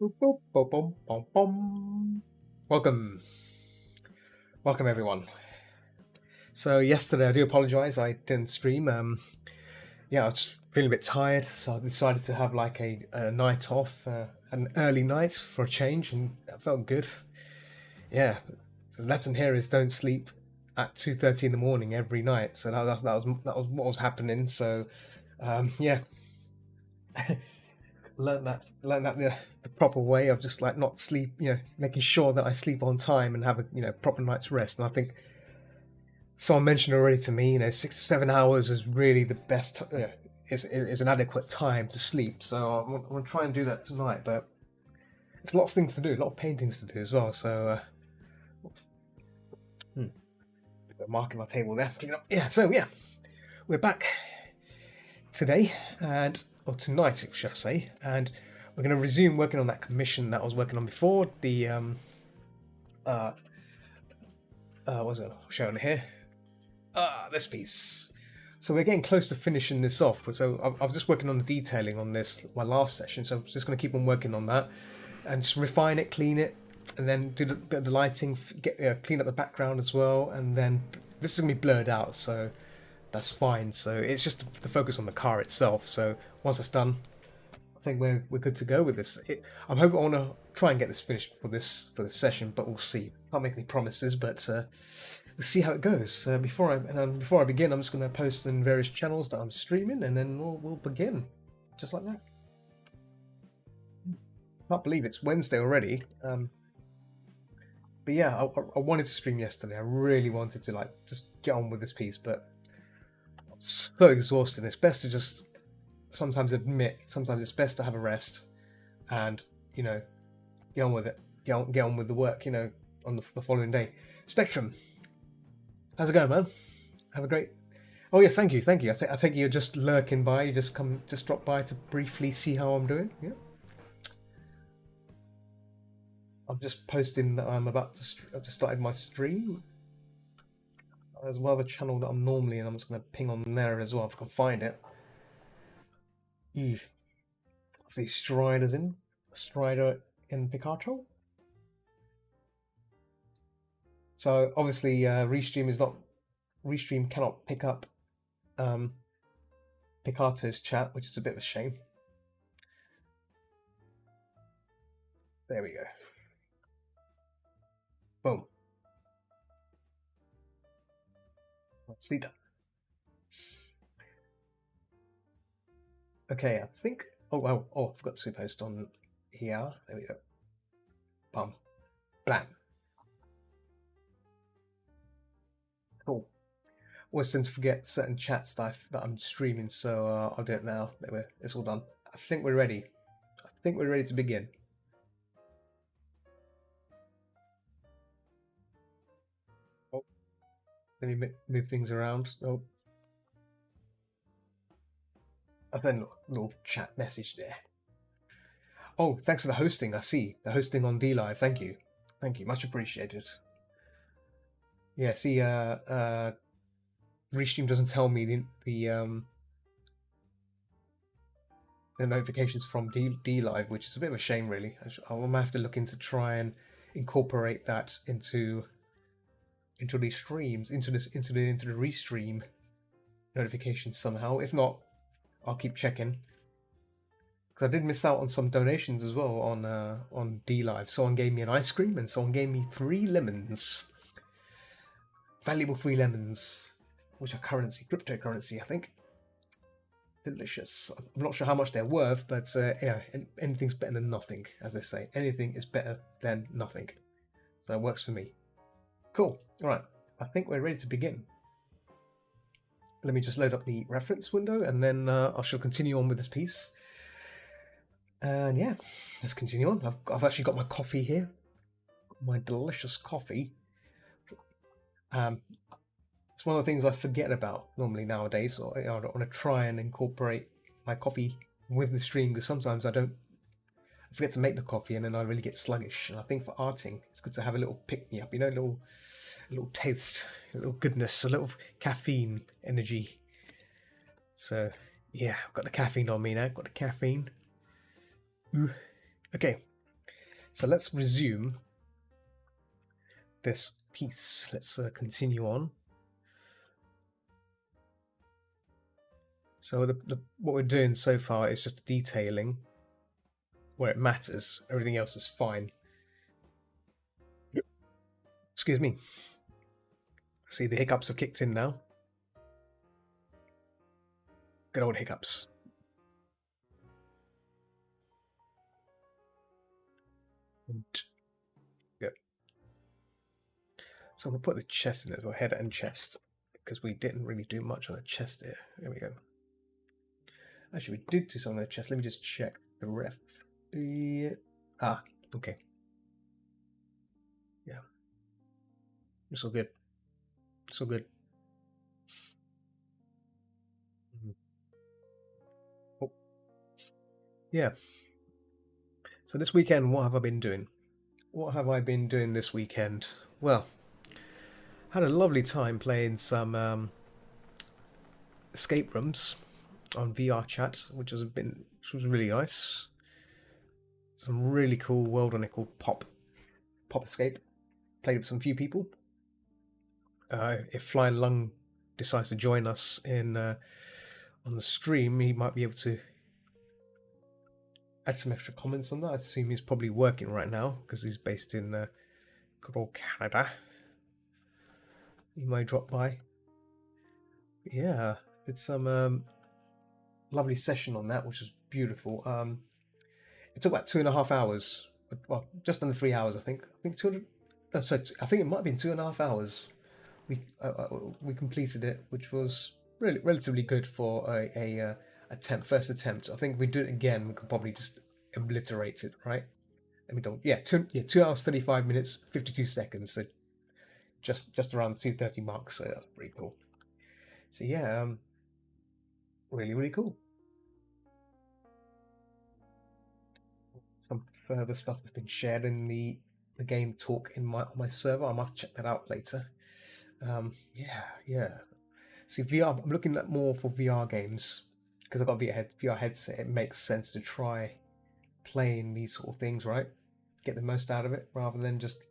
Boop, boop, boop, boom, boom, boom. Welcome. Welcome, everyone. So, yesterday, I do apologize, I didn't stream. Yeah, I was feeling a bit tired, so I decided to have like a night off, an early night for a change, and that felt good. Yeah, the lesson here is don't sleep at 2:30 in the morning every night. So that was what was happening. So, yeah, learn that the proper way of just like not sleep, making sure that I sleep on time and have a proper night's rest. And I think someone mentioned already to me, 6 to 7 hours is really the best. Is an adequate time to sleep. So I'm gonna try and do that tonight. But there's lots of things to do, a lot of paintings to do as well. So marking my table there. Yeah. So yeah, we're back today or tonight, should I say? And we're going to resume working on that commission that I was working on before. The what's it showing here? This piece. So we're getting close to finishing this off. So I was just working on the detailing on this my last session. So I'm just going to keep on working on that and just refine it, clean it, and then do a bit of the lighting, clean up the background as well. And then this is going to be blurred out, so that's fine. So it's just the focus on the car itself. So once that's done, I think we're good to go with this. I'm hoping I want to try and get this finished for this session, but we'll see. Can't make any promises, but we'll see how it goes. Before I begin, I'm just going to post in various channels that I'm streaming, and then we'll begin, just like that. Can't believe it's Wednesday already. But yeah, I wanted to stream yesterday. I really wanted to like just get on with this piece, but I'm so exhausted. It's best to just sometimes admit. Sometimes it's best to have a rest, and get on with it. Get on with the work. On the following day. Spectrum, how's it going, man? Have a great. Oh yes, thank you. I take you're just lurking by. You just drop by to briefly see how I'm doing. Yeah. I'm just posting that I've just started my stream. There's one other channel that I'm normally in. I'm just going to ping on there as well if I can find it. I see Strider in Picacho. So obviously, Restream cannot pick up Picato's chat, which is a bit of a shame. There we go. Boom. Let's see that. Okay, I think. Oh wow! Oh, I forgot to post on here. There we go. Bum. Blam. Cool. Always tend to forget certain chat stuff that I'm streaming, so I'll do it now. There it's all done. I think we're ready. I think we're ready to begin. Oh, let me move things around. Oh, I've then a little chat message there. Oh, thanks for the hosting. I see the hosting on DLive. Thank you, much appreciated. Yeah, see, Restream doesn't tell me the notifications from DLive, which is a bit of a shame, really. I'll have to look into try and incorporate that into these streams, into the Restream notifications somehow. If not, I'll keep checking. Because I did miss out on some donations as well on DLive. Someone gave me an ice cream and someone gave me 3 lemons. Valuable 3 lemons, which are cryptocurrency, I think. Delicious. I'm not sure how much they're worth, but yeah, anything's better than nothing, as they say. Anything is better than nothing. So it works for me. Cool. All right. I think we're ready to begin. Let me just load up the reference window, and then I shall continue on with this piece. And yeah, let's continue on. I've actually got my coffee here, my delicious coffee. It's one of the things I forget about normally nowadays. So I want to try and incorporate my coffee with the stream, because sometimes I forget to make the coffee and then I really get sluggish. And I think for arting, it's good to have a little pick me up, a little taste, a little goodness, a little caffeine energy. So yeah, I've got the caffeine on me now. Got the caffeine. Ooh. Okay, So let's resume this piece. Let's continue on. So what we're doing so far is just detailing where it matters. Everything else is fine. Excuse me. See, the hiccups have kicked in now. Good old hiccups. Good. So we'll put the chest in as well, head and chest, because we didn't really do much on the chest here. There we go. Actually, we did do something on the chest. Let me just check the ref. Yeah. Ah, okay. Yeah. It's all good. It's all good. Oh. Yeah. So this weekend, what have I been doing? What have I been doing this weekend? Well, had a lovely time playing some escape rooms on VR chat, which was really nice. Some really cool world on it called Pop Escape. Played with some few people. If Flying Lung decides to join us in on the stream, he might be able to add some extra comments on that. I assume he's probably working right now because he's based in good old Canada. He might drop by. Yeah, it's some lovely session on that, which was beautiful. It took about 2.5 hours. Well, just under 3 hours, I think. I think 200. Oh, sorry, I think it might have been 2.5 hours. We completed it, which was really relatively good for a first attempt. I think if we do it again, we could probably just obliterate it, right? Let me don't. Yeah, 2 hours 35 minutes 52 seconds. So just around the 2:30 mark. So that's pretty cool. So yeah, really cool. Some further stuff has been shared in the game talk in my server. I might have to check that out later. Yeah. See, VR. I'm looking at more for VR games because I've got a VR headset. It makes sense to try playing these sort of things, right? Get the most out of it rather than just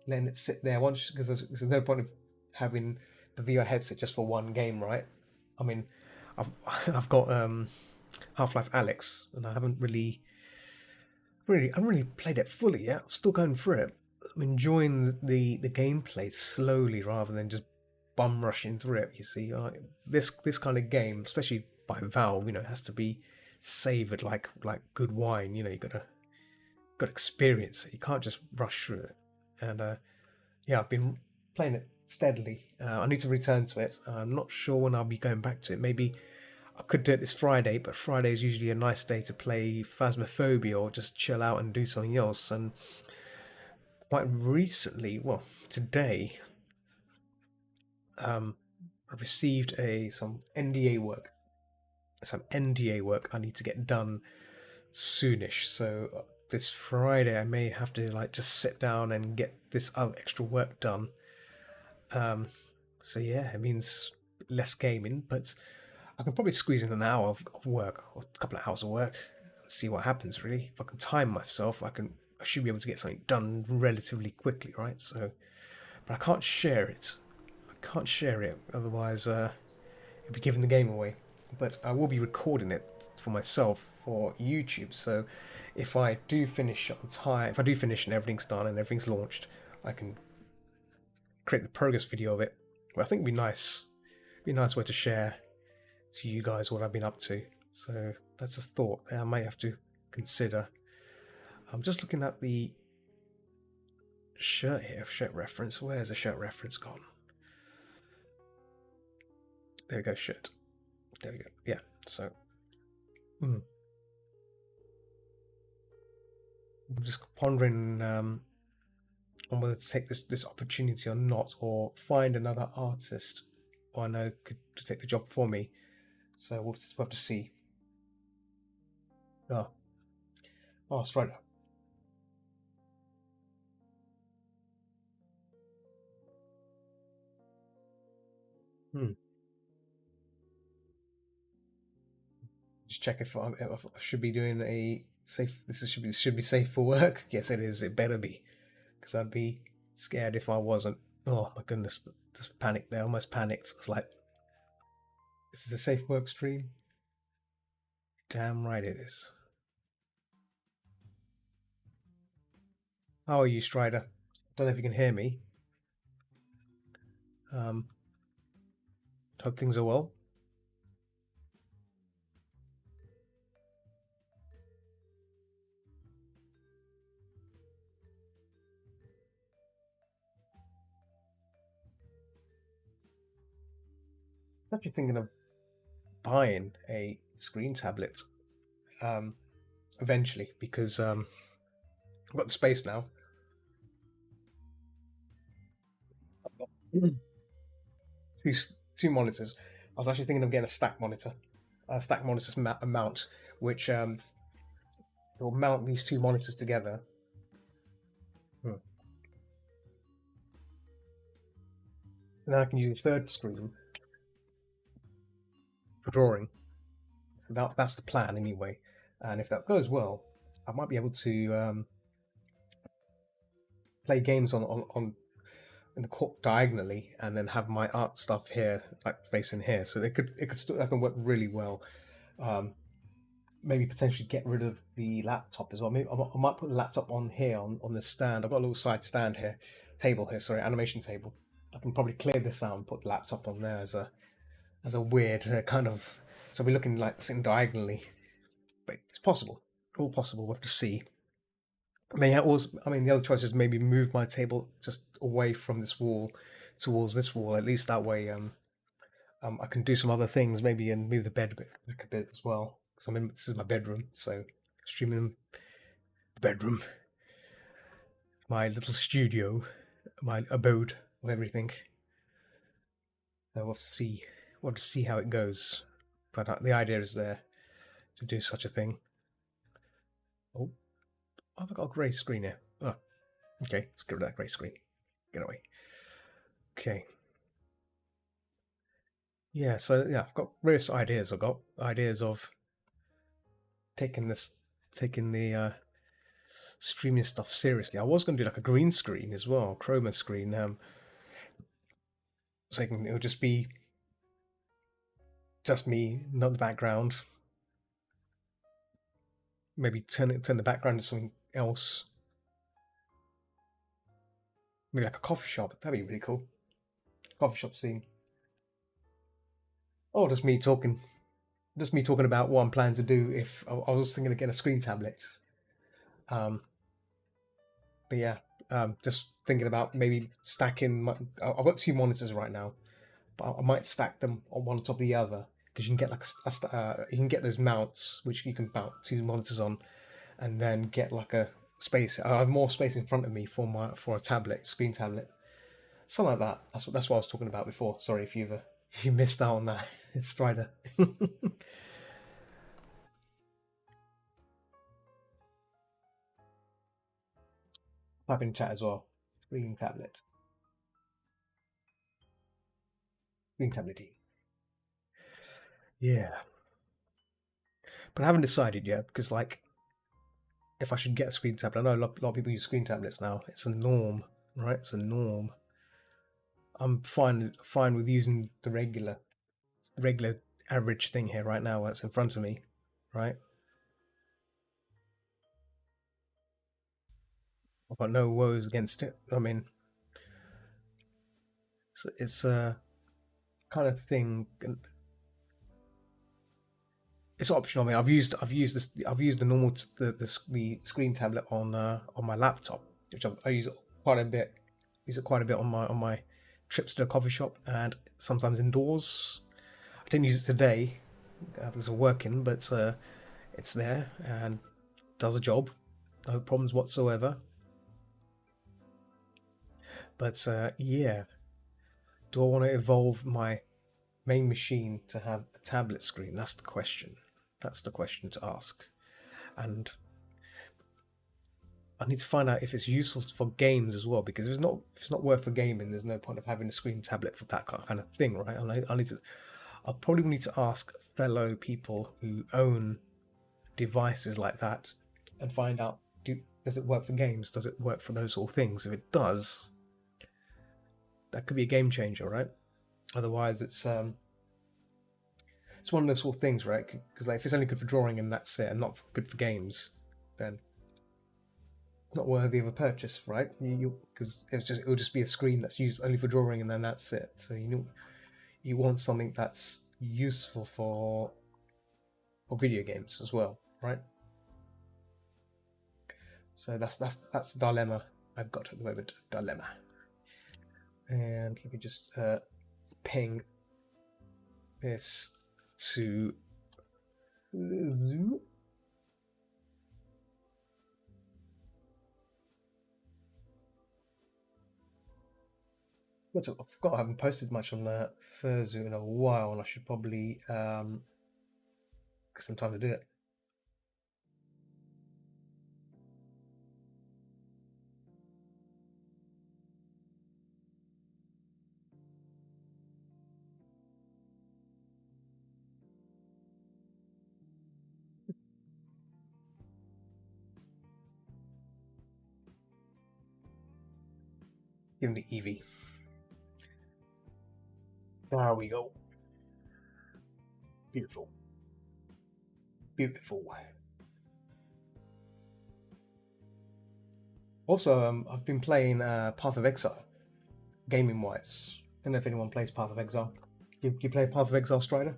letting it sit there once. Because there's no point of having the VR headset just for one game, right? I mean, I've I've got Half-Life Alex, and I haven't I haven't really played it fully yet. I'm still going through it. I'm enjoying the gameplay slowly rather than just bum rushing through it. You see, this kind of game, especially by Valve, has to be savored like good wine. You got to experience it. You can't just rush through it. And yeah, I've been playing it steadily. I need to return to it. I'm not sure when I'll be going back to it. Maybe I could do it this Friday, but Friday is usually a nice day to play Phasmophobia or just chill out and do something else. And quite recently, well, today, I received some NDA work. Some NDA work I need to get done soonish. So this Friday, I may have to just sit down and get this other extra work done. So yeah, it means less gaming, but I can probably squeeze in an hour of work or a couple of hours of work. See what happens. Really, if I can time myself, I should be able to get something done relatively quickly, right? So, but I can't share it. I can't share it, otherwise, it'd be giving the game away. But I will be recording it for myself for YouTube. So, if I do finish on time, if I do finish and everything's done and everything's launched, I can create the progress video of it. Well, I think it'd be nice. It'd be a nice way to share to you guys what I've been up to. So that's a thought that I might have to consider. I'm just looking at the shirt here, shirt reference. Where's the shirt reference gone? There we go, shirt. There we go. Yeah, so. I'm just pondering on whether to take this opportunity or not, or find another artist who I know could to take the job for me. So we'll have to see. Oh, Strider. Hmm. Just check if I should be doing a safe. This should be safe for work. Yes, it is. It better be, because I'd be scared if I wasn't. Oh my goodness, just panicked there. Almost panicked. I was like, "This is a safe work stream." Damn right it is. How are you, Strider? Don't know if you can hear me. Um, hope things are well. I'm actually thinking of buying a screen tablet um, eventually because I've got the space now. Mm. two two monitors. I was actually thinking of getting a stack monitor mount, which will mount these two monitors together. Hmm. And then I can use a third screen for drawing. That's the plan anyway. And if that goes well, I might be able to play games on in the court diagonally, and then have my art stuff here, like facing here. So that can work really well. Um, Maybe potentially get rid of the laptop as well. Maybe I might put the laptop on here on the stand. I've got a little side stand here, table here. Sorry, animation table. I can probably clear this out and put the laptop on there as a weird kind of. So we're looking like sitting diagonally, but it's possible. All possible. We'll have to see. I mean, the other choice is maybe move my table just away from this wall towards this wall. At least that way, I can do some other things, maybe, and move the bed a bit as well. Because this is my bedroom, so streaming the bedroom, my little studio, my abode of everything. So we'll have to see. We'll have to see how it goes. But the idea is there to do such a thing. Oh, I've got a grey screen here. Oh, okay. Let's get rid of that grey screen. Get away. Okay. Yeah. So yeah, I've got various ideas. I've got ideas of taking the streaming stuff seriously. I was going to do like a green screen as well, chroma screen. So it'll just be just me, not the background. Maybe turn the background to something else. Maybe like a coffee shop. That'd be really cool. Coffee shop scene. Or just me talking. Just me talking about what I'm planning to do. If I was thinking of getting a screen tablet. But yeah, just thinking about maybe stacking. I've got two monitors right now, but I might stack them on one on top of the other because you can get like you can get those mounts which you can mount two monitors on, and then get like a space. I have more space in front of me for a tablet, screen tablet, something like that. That's what I was talking about before. Sorry if you've you missed out on that. It's Strider. Type in chat as well. Screen tablet. Screen tablet. Yeah, but I haven't decided yet because like if I should get a screen tablet. I know a lot of people use screen tablets now. It's a norm, right? It's a norm. I'm fine with using the regular average thing here right now that's in front of me, right? I've got no woes against it. I mean, it's a kind of thing. It's optional. I mean, I've used the normal the screen tablet on my laptop, which I use quite a bit. Use it quite a bit on my trips to the coffee shop and sometimes indoors. I didn't use it today because I'm working, but it's there and does a job. No problems whatsoever. But yeah, do I want to evolve my main machine to have a tablet screen? That's the question. That's the question to ask. And I need to find out if it's useful for games as well, because if it's not worth for gaming, there's no point of having a screen tablet for that kind of thing, right? I need to. I'll probably need to ask fellow people who own devices like that and find out, does it work for games? Does it work for those sort of things? If it does, that could be a game changer, right? Otherwise, it's one of those sort of things, right? Because like, if it's only good for drawing and that's it, and not good for games, then it's not worthy of a purchase, right? Because it'll just be a screen that's used only for drawing, and then that's it. So you want something that's useful for video games as well, right? So that's the dilemma I've got at the moment. Dilemma. And let me just ping this to Zoom. I forgot I haven't posted much on Furzu in a while, and I should probably get some time to do it. Give him the Eevee. There we go. Beautiful. Beautiful. Also, I've been playing Path of Exile, gaming-wise. I don't know if anyone plays Path of Exile. Do you play Path of Exile, Strider?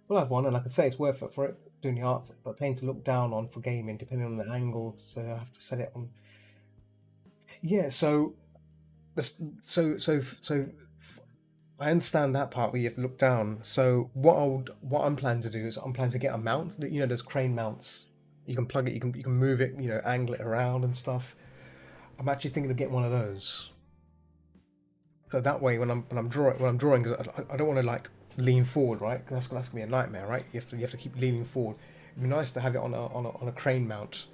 Well, I have one, and I can say it's worth it for it, doing the art, but paying to look down on for gaming, depending on the angle, so I have to set it on. Yeah, so I understand that part where you have to look down. So what I'm planning to do is I'm planning to get a mount that, those crane mounts. You can plug it, you can move it, angle it around and stuff. I'm actually thinking of getting one of those. So that way, when I'm drawing, because I don't want to like lean forward, right? That's gonna be a nightmare, right? You have to keep leaning forward. It'd be nice to have it on a crane mount,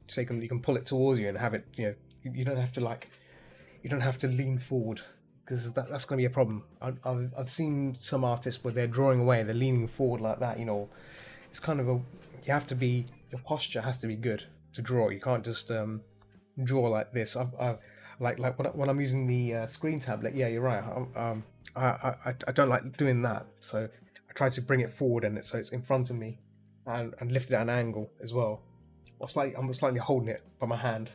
so you can pull it towards you and have it. You don't have to lean forward, because that's going to be a problem. I've seen some artists where they're drawing away, they're leaning forward like that. It's kind of your posture has to be good to draw. You can't just draw like this. Like when I'm using the screen tablet. Yeah, you're right. I don't like doing that. So I try to bring it forward so it's in front of me, and lift it at an angle as well. I'm slightly holding it by my hand.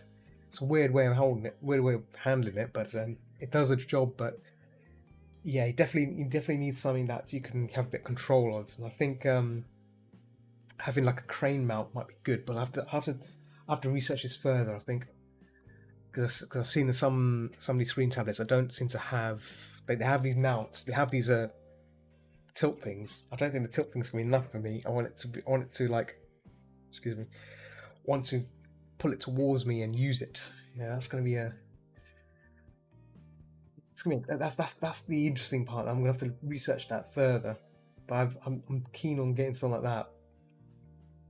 It's a weird way of holding it, weird way of handling it, but it does its job. But yeah, you definitely need something that you can have a bit of control of. And I think having like a crane mount might be good, but I have to research this further. I think because I've seen some of these screen tablets that don't seem to have. They have these mounts. They have these tilt things. I don't think the tilt things can be enough for me. I want it to like, excuse me, want to pull it towards me and use it. Yeah, that's gonna be that's the interesting part. I'm gonna have to research that further, but I'm keen on getting something like that,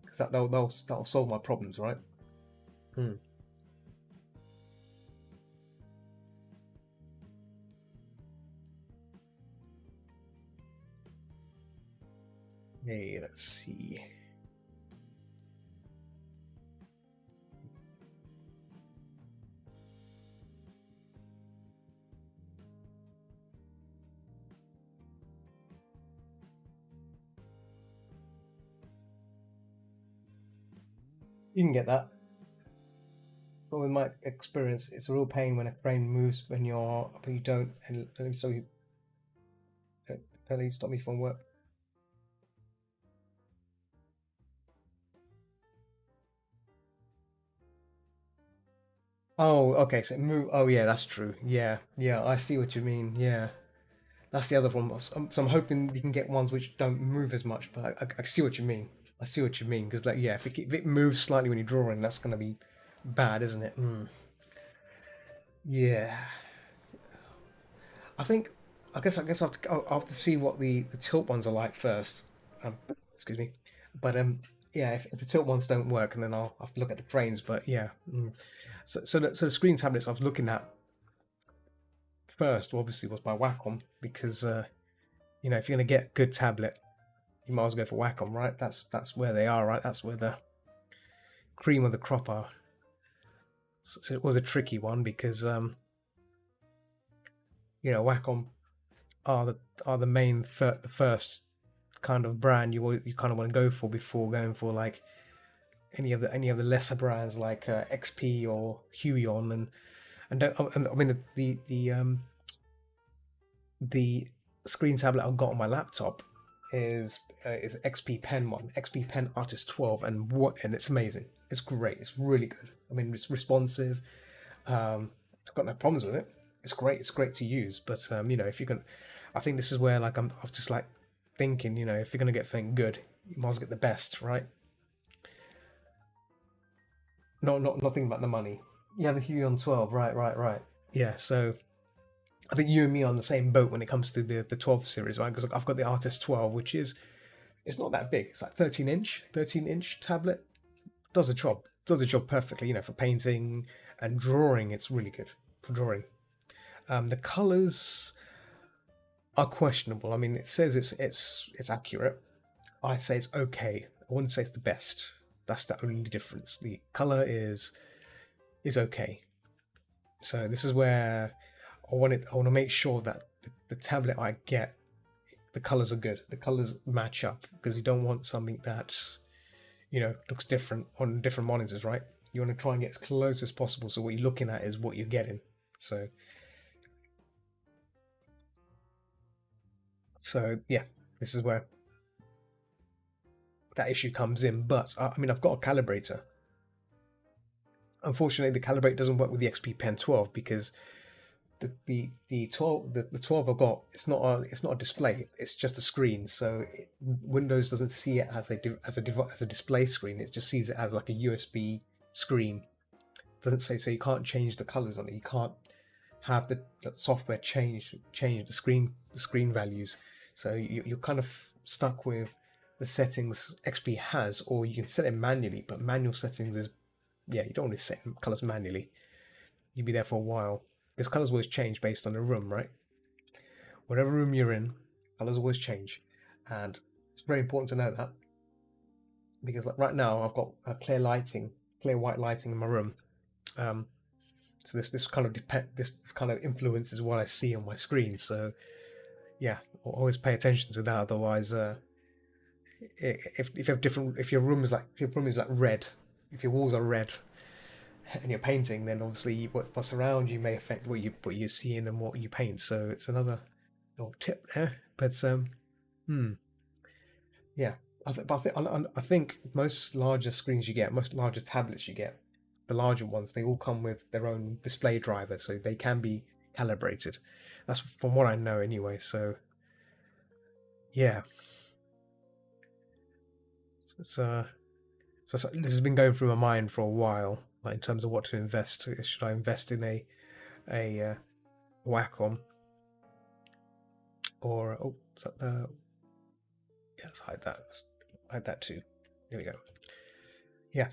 because that'll solve my problems, right? Hey, let's see. You can get that. But with my experience, it's a real pain when a crane moves but you don't, and so you don't stop me from work. Oh, okay. So move. Oh, yeah, that's true. Yeah, I see what you mean. Yeah, that's the other one. So I'm hoping you can get ones which don't move as much. But I see what you mean. I see what you mean, because like, yeah, if it moves slightly when you're drawing, that's gonna be bad, isn't it? Yeah. I guess I'll have to see what the tilt ones are like first. Excuse me. But yeah, if the tilt ones don't work, and then I'll have to look at the cranes. But yeah, so the screen tablets I was looking at first, obviously, was my Wacom, because if you're gonna get a good tablet, you might as well go for Wacom, right? That's where they are, right? That's where the cream of the crop are. So it was a tricky one because Wacom are the main the first kind of brand you kind of want to go for before going for like any of the lesser brands like XP or Huion and I mean the screen tablet I've got on my laptop is XP Pen one, XP Pen Artist 12, and it's amazing. It's great. It's really good. I mean, it's responsive. I've got no problems with it. It's great. It's great to use. But if you can, I think this is where like I'm just like thinking, if you're gonna get something good, you might as well get the best, right? Not thinking about the money. Yeah, the Huion 12. Right. Yeah. So I think you and me are on the same boat when it comes to the 12 series, right? Because I've got the Artist 12, which is it's not that big. It's like 13-inch tablet. Does the job perfectly. For painting and drawing, it's really good for drawing. The colors are questionable. I mean, it says it's accurate. I say it's okay. I wouldn't say it's the best. That's the only difference. The color is okay. So this is where I want to make sure that the tablet I get, the colors are good. The colors match up because you don't want something that looks different on different monitors, right? You want to try and get as close as possible so what you're looking at is what you're getting. So yeah, this is where that issue comes in. But I mean, I've got a calibrator. Unfortunately, the calibrator doesn't work with the XP Pen 12 because the 12 I've got, it's not a display, it's just a screen. So Windows doesn't see it as a display screen. It just sees it as like a USB screen. It doesn't say, so you can't change the colors on it. You can't have the software change the screen values. So you're kind of stuck with the settings XP has, or you can set it manually. But manual settings is, yeah, you don't want to set colors manually. You'd be there for a while because colors always change based on the room, right? Whatever room you're in, colors always change, and it's very important to know that because like right now I've got clear white lighting in my room. So this kind of this kind of influences what I see on my screen. So yeah, always pay attention to that. Otherwise, if you have different, if your room is like red, if your walls are red, and you're painting, then obviously what's around you may affect what you see and what you paint. So it's another little tip there. But yeah, I think most larger screens you get, most larger tablets you get, the larger ones, they all come with their own display driver, so they can be calibrated. That's from what I know anyway. So yeah, it's so this has been going through my mind for a while, like in terms of what to invest. Should I invest in a Wacom or is that the yeah? Let's hide that. Let's hide that too. There we go. Yeah,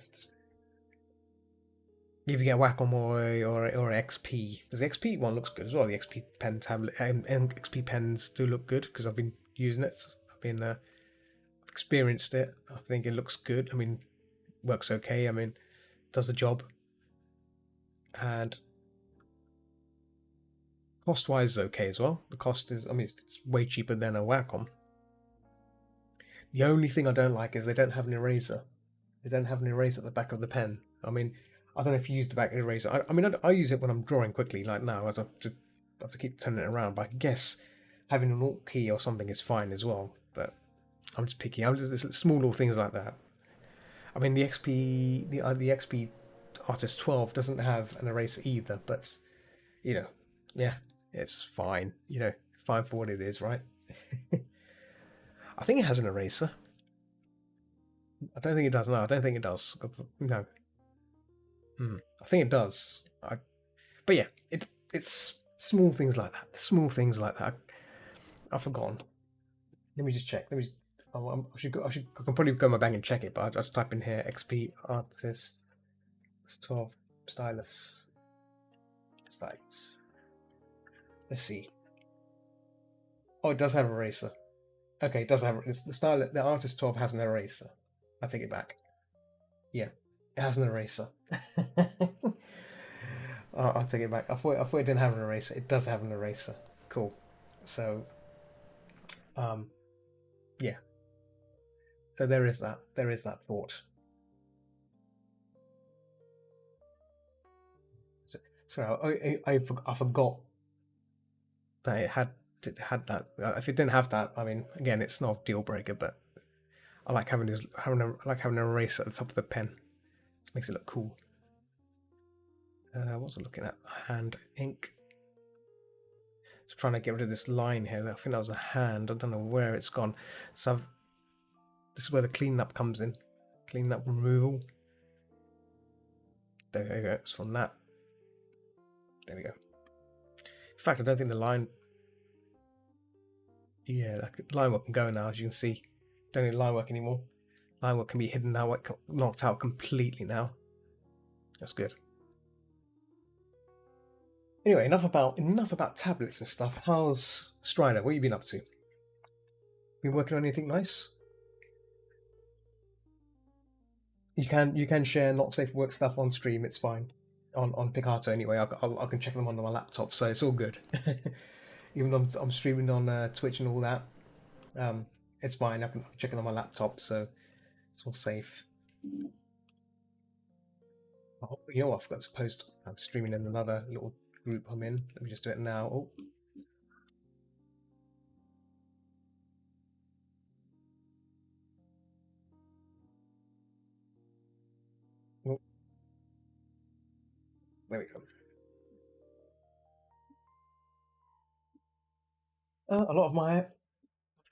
if you get Wacom or XP, because the XP one looks good as well. The XP pen tablet and XP pens do look good because I've been using it. I've been experienced it. I think it looks good. I mean, works okay. I mean, does the job. And cost wise is okay as well. The cost is, I mean, it's way cheaper than a Wacom. The only thing I don't like is they don't have an eraser. They don't have an eraser at the back of the pen. I mean, I don't know if you use the back eraser. I mean, I use it when I'm drawing quickly, like now. I have to keep turning it around. But I guess having an Alt key or something is fine as well. But I'm just picky. I'm just small little things like that. I mean, the XP Artist 12 doesn't have an eraser either. But yeah, it's fine. Fine for what it is, right? I think it has an eraser. I don't think it does. No, I don't think it does. No. I think it does. But yeah, it's small things like that. Small things like that. I've forgotten. Let me just check. Let me. Just, I can probably go in my bank and check it. But I'll just type in here XP Artist 12 stylus. Stylus. Let's see. Oh, it does have a eraser. Okay, it does have the style. The Artist 12 has an eraser. I take it back. Yeah, it has an eraser. I'll take it back. I thought it didn't have an eraser. It does have an eraser. Cool. So, um, yeah. So there is that. There is that thought. So I forgot that it had that. If it didn't have that, I mean, again, it's not a deal breaker, but I like having I like having an eraser at the top of the pen. It makes it look cool. What was I looking at? Hand ink. So trying to get rid of this line here. I think that was a hand. I don't know where it's gone. So this is where the cleanup comes in. Cleanup removal. There you go. It's from that. There we go. In fact, I don't think the line. Yeah, that line work can go now, as you can see. Don't need line work anymore. Line work can be hidden now, knocked out completely now. That's good. Anyway, enough about tablets and stuff. How's Strider? What have you been up to? Been working on anything nice? You can share not safe for work stuff on stream. It's fine. On Picato anyway. I can check them on my laptop, so it's all good. Even though I'm streaming on Twitch and all that, it's fine. I can check it on my laptop, so it's all safe. Oh, you know what? I forgot to post. I'm streaming in another little group I'm in. Let me just do it now. Oh. Oh. There we go. A lot of my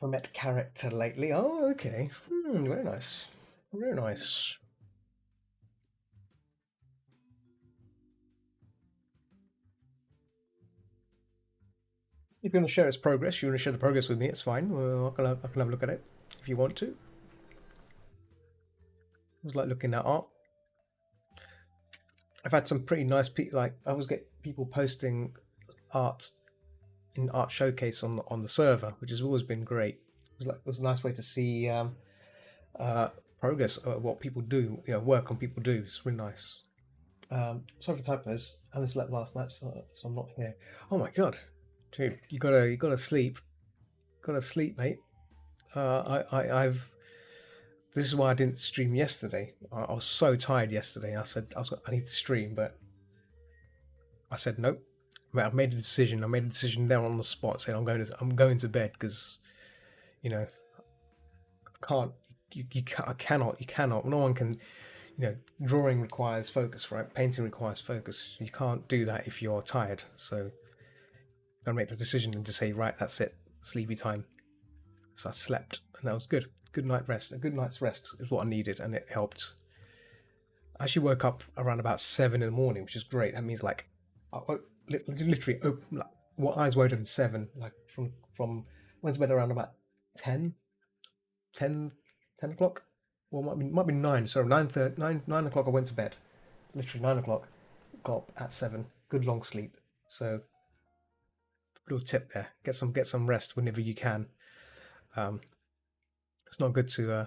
met character lately. Oh, okay. Very nice. Very nice. If you want to share its progress, you want to share the progress with me, it's fine. Well, I can have a look at it if you want to. It was like looking at art. I've had some pretty nice people. Like I always get people posting art in Art Showcase on the server, which has always been great. It was a nice way to see progress of what people do. Work on people do. It's really nice. Sorry for typos. I only slept last night, so I'm not here. Oh my god, dude, you gotta sleep. Gotta sleep, mate. I've. This is why I didn't stream yesterday. I was so tired yesterday. I need to stream, but I said nope. I've made a decision. I made a decision there on the spot, saying I'm going to bed because, I can't. I cannot. No one can. Drawing requires focus, right? Painting requires focus. You can't do that if you're tired. So, I'm gonna make the decision and just say, right, that's it, sleepy time. So I slept, and that was good. Good night rest. A good night's rest is what I needed, and it helped. I actually woke up around about 7 in the morning, which is great. That means like, literally, open, like, what eyes were open 7, like from went to bed around about 10, 10, 10 o'clock. Well, might be 9. Sorry, 9 o'clock. I went to bed. Literally 9 o'clock. Got up at 7. Good long sleep. So, little tip there: get some rest whenever you can. It's not good to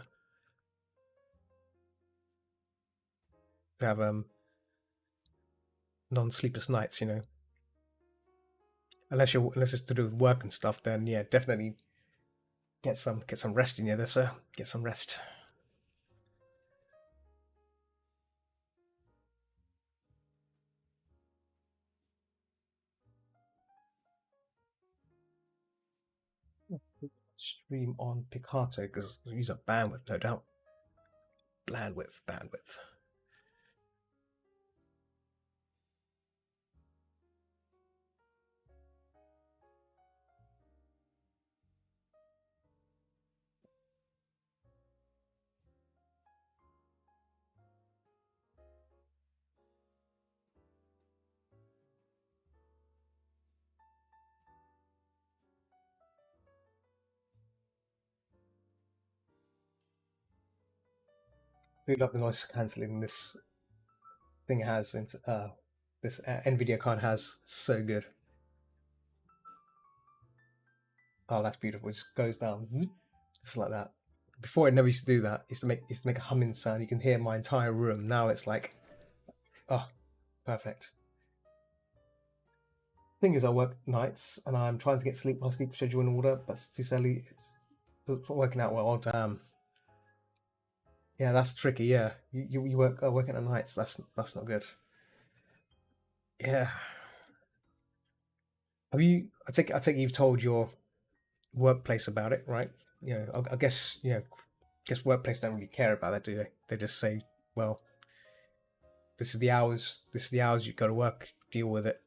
have non-sleepless nights. Unless it's to do with work and stuff. Then yeah, definitely get some rest in you there, sir. Get some rest. Stream on Picato because use up bandwidth, no doubt. Bandwidth. I love the noise cancelling this thing has, and this NVIDIA card has. So good. Oh, that's beautiful. It just goes down. just like that. Before it never used to do that. It used to make a humming sound. You can hear my entire room. Now it's like, oh, perfect. Thing is, I work nights and I'm trying to get my sleep schedule in order, but too sadly it's not working out well. Oh, damn. Yeah, that's tricky. Yeah, you work working at nights. That's not good. Yeah. Have you? I take you've told your workplace about it, right? You know, I guess guess workplace don't really care about that, do they? They just say, well, this is the hours. This is the hours you go to work. Deal with it.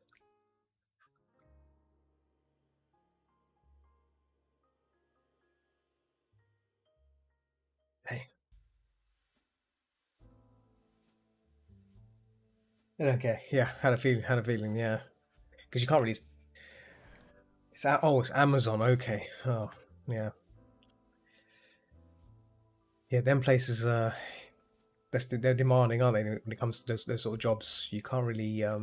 Hey, okay. Yeah, had a feeling. Had a feeling. Yeah, because you can't really. It's Amazon. Okay. Oh, yeah. Yeah, them places. They're demanding, aren't they? When it comes to those sort of jobs, you can't really. Yeah,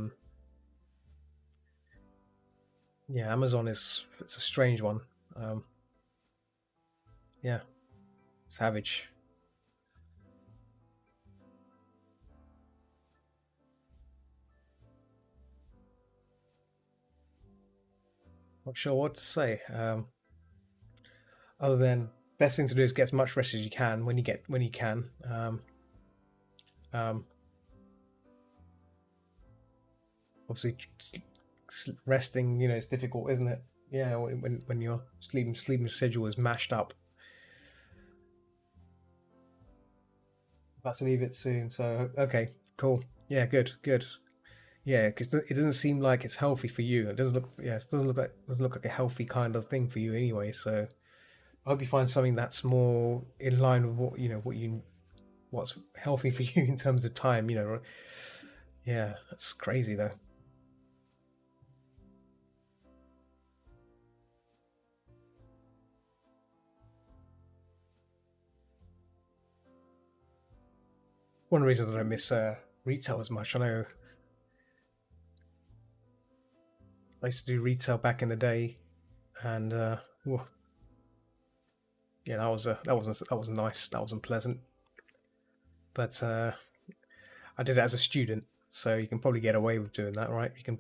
Amazon is it's a strange one. Um, yeah, savage. Not sure what to say. Other than best thing to do is get as much rest as you can when you can. Um, Obviously, resting, it's difficult, isn't it? Yeah, when your sleeping schedule is mashed up. About to leave it soon, so okay, cool. Yeah, good. Yeah, because it doesn't seem like it's healthy for you. It doesn't look, yeah, it doesn't look like a healthy kind of thing for you anyway. So I hope you find something that's more in line with what's healthy for you in terms of time. Yeah, that's crazy though. One of the reasons that I miss retail as much. I know I used to do retail back in the day, and yeah, that was nice. That wasn't pleasant, but I did it as a student, so you can probably get away with doing that, right? You can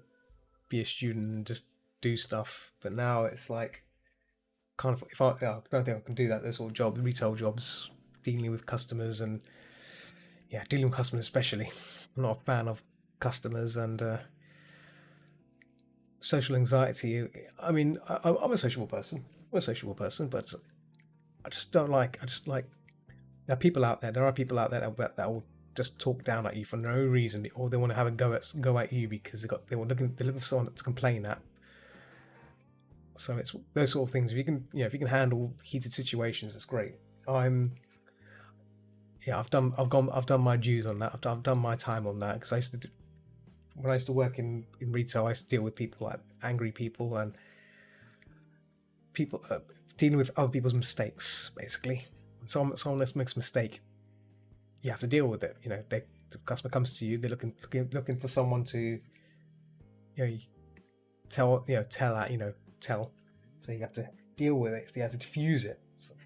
be a student and just do stuff. But now it's like, kind of, if I, yeah, I don't think I can do that. There's sort of retail jobs, dealing with customers, and yeah, dealing with customers especially. I'm not a fan of customers and social anxiety. I mean, I'm a sociable person. I'm a sociable person, but I just don't like. I just like there are people out there. There are people out there that will just talk down at you for no reason, or they want to have a go at you because they're looking for someone to complain at. So it's those sort of things. If you can, if you can handle heated situations, that's great. I'm Yeah, I've done my dues on that. I've done my time on that because when I used to work in retail, I used to deal with people like angry people and people dealing with other people's mistakes. Basically, when someone else makes a mistake, you have to deal with it. The customer comes to you, they're looking for someone to tell at tell. So you have to deal with it. So you have to diffuse it.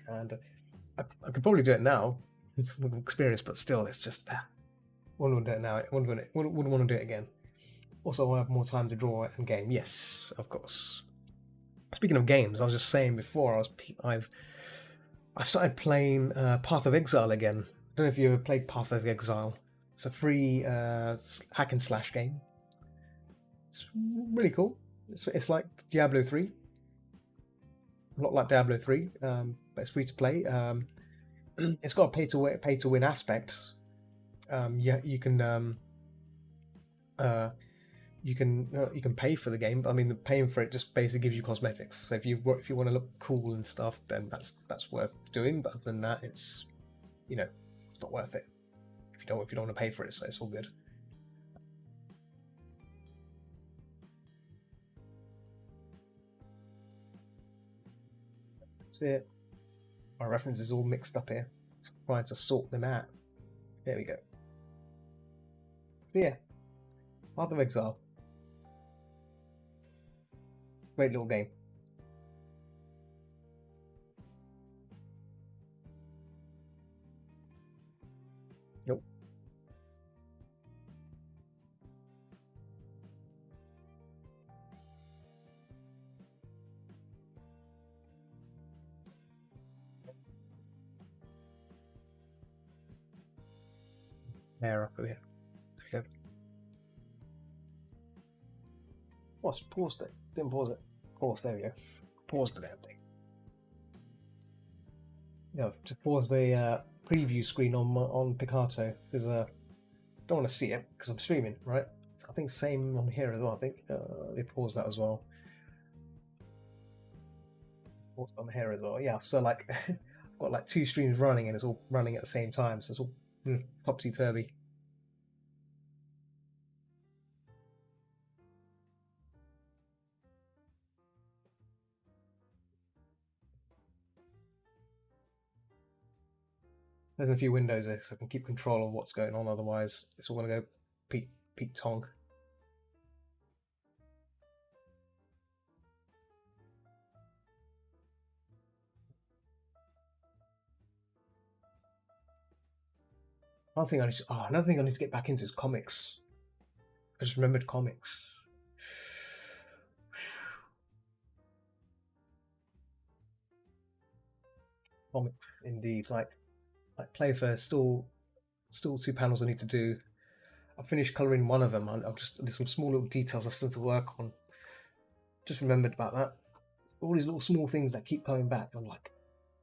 And I could probably do it now with experience, but still, it's just wouldn't want to do it now. Wouldn't want to do it again. Also, I want to have more time to draw and game. Yes, of course. Speaking of games, I was just saying before I've started playing Path of Exile again. I don't know if you ever played Path of Exile. It's a free hack and slash game. It's really cool. It's like Diablo 3, a lot like Diablo 3, but it's free to play. It's got a pay to win aspect. Yeah, you can pay for the game, but I mean, paying for it just basically gives you cosmetics. So if you want to look cool and stuff, then that's worth doing. But other than that, it's it's not worth it if you don't want to pay for it. So it's all good. That's it. My references all mixed up here. Trying to sort them out. There we go. But yeah, Path of Exile, great little game. Nope. There, up here. Okay. What's paused it? Didn't pause it. Pause. There we go. Pause the damn thing. Yeah, to pause the preview screen on Picato because don't want to see it because I'm streaming, right? I think same on here as well. I think they paused that as well. Paused on here as well. Yeah, so like I've got like two streams running and it's all running at the same time, so it's all topsy turvy. There's a few windows there, so I can keep control of what's going on. Otherwise, it's all going to go peak tonk. Another thing I need to get back into is comics. I just remembered comics. Comics, indeed. Like Playfair, still 2 panels I need to do. I finished colouring one of them. There's some small little details I still have to work on. Just remembered about that. All these little small things that keep coming back. I'm like,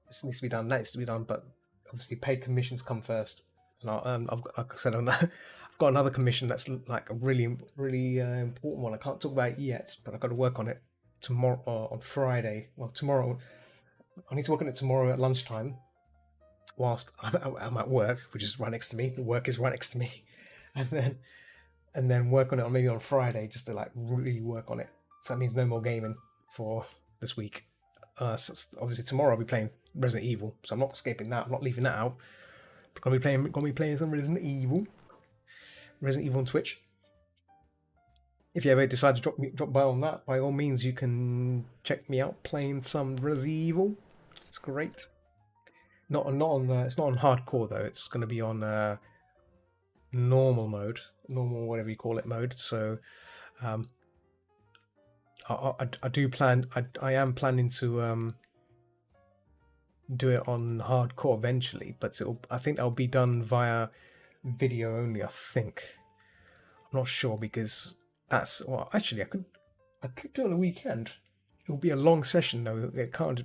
this needs to be done. That needs to be done. But obviously, paid commissions come first. And I've got, like I said, I've got another commission that's like a really important one. I can't talk about it yet, but I've got to work on it tomorrow on Friday. Well, tomorrow. I need to work on it tomorrow at lunchtime, whilst I'm at work, which is right next to me. The work is right next to me, and then work on it maybe on Friday just to like really work on it. So that means no more gaming for this week. So obviously tomorrow I'll be playing Resident Evil, so I'm not escaping that. I'm not leaving that out. Gonna be playing some Resident Evil on Twitch. If you ever decide to drop by on that, by all means you can check me out playing some Resident Evil. It's great. Not on it's not on hardcore though. It's going to be on normal mode, normal whatever you call it mode. So I do plan. I am planning to do it on hardcore eventually, but I think that'll be done via video only. I think. I'm not sure because that's actually I could do it on a weekend. It will be a long session though. It can't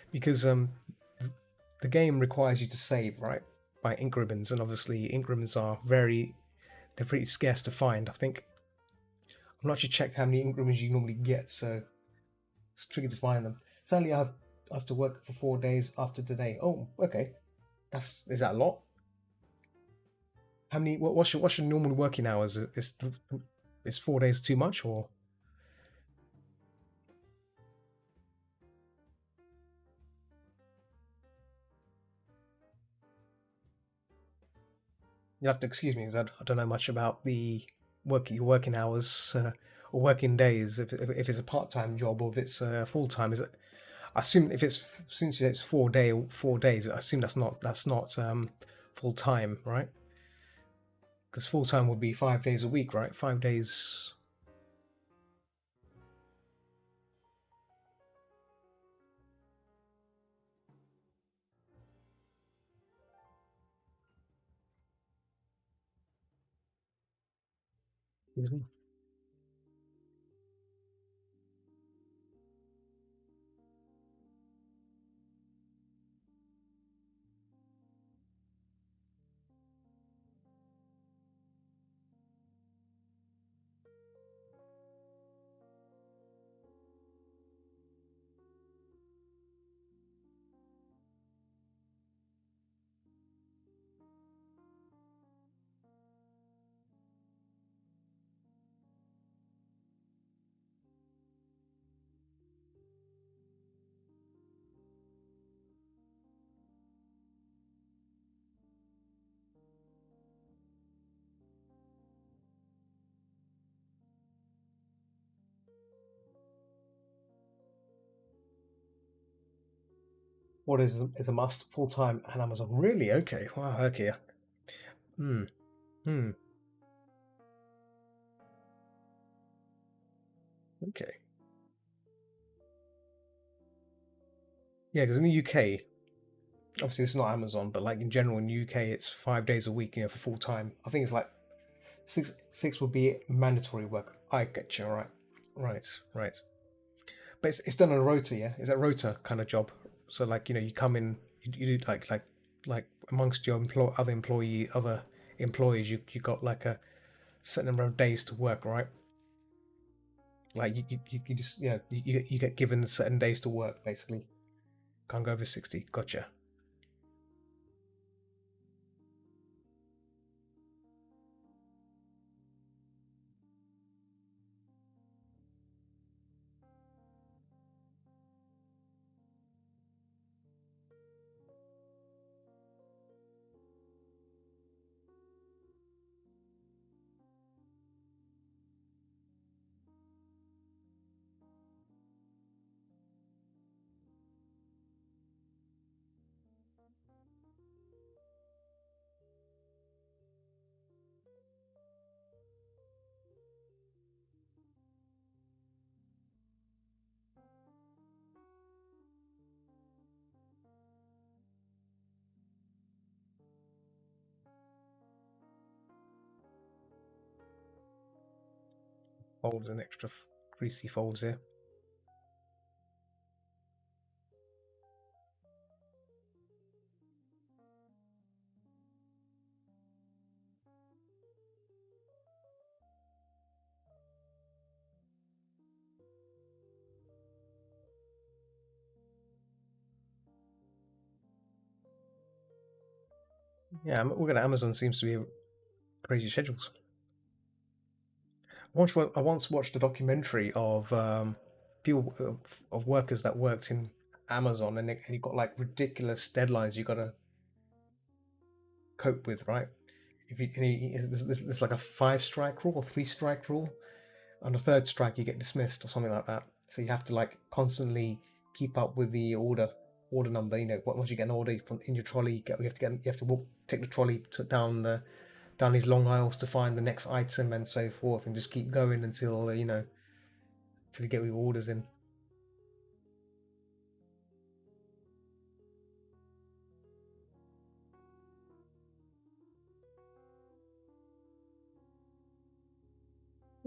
because the game requires you to save, right, by ink ribbons, and obviously ink ribbons are they're pretty scarce to find. I think I've not actually checked how many ink ribbons you normally get, so it's tricky to find them. Sadly, I have to work for 4 days after today. Oh, okay, is that a lot? How many? What's your normal working hours? Is 4 days too much, or? You have to excuse me because I don't know much about your working hours or working days. If it's a part-time job or if it's full-time, is it? I assume if it's since it's 4 days, I assume that's not full time, right? Because full time would be 5 days a week, right? 5 days. Excuse me. What is a must full time and Amazon? Really? Okay. Wow. Okay. Hmm. Hmm. Okay. Yeah, because in the UK, obviously it's not Amazon, but like in general in the UK, it's 5 days a week, for full time. I think it's like six would be mandatory work. I get you. Right. Right. Right. But it's done on a rota, yeah. Is that rota kind of job? So like you come in, you do like amongst your other employees, you got like a certain number of days to work, right? Like you just you get given certain days to work basically. Can't go over 60. Gotcha. Folds and extra greasy folds here. Yeah, working at Amazon seems to be crazy schedules. I once watched a documentary of people of workers that worked in Amazon, and you got like ridiculous deadlines you got to cope with, right? If you, and there's like a 5 strike rule or 3 strike rule. On the third strike, you get dismissed or something like that. So you have to like constantly keep up with the order number. Once you get an order in your trolley, you have to take the trolley down these long aisles to find the next item and so forth, and just keep going until until you get your orders in.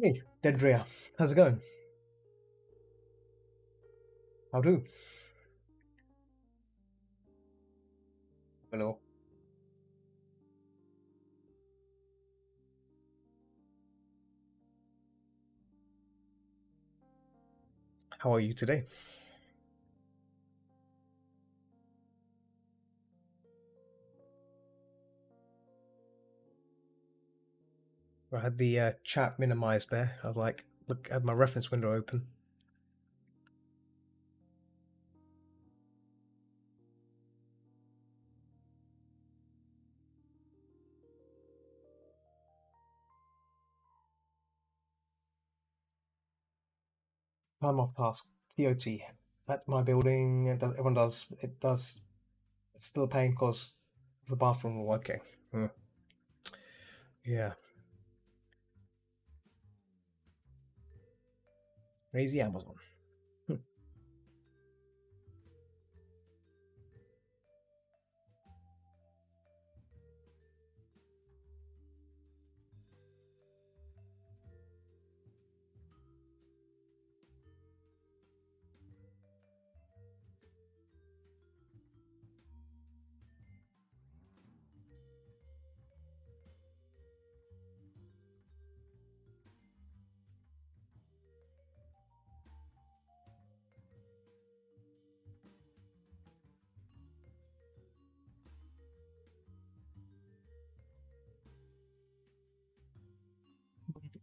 Hey, Dedria, how's it going? How do? Hello. How are you today? I had the chat minimized there. I was like, look at my reference window open. Time off task. TOT. At my building, everyone does. It does. It's still a pain because the bathroom will okay. Hmm. Yeah. Crazy Amazon. Hmm.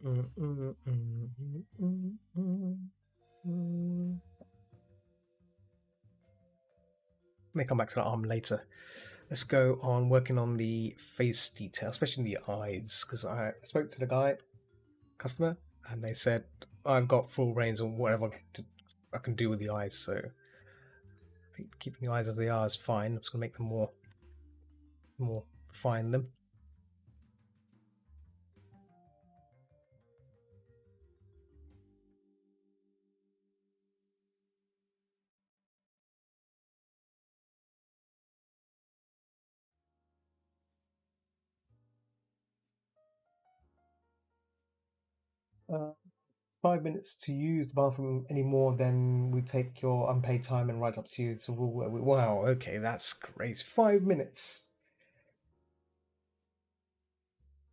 Mm, mm, mm, mm, mm, mm, mm. May come back to that arm later. Let's go on working on the face detail, especially in the eyes, because I spoke to the customer, and they said I've got full range on whatever I can do with the eyes. So I think keeping the eyes as they are is fine. I'm just gonna make them more fine them. Uh, 5 minutes to use the bathroom any more than we take your unpaid time and right up to you. So wow, okay, that's great. 5 minutes.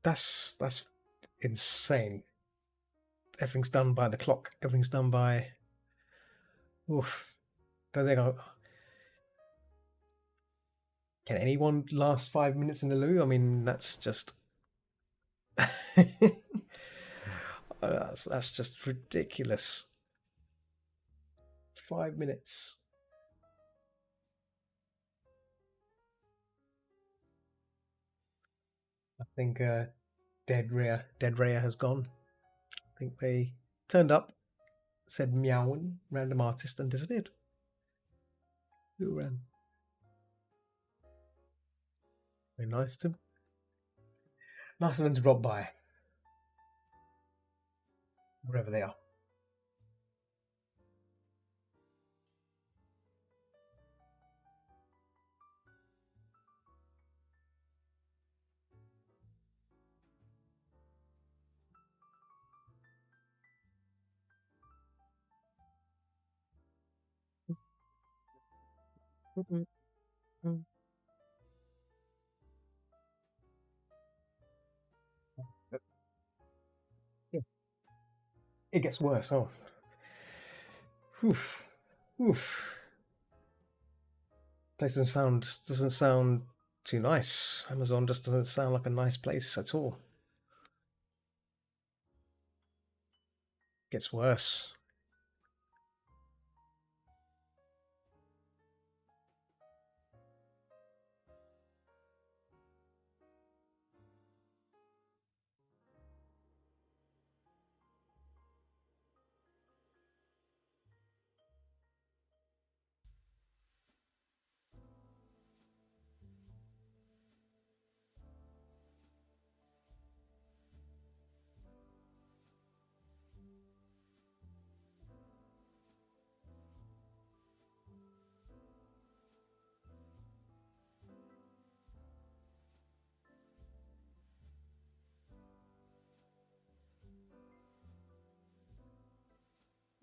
That's insane. Everything's done by the clock. Everything's done by. Oof. Don't think I. Can anyone last 5 minutes in the loo? I mean, that's just. That's just ridiculous. 5 minutes. I think Dead Rhea has gone. I think they turned up, said meowing, random artist, and disappeared. Who ran? Very nice to nice of them to drop by, wherever they are. It gets worse. Oh, oof, oof. Place doesn't sound too nice. Amazon just doesn't sound like a nice place at all. Gets worse.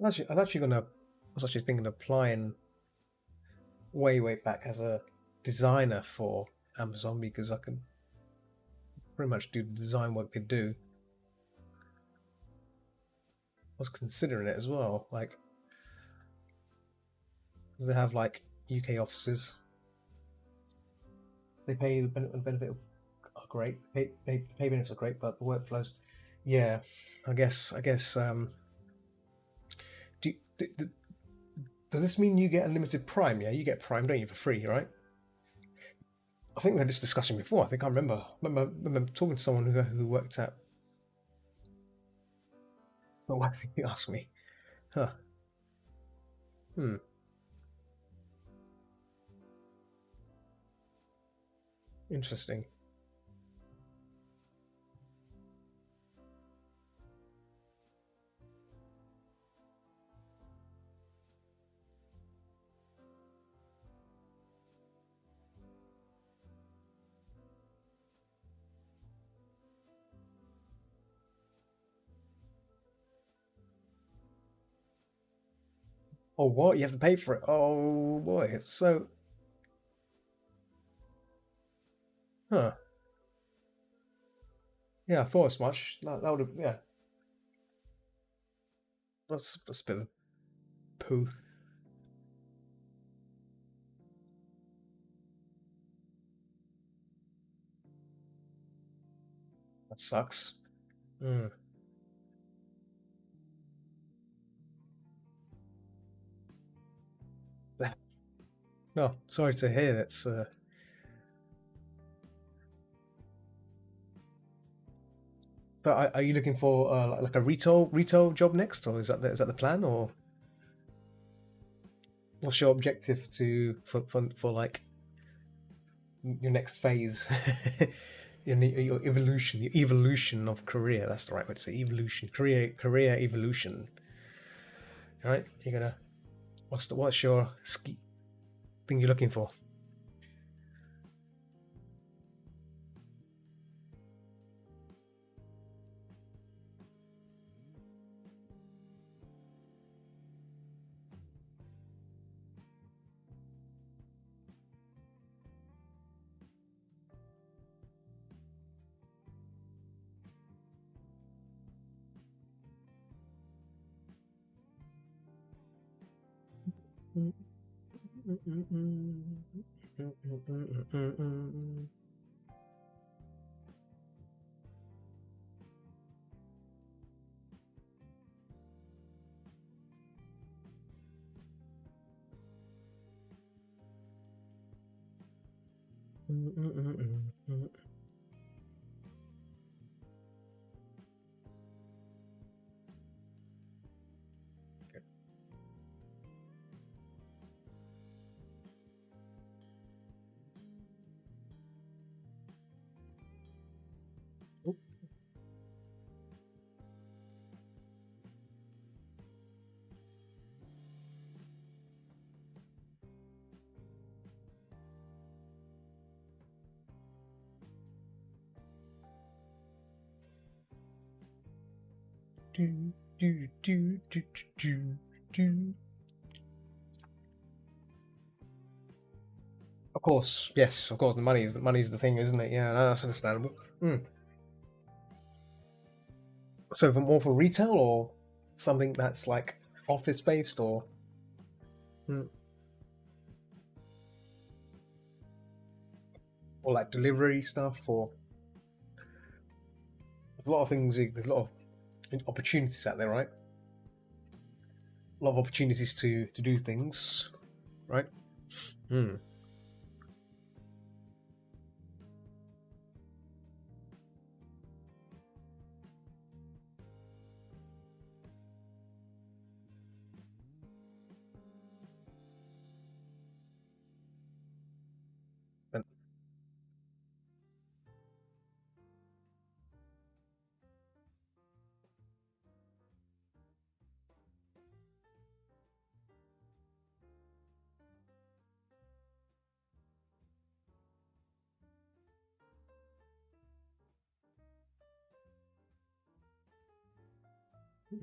I was actually thinking of applying way back as a designer for Amazon because I can pretty much do the design work they do. I was considering it as well, like because they have like UK offices. They pay the benefit are great. They pay benefits are great, but the workflows, yeah. I guess. Do, does this mean you get unlimited Prime? Yeah, you get Prime, don't you, for free, right? I think we had this discussion before. I think I remember talking to someone who worked at. Oh, I think you asked me. Huh. Hmm. Interesting. Oh, what? You have to pay for it? Oh boy. So, huh? Yeah, I thought as much. That would have. Yeah, that's a bit of poo. That sucks. Hmm. No, sorry to hear. That's. So, are you looking for like a retail job next, or is that the plan, or what's your objective for like your next phase? Your evolution of career. That's the right way to say evolution. Career evolution. All right, you're gonna. What's your thing you're looking for? Of course, yes, of course. The money's the thing, isn't it? Yeah, no, that's understandable. So, for more for retail or something that's like office based or mm, or like delivery stuff, or there's a lot of things. There's a lot of opportunities out there, right? A lot of opportunities to do things, right? Hmm.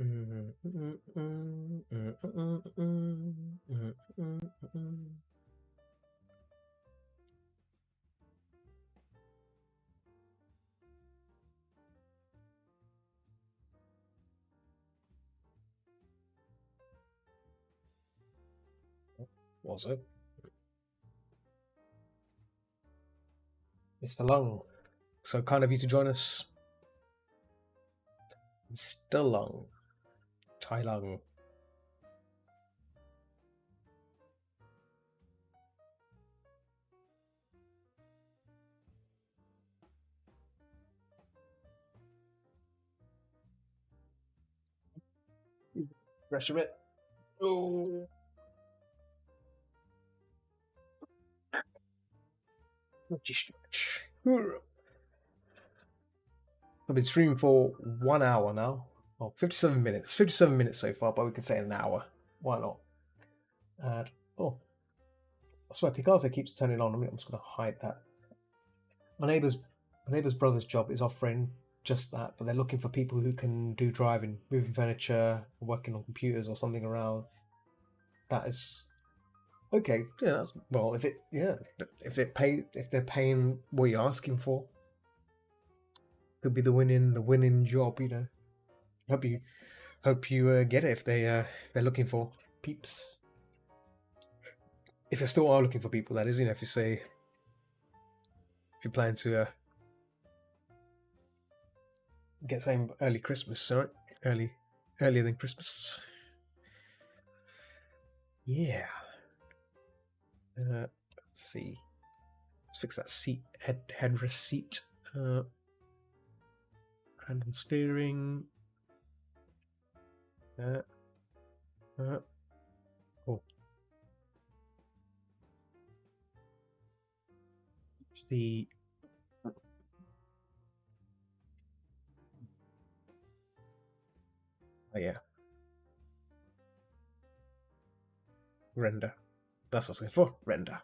And what's it? Mr. Lung. So kind of you to join us, Mr. Lung, Tai Lung. Rest of it. Oh. I've been streaming for 1 hour now. Oh, 57 minutes. 57 minutes so far, but we could say an hour. Why not? And oh, I swear Picasso keeps turning on. I'm just gonna hide that. My neighbor's brother's job is offering just that, but they're looking for people who can do driving, moving furniture, working on computers or something around. That is okay. Yeah, that's well. If they're paying what you're asking for, could be the winning job. You know. Hope you get it if they're looking for peeps. If you still are looking for people, that is. You know, if you plan to get some early Christmas, right? Earlier than Christmas. Yeah. Let's see. Let's fix that headrest seat. Handle steering. Oh. It's the yeah. Render. That's what I was looking for. Render.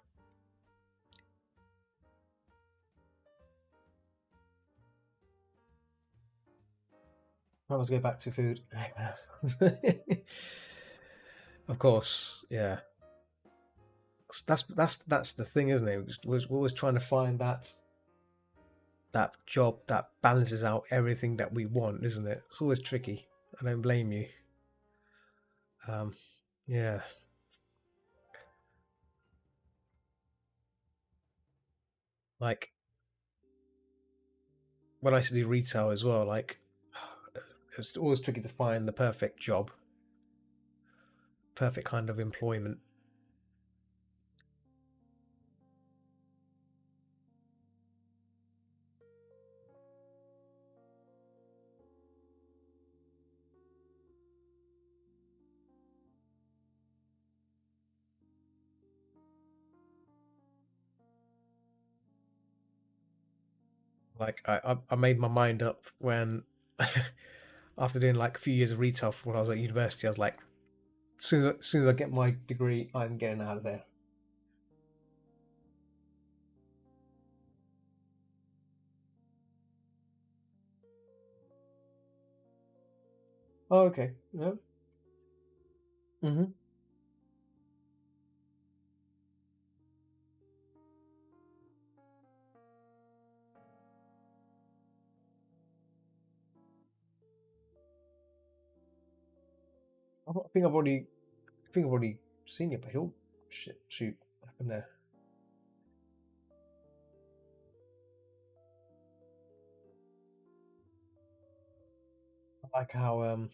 Let's go back to food. Of course, yeah. That's the thing, isn't it? We're always trying to find that job that balances out everything that we want, isn't it? It's always tricky. I don't blame you. Yeah. Like when I used to do retail as well, like it's always tricky to find the perfect job, perfect kind of employment. Like I made my mind up when after doing like a few years of retail when I was at university, I was like, as soon as I get my degree, I'm getting out of there. Oh, okay. Yeah. Mm-hmm. I think I've already seen you, but he'll shoot up in there. I like how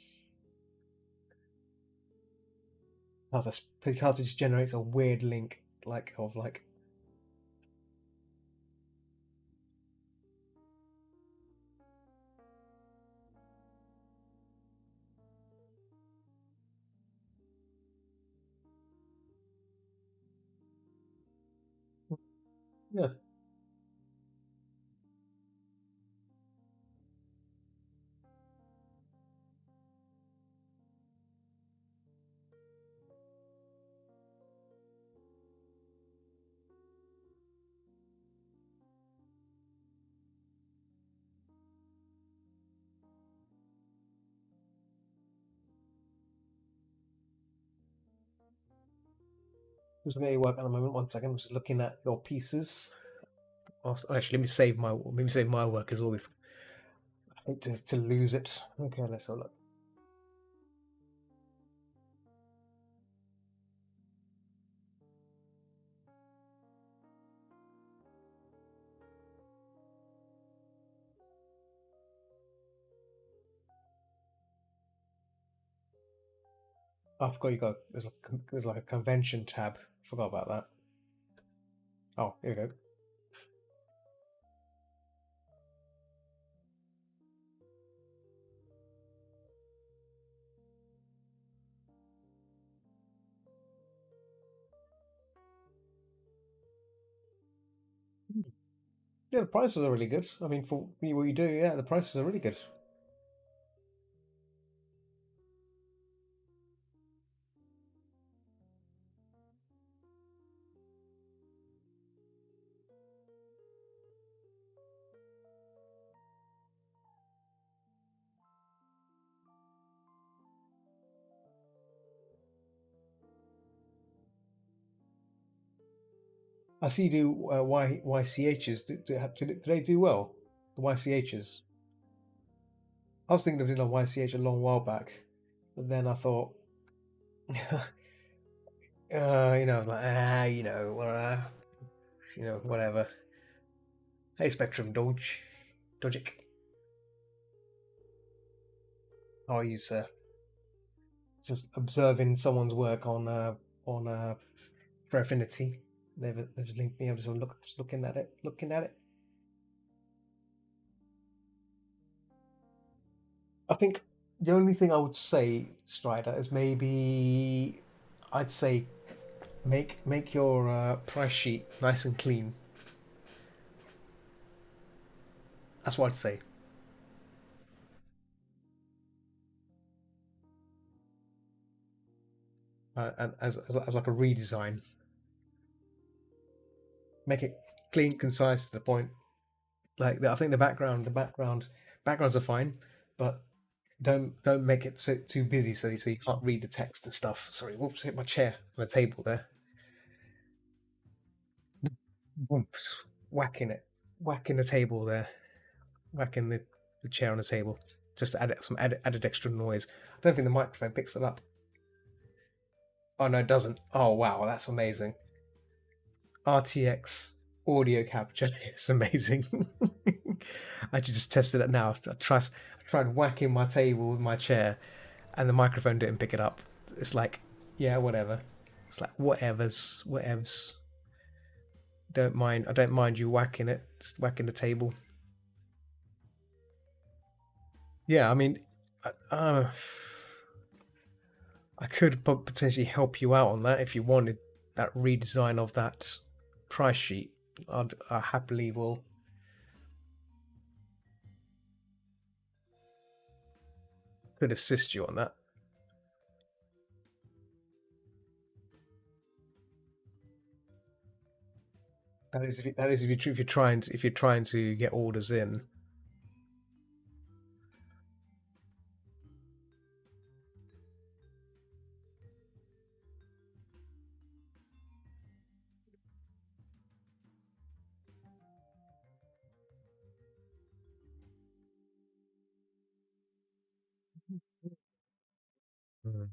because it just generates a weird link like of like yeah. Who's looking at your work at the moment? One second, I'm just looking at your pieces. Actually, let me save my work as well. I hate to lose it. Okay, let's have a look. Oh, I forgot you got there's like a convention tab. Forgot about that. Oh, here we go. Yeah, the prices are really good. I mean, for what you do, yeah, the prices are really good. I see you do YCHs. Do they do well? The YCHs. I was thinking of doing a YCH a long while back, but then I thought, like whatever. Hey, Spectrum Dodgic. How are you, sir? Just observing someone's work on for Affinity. They've just linked me. I'm just looking at it, looking at it. I think the only thing I would say, Strider, is maybe I'd say make your price sheet nice and clean. That's what I'd say. And as like a redesign, make it clean, concise to the point. Like I think backgrounds are fine, but don't make it too busy so you can't read the text and stuff. Sorry, whoops, hit my chair on the table there. Whoops, whacking the table there, whacking the chair on the table, just to add some added extra noise. I don't think the microphone picks it up. Oh no, it doesn't. Oh wow, that's amazing. RTX audio capture. It's amazing. I actually just tested it now. I tried whacking my table with my chair, and the microphone didn't pick it up. It's like, yeah, whatever. It's like whatevs. Don't mind. I don't mind you whacking it, whacking the table. Yeah, I mean, I could potentially help you out on that if you wanted that redesign of that price sheet. I happily will. Could assist you on that. That is if you're trying to get orders in. Mm.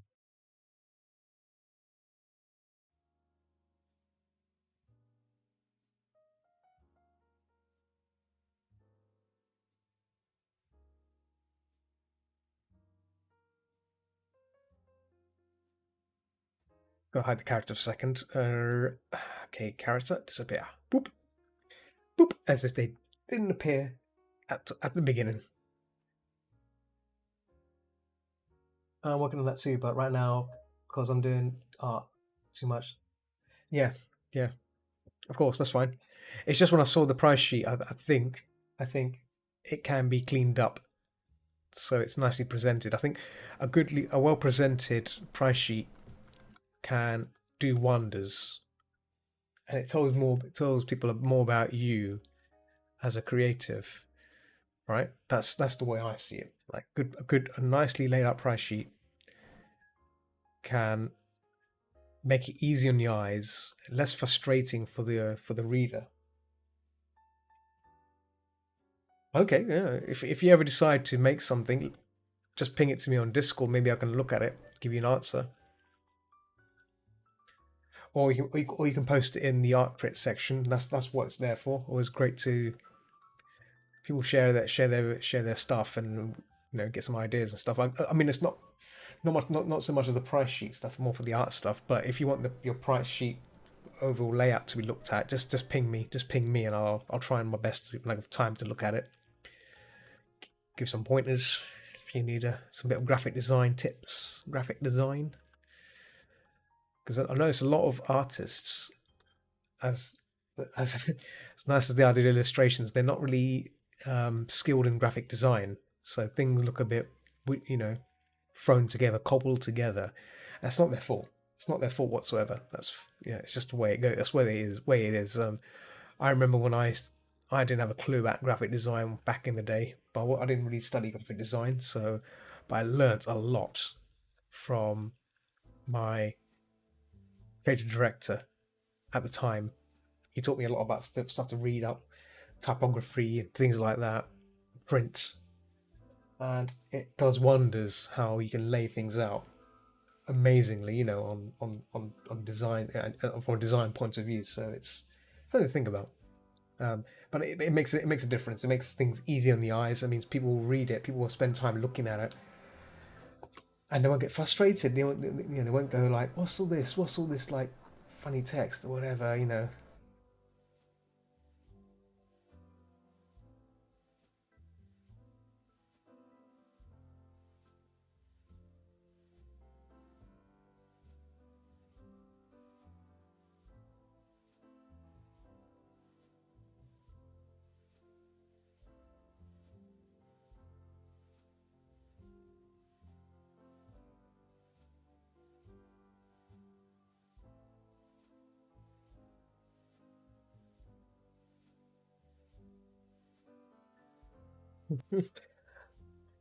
Go hide the character for a second. Okay, character disappear. Boop, boop, as if they didn't appear at the beginning. I'm working on that too, but right now, because I'm doing art too much. Yeah, yeah, of course, that's fine. It's just when I saw the price sheet, I think it can be cleaned up so it's nicely presented. I think a well presented price sheet can do wonders, and it tells people more about you as a creative, right? That's the way I see it. Like a nicely laid out price sheet can make it easy on the eyes, less frustrating for the reader. Okay, yeah. If you ever decide to make something, just ping it to me on Discord. Maybe I can look at it, give you an answer, or you can post it in the art crit section. That's what it's there for. Always great to people share their stuff and get some ideas and stuff. I mean, it's not so much as the price sheet stuff, more for the art stuff. But if you want your price sheet overall layout to be looked at, just ping me, and I'll try my best when I have time to look at it. Give some pointers if you need some bit of graphic design tips, graphic design. Because I notice a lot of artists, as as as nice as they are to do illustrations, they're not really skilled in graphic design. So things look a bit, thrown together, cobbled together. That's not their fault. It's not their fault whatsoever. It's just the way it goes. That's the way it is. I remember when I didn't have a clue about graphic design back in the day, but I didn't really study graphic design. But I learnt a lot from my creative director at the time. He taught me a lot about stuff to read up, typography and things like that, print, and it does wonders how you can lay things out amazingly, on design from a design point of view. So it's something to think about. But it makes a difference. It makes things easy on the eyes. It means people will read it. People will spend time looking at it, and they won't get frustrated. They won't go like, "What's all this? What's all this like funny text or whatever?"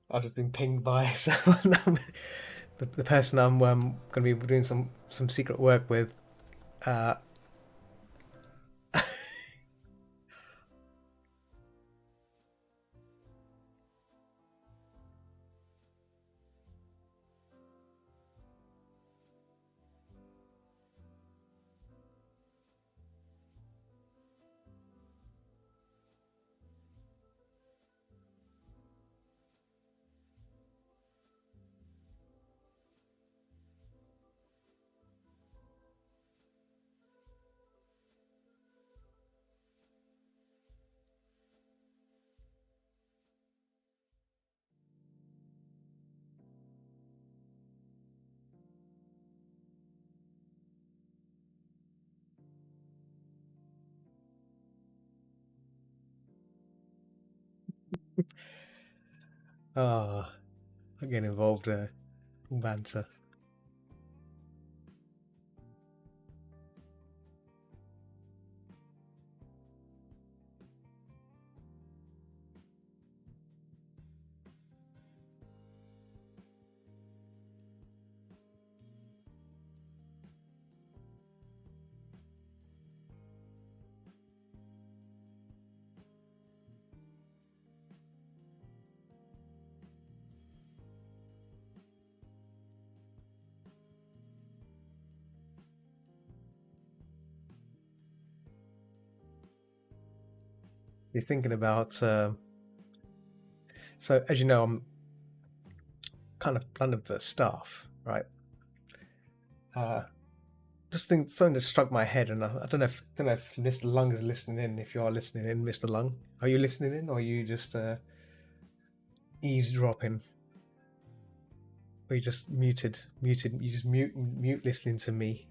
I've just been pinged by someone. The person I'm going to be doing some secret work with. Uh, Ah, I get involved there. Banter. You're thinking about. So as you know, I'm kind of London for staff, right? Uh, just think something that struck my head, and I don't know if Mr. Lung is listening in. If you are listening in, Mr. Lung, are you listening in, or are you just eavesdropping? Or you just muted? You just mute listening to me.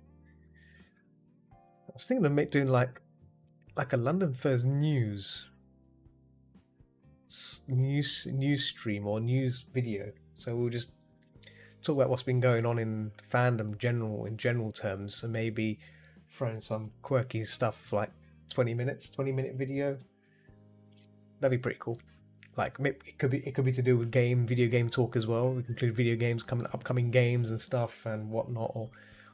I was thinking of doing like a London First news stream or news video. So we'll just talk about what's been going on in fandom in general terms, and maybe throw in some quirky stuff like 20-minute video. That'd be pretty cool. Like it could be to do with video game talk as well. We can include video games, upcoming games and stuff and whatnot,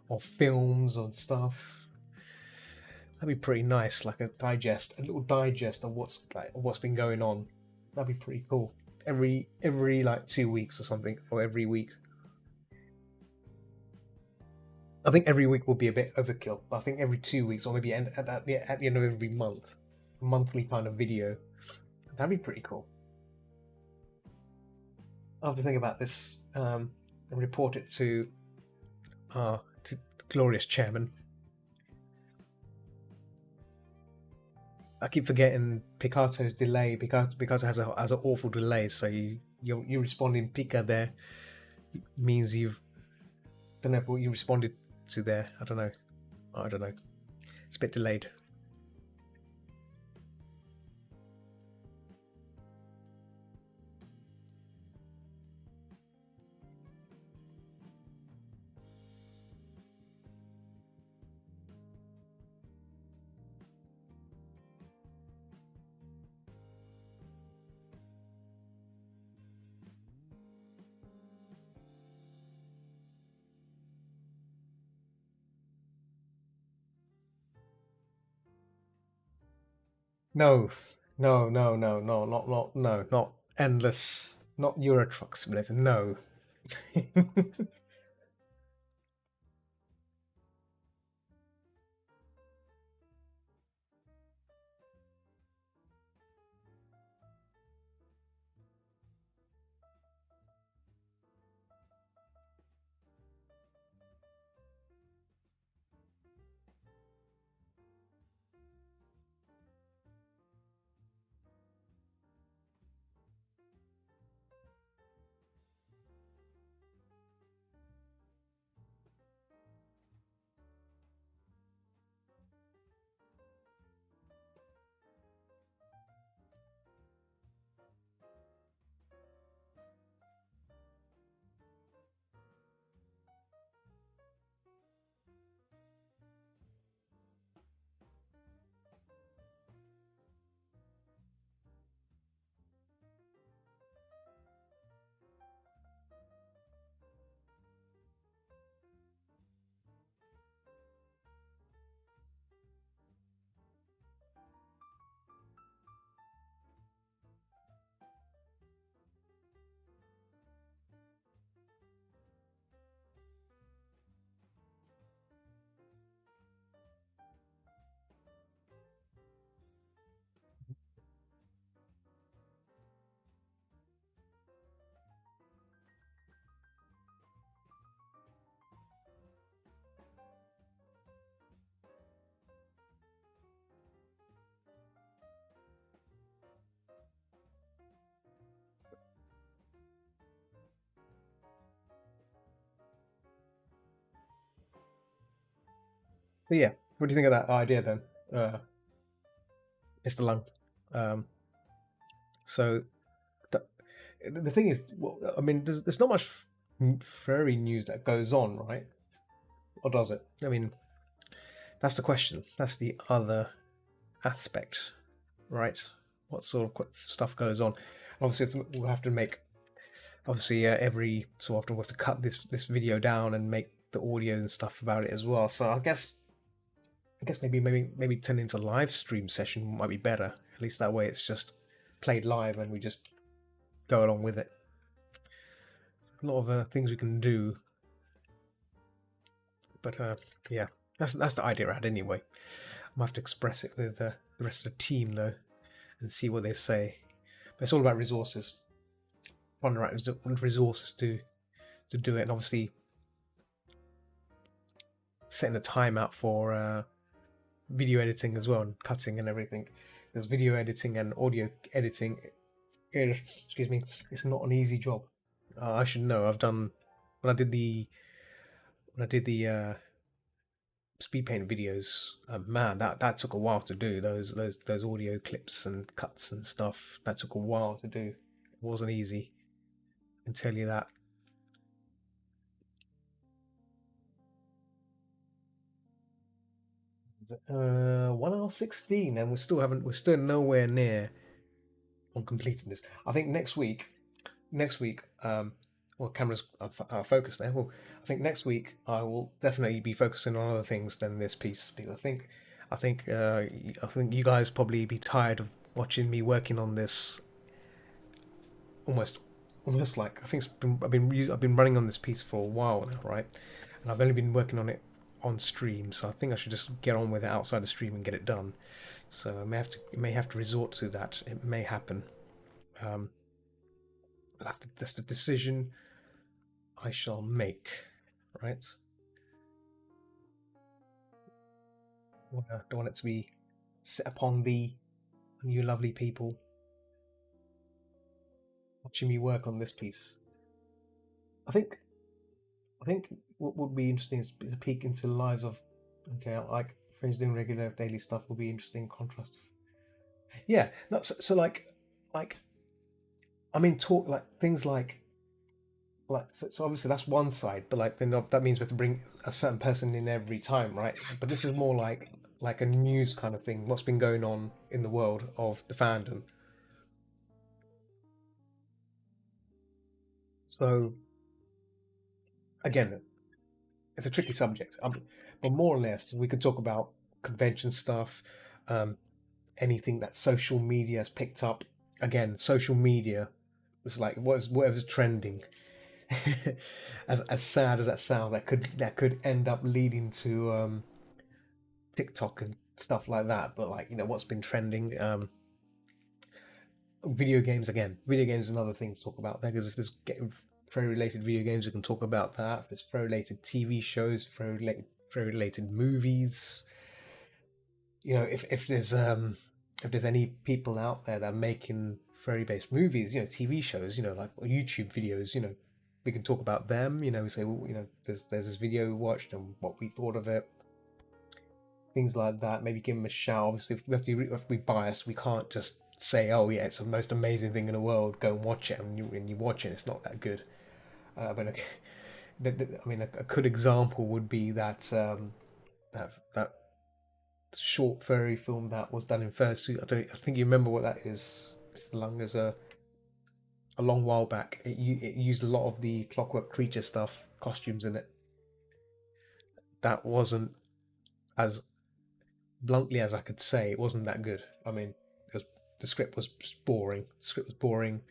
or films and stuff. That'd be pretty nice, like a little digest of what's been going on. That'd be pretty cool. Every like 2 weeks or something, or every week. I think every week will be a bit overkill, but I think every 2 weeks, or maybe at the end of every month, monthly kind of video. That'd be pretty cool. I'll have to think about this and report it to glorious chairman. I keep forgetting Picato's delay. Picato has an awful delay, so you responding Pica there means don't know what you responded to there. I don't know. It's a bit delayed. No, not endless, not Euro Truck Simulator. No. But yeah, what do you think of that idea then, Mr. Lung? Um, so the thing is, well, I mean, there's not much furry news that goes on, right? Or does it? I mean, that's the question. That's the other aspect, right? What sort of stuff goes on? Obviously, we'll have to make. Obviously, every so often we'll have to cut this video down and make the audio and stuff about it as well. So I guess maybe turn into a live stream session might be better. At least that way it's just played live and we just go along with it. A lot of things we can do, but yeah, that's the idea I had anyway. I'm gonna have to express it with the rest of the team though, and see what they say. But it's all about resources. Find the right resources to do it, and obviously setting a timeout for video editing as well and cutting and everything. There's video editing and audio editing. Excuse me, it's not an easy job. I should know. I've done when I did the speed paint videos. Man, that took a while to do. Those audio clips and cuts and stuff. That took a while to do. It wasn't easy. I can tell you that. Uh, 1 hour 16, and we're still nowhere near on completing this. I think next week, well, cameras are focused there. Well, I think next week I will definitely be focusing on other things than this piece because I think you guys probably be tired of watching me working on this almost like I think I've been running on this piece for a while now, right? And I've only been working on it on stream, so I think I should just get on with it outside the stream and get it done. So I may have to resort to that. It may happen. Um, that's the decision I shall make, right? Don't want it to be set upon thee and you lovely people watching me work on this piece. I think what would be interesting is a peek into the lives of like friends doing regular daily stuff will be interesting contrast. Yeah, no, so like I mean talk like things like so obviously that's one side, but like then that means we have to bring a certain person in every time, right? But this is more like a news kind of thing. What's been going on in the world of the fandom? So again, it's a tricky subject, but more or less we could talk about convention stuff, um, anything that social media has picked up. Again, social media is like whatever's trending. As sad as that sounds, that could end up leading to TikTok and stuff like that. But like what's been trending, video games again. Video games is another thing to talk about there because if there's getting very related video games, we can talk about that. If there's very related TV shows, very related movies. If there's any people out there that are making furry based movies, TV shows, like YouTube videos, we can talk about them. We say, well, there's this video we watched and what we thought of it, things like that. Maybe give them a shout. Obviously, if we have to be biased, we can't just say, oh yeah, it's the most amazing thing in the world. Go and watch it, and when you watch it, it's not that good. But I mean, a good example would be that short furry film that was done in fursuit. I think you remember what that is. It's long as a long while back. It used a lot of the Clockwork Creature stuff, costumes in it. That wasn't, as bluntly as I could say, it wasn't that good. I mean, the script was boring. The script was boring.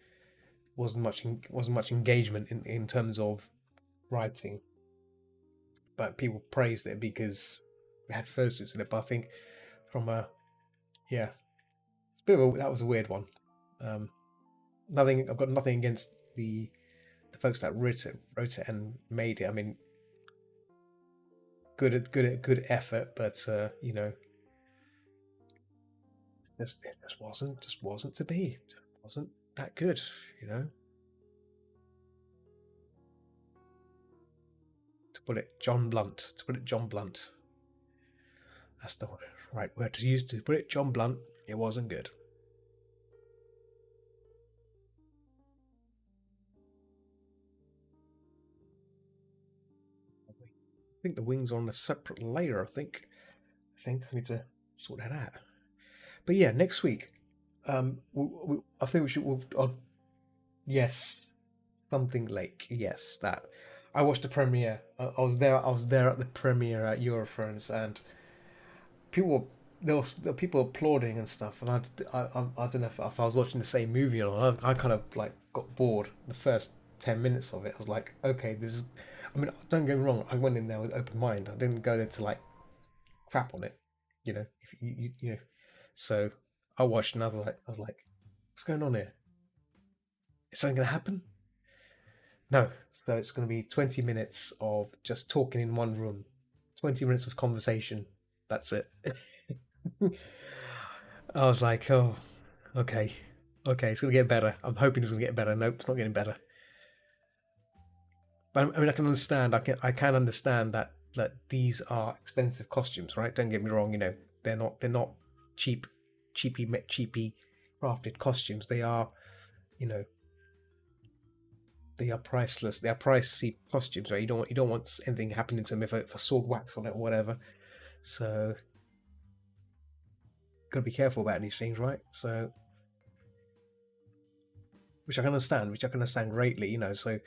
Wasn't much engagement in terms of writing. But people praised it because it had fursuits in it. But I think from a yeah, that was a weird one. I've got nothing against the folks that wrote it and made it. I mean, good effort, but it just wasn't to be. It wasn't that good, To put it John Blunt. That's the right word to use to put it John Blunt. It wasn't good. think the wings are on a separate layer. I think I need to sort that out. But yeah, next week, I think we should. Yes, something Lake. Yes, that. I watched the premiere. I was there. I was there at the premiere at Eurofriends, and people there were people applauding and stuff. And I don't know if I was watching the same movie or not. I kind of like got bored the first 10 minutes of it. I was like, okay, this is. I mean, don't get me wrong. I went in there with open mind. I didn't go there to like crap on it. If you know. So I watched another. Like I was like, what's going on here? Is something gonna happen? No. So it's gonna be 20 minutes of just talking in one room. 20 minutes of conversation. That's it. I was like, oh, okay, okay, it's gonna get better. I'm hoping it's gonna get better. Nope, it's not getting better. But I mean, I can understand. I can understand that these are expensive costumes, right? Don't get me wrong. They're not cheap, cheapy crafted costumes. They are, you know, they are priceless. They are pricey costumes, right? You don't want anything happening to them if a sword whacks on it or whatever. So gotta be careful about these things, right? So which I can understand greatly. So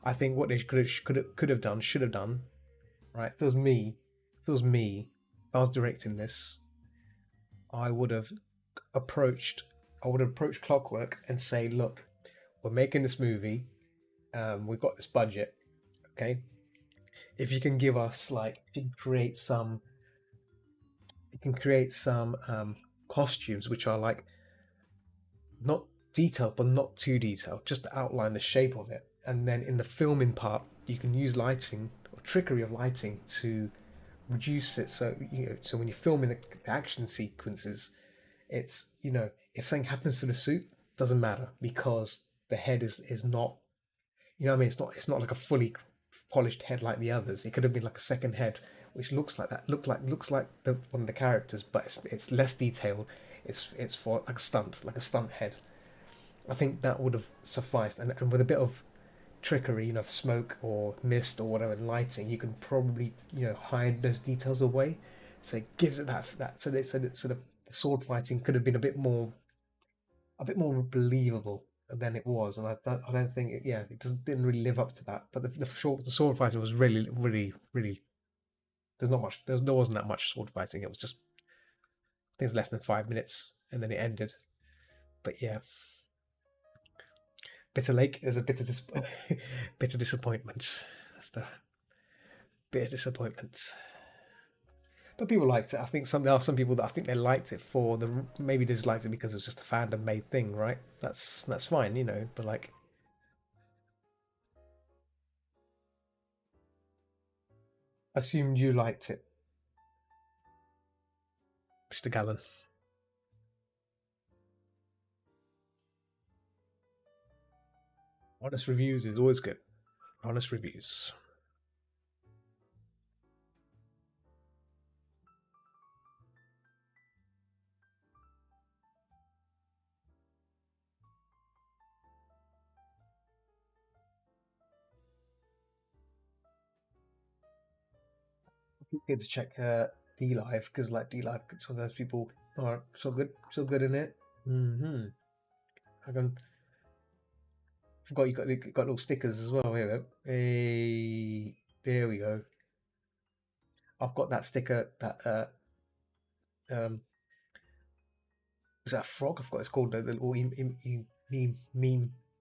I think what they could have done, should have done, right? If I was directing this, I would have approached, I would have approached Clockwork and say, look, we're making this movie. We've got this budget, okay? If you can give us like, if you can create some costumes which are like not detailed but not too detailed, just to outline the shape of it. And then in the filming part, you can use lighting or trickery of lighting to reduce it. So when you're filming the action sequences, it's if something happens to the suit, doesn't matter because the head is not. What I mean? It's not like a fully polished head like the others. It could have been like a second head, which looks like that. Looks like the one of the characters, but it's less detailed. It's for like a stunt head. I think that would have sufficed, and with a bit of trickery, smoke or mist or whatever lighting, you can probably hide those details away. So it gives it that. So they said that sort of sword fighting could have been a bit more believable than it was, and I don't think it didn't really live up to that. But the sword fighting was really really really. There's not much. There wasn't that much sword fighting. It was just I think it's less than 5 minutes, and then it ended. But yeah, Bitter Lake is a bitter bitter disappointment. That's the bitter disappointment. But people liked it. I think there are some people that I think they liked it for maybe they just liked it because it was just a fandom made thing, right? That's fine. But like, assumed you liked it, Mr. Gallen. Honest reviews is always good. Honest reviews. Good to check D Live because like D Live, some of those people are so good in it. I can forgot you got little stickers as well. Here we go. Hey, there we go. I've got that sticker that um was that a frog? I forgot it's called the little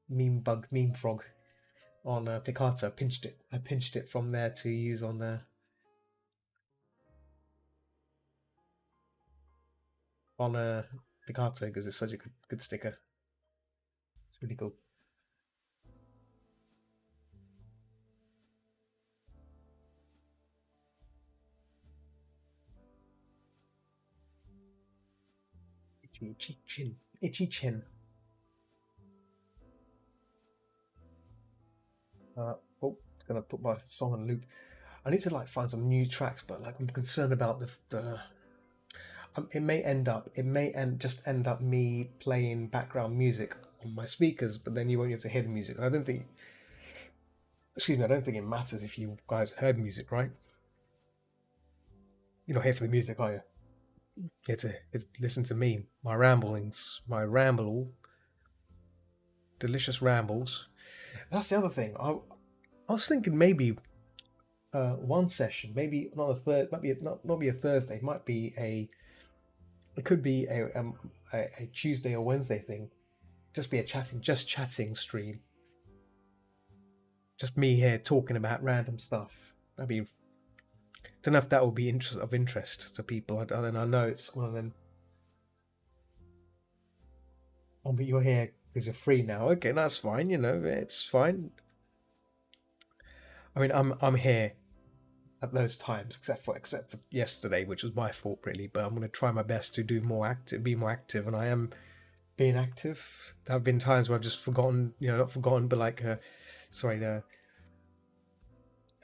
meme bug meme frog on Picasso. I pinched it from there to use on Picasso because it's such a good sticker. It's really cool. Itchy chin. Itchy chin. Oh, gonna put my song on loop. I need to like find some new tracks, but like I'm concerned about the it may end up me playing background music on my speakers, but then you won't be able to hear the music. And I don't think, excuse me, I don't think it matters if you guys heard music, right? You're not here for the music, are you? Here to listen to me, my ramblings, my delicious rambles. That's the other thing. I was thinking maybe one session, maybe not a third, might be not be a Thursday, might be it could be a Tuesday or Wednesday thing. Just be a chatting stream. Just me here talking about random stuff. That'd be. Don't know if that will be of interest to people. I know it's one of them. Oh, but you're here because you're free now. Okay, that's fine. You know, it's fine. I mean, I'm here at those times, except for yesterday, which was my fault really. But I'm going to try my best to be more active, and I am being active. There have been times where I've just forgotten, not forgotten, but like, sorry,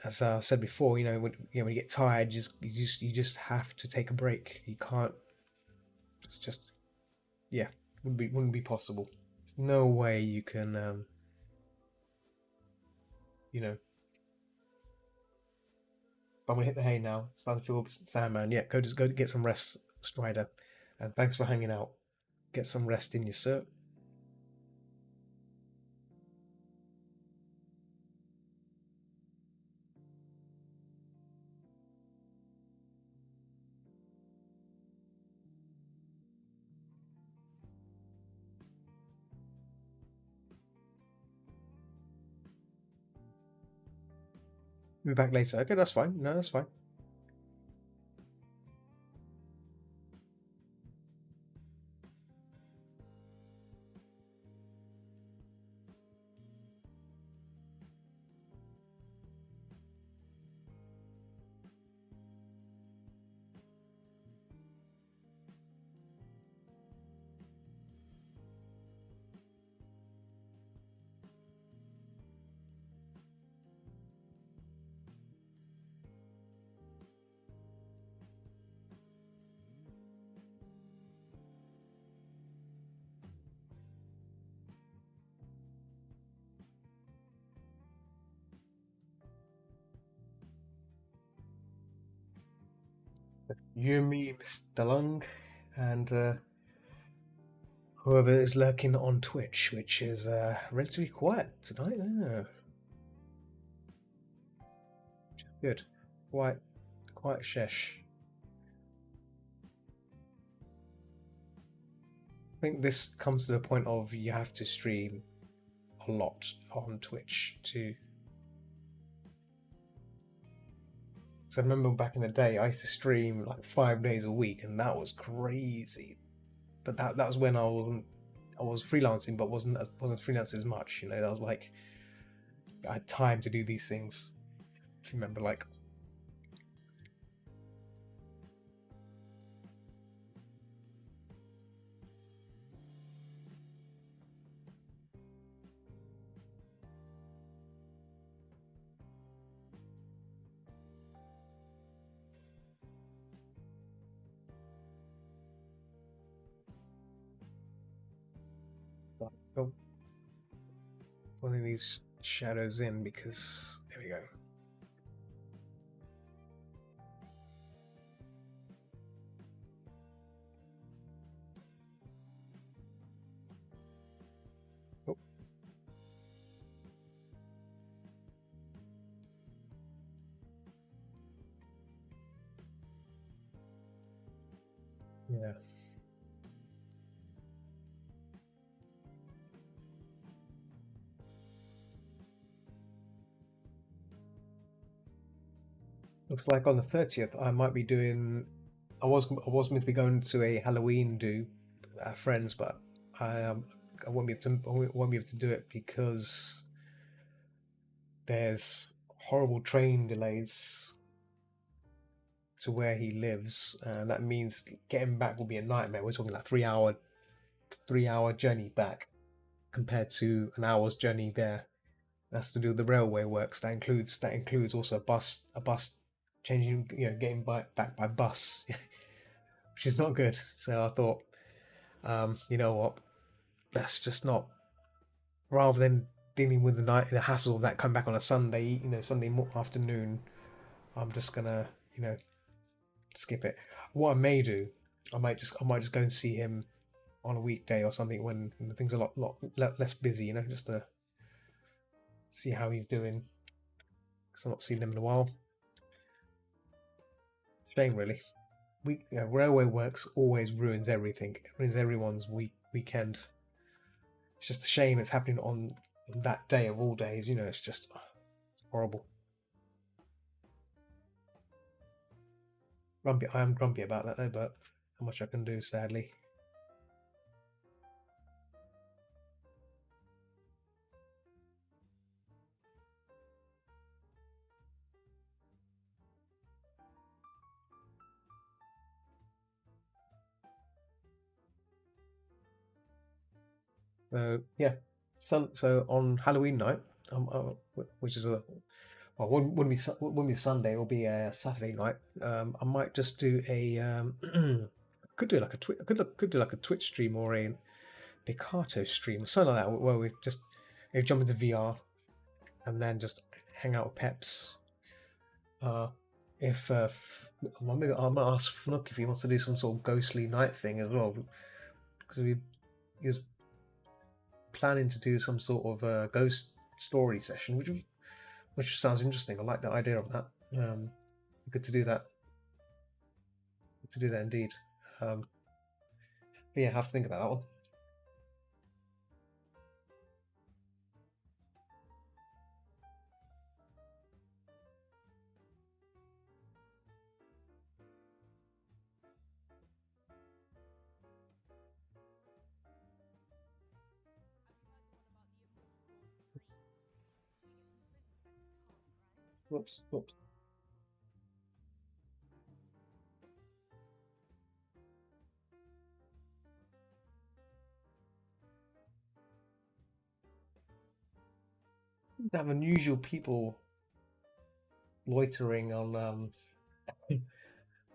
as I said before, when you get tired, you just have to take a break. You can't. It's just, yeah, wouldn't be possible. There's no way you can, I'm gonna hit the hay now. Starting to feel Sandman. Yeah, go get some rest, Strider, and thanks for hanging out. Get some rest in you, sir. Be back later. Okay, that's fine. No, that's fine. You and me, Mr. Lung, and whoever is lurking on Twitch, which is relatively quiet tonight. Which is good. Quite shesh. I think this comes to the point of you have to stream a lot on Twitch to. So I remember back in the day, I used to stream like 5 days a week, and that was crazy. But that was when I was freelancing, but wasn't freelancing as much. That was like I had time to do these things. If you remember, like. Pulling these shadows in because there we go. Oh. Yeah. Looks like on the 30th, I might be doing. I was meant to be going to a Halloween do at friends, but I won't be able to do it because there's horrible train delays to where he lives, and that means getting back will be a nightmare. We're talking like 3 hour journey back compared to an hour's journey there. That's to do with the railway works. That includes also a bus changing, getting back by bus, which is not good. So I thought, you know what, that's just not. Rather than dealing with the hassle of that, come back on a Sunday, Sunday afternoon, I'm just gonna, skip it. What I may do, I might just go and see him on a weekday or something when things are a lot less busy, you know, just to see how he's doing. Because I've not seen him in a while. Shame, really. Railway works always ruins everything. It ruins everyone's weekend. It's just a shame it's happening on that day of all days. You know, it's just horrible. Grumpy. I am grumpy about that though, but how much I can do, sadly. Yeah. So on Halloween night, which is wouldn't be Sunday, it'll be a Saturday night. I might just do a could do like a could do like a Twitch stream or a Picato stream, something like that, where we just jump into VR and then just hang out with Peps. If maybe I might ask Fnook if he wants to do some sort of ghostly night thing as well, because he was planning to do some sort of ghost story session, which sounds interesting. I like the idea of that. Good to do that. Good to do that indeed. But yeah, I have to think about that one. Whoops. Have unusual people loitering on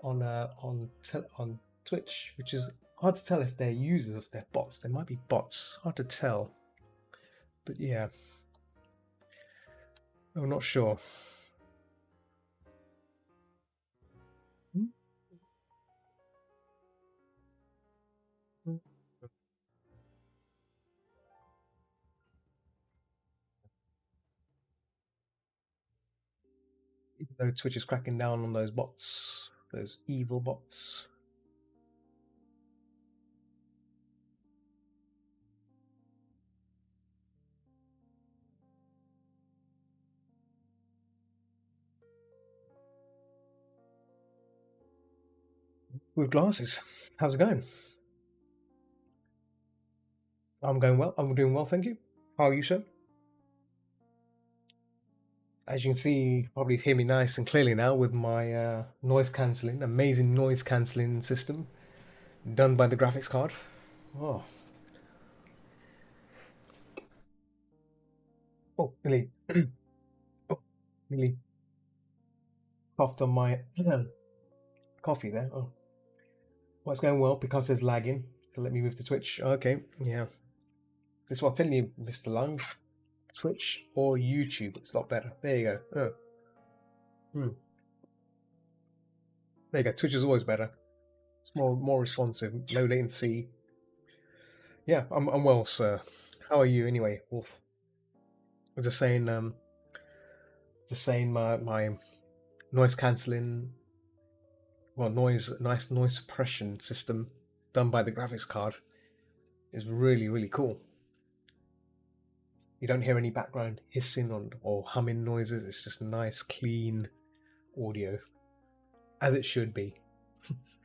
on Twitch, which is hard to tell if they're users or if they're bots. They might be bots. Hard to tell. But yeah, I'm not sure. Even though Twitch is cracking down on those bots, those evil bots. With glasses. How's it going? I'm going well. I'm doing well, thank you. How are you, sir? As you can see, probably hear me nice and clearly now with my noise cancelling, amazing noise cancelling system done by the graphics card. Oh, nearly, oh, nearly coughed on my coffee there. Oh, well, it's going well because it's lagging. So let me move to Twitch. Okay, yeah. This is what I'm telling you, Mr. Lung. Twitch or YouTube. It's a lot better. There you go. Oh. There you go. Twitch is always better. It's more responsive, low latency. Yeah, I'm well, sir. How are you anyway, Wolf? I was just saying my noise cancelling, well, nice noise suppression system done by the graphics card is really cool. You don't hear any background hissing or humming noises. It's just nice, clean audio, as it should be,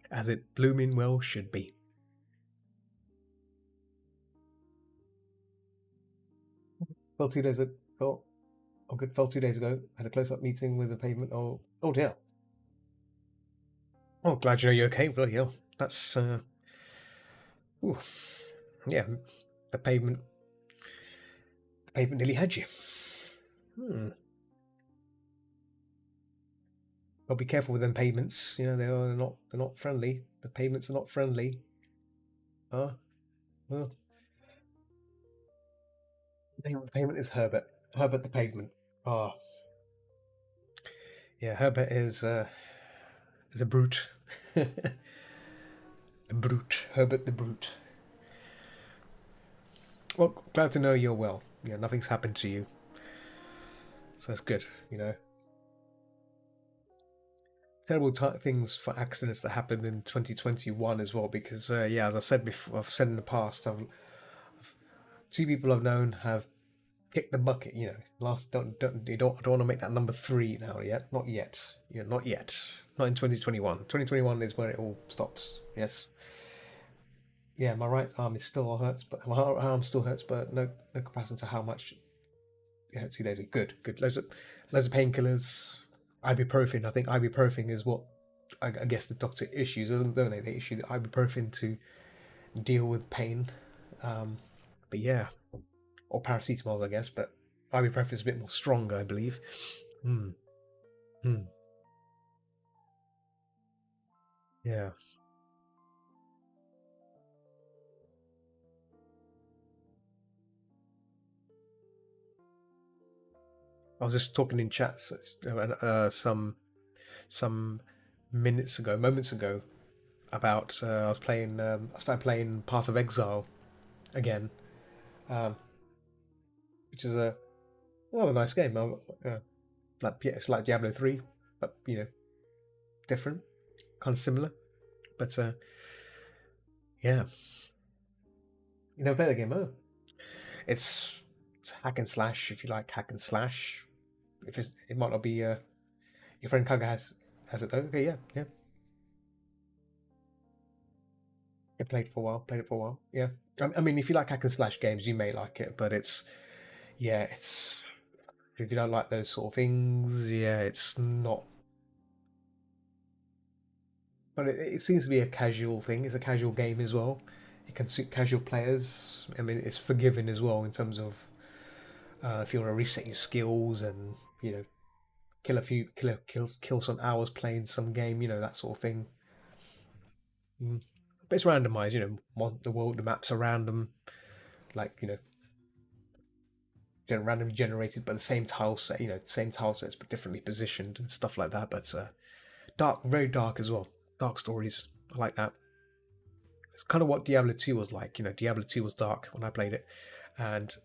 as it blooming well should be. Fell 2 days ago. Oh, good. Fell 2 days ago. Had a close-up meeting with the pavement. Oh dear. Oh, glad you know you're okay. Bloody hell. That's ooh, yeah. The pavement nearly had you. Well, be careful with them pavements. You know they're not friendly. The pavements are not friendly. Well, the name of the pavement is Herbert. Herbert the pavement. Ah, yeah. Herbert is a brute. The brute, Herbert the brute. Well, glad to know you're well. Yeah, nothing's happened to you, so that's good. Terrible things for accidents that happened in 2021 as well. Because yeah, as I said before, I've said in the past, two people I've known have kicked the bucket. Last don't want to make that number three now yet. Not yet. Not yet. Not in 2021. 2021 is where it all stops. Yes. Yeah, my right arm is still hurts, but my arm still hurts, but no comparison to how much it hurt 2 days ago. Good, good. Loads of painkillers. Ibuprofen. I think ibuprofen is what I guess the doctor issues, doesn't don't they? They issue the ibuprofen to deal with pain. But yeah, or paracetamol, I guess. But ibuprofen is a bit more stronger, I believe. Hmm. Hmm. Yeah. I was just talking in chats some moments ago, about I started playing Path of Exile again, um, which is a nice game. Like yeah, it's like Diablo 3, but different, kind of similar. But yeah, you never play the game, oh? It's hack and slash if you like hack and slash. If it might not be your friend Kaga has it though. Okay, yeah, yeah. I played for a while. Played it for a while. Yeah. I mean, if you like hack and slash games, you may like it, but it's if you don't like those sort of things, yeah, it's not. But it seems to be a casual thing. It's a casual game as well. It can suit casual players. I mean, it's forgiving as well in terms of if you want to reset your skills and kill a few kill some hours playing some game, that sort of thing. Mm. But it's randomized. The maps are random, like randomly generated, but the same tile set, same tile sets but differently positioned and stuff like that. But dark, very dark as well. Dark stories. I like that. It's kind of what Diablo 2 was like. Diablo 2 was dark when I played it, and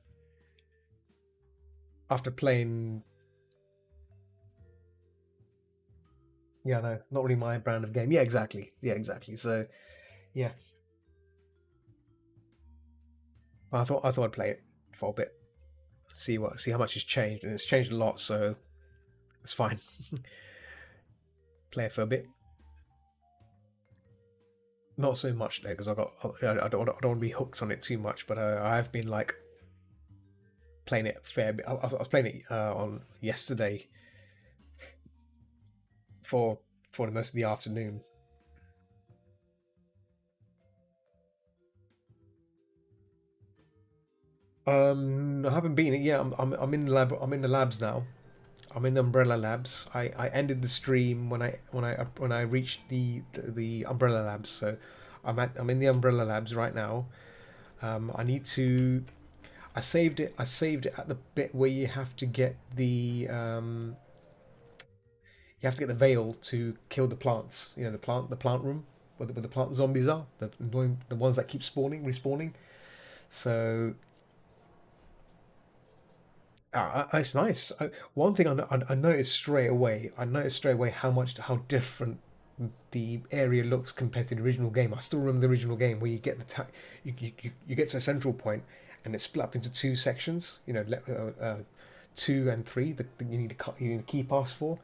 after playing, yeah, no, not really my brand of game. Yeah, exactly. Yeah, exactly. So yeah, I thought I'd play it for a bit, see how much has changed, and it's changed a lot. So it's fine. Play it for a bit. Not so much though, because I don't want to be hooked on it too much. But I've been like playing it a fair bit. I was playing it on yesterday for the most of the afternoon. I haven't been it. Yeah, I'm in the lab. I'm in the labs now. I'm in Umbrella Labs. I ended the stream when I reached the Umbrella Labs. So I'm in the Umbrella Labs right now. I need to. I saved it. I saved it at the bit where you have to get the veil to kill the plants. The plant room where the plant zombies are. The ones that keep spawning, respawning. So it's nice. One thing I noticed straight away. I noticed straight away how different the area looks compared to the original game. I still remember the original game where you get you get to a central point and it's split up into two sections. 2 and 3. You need a key pass for.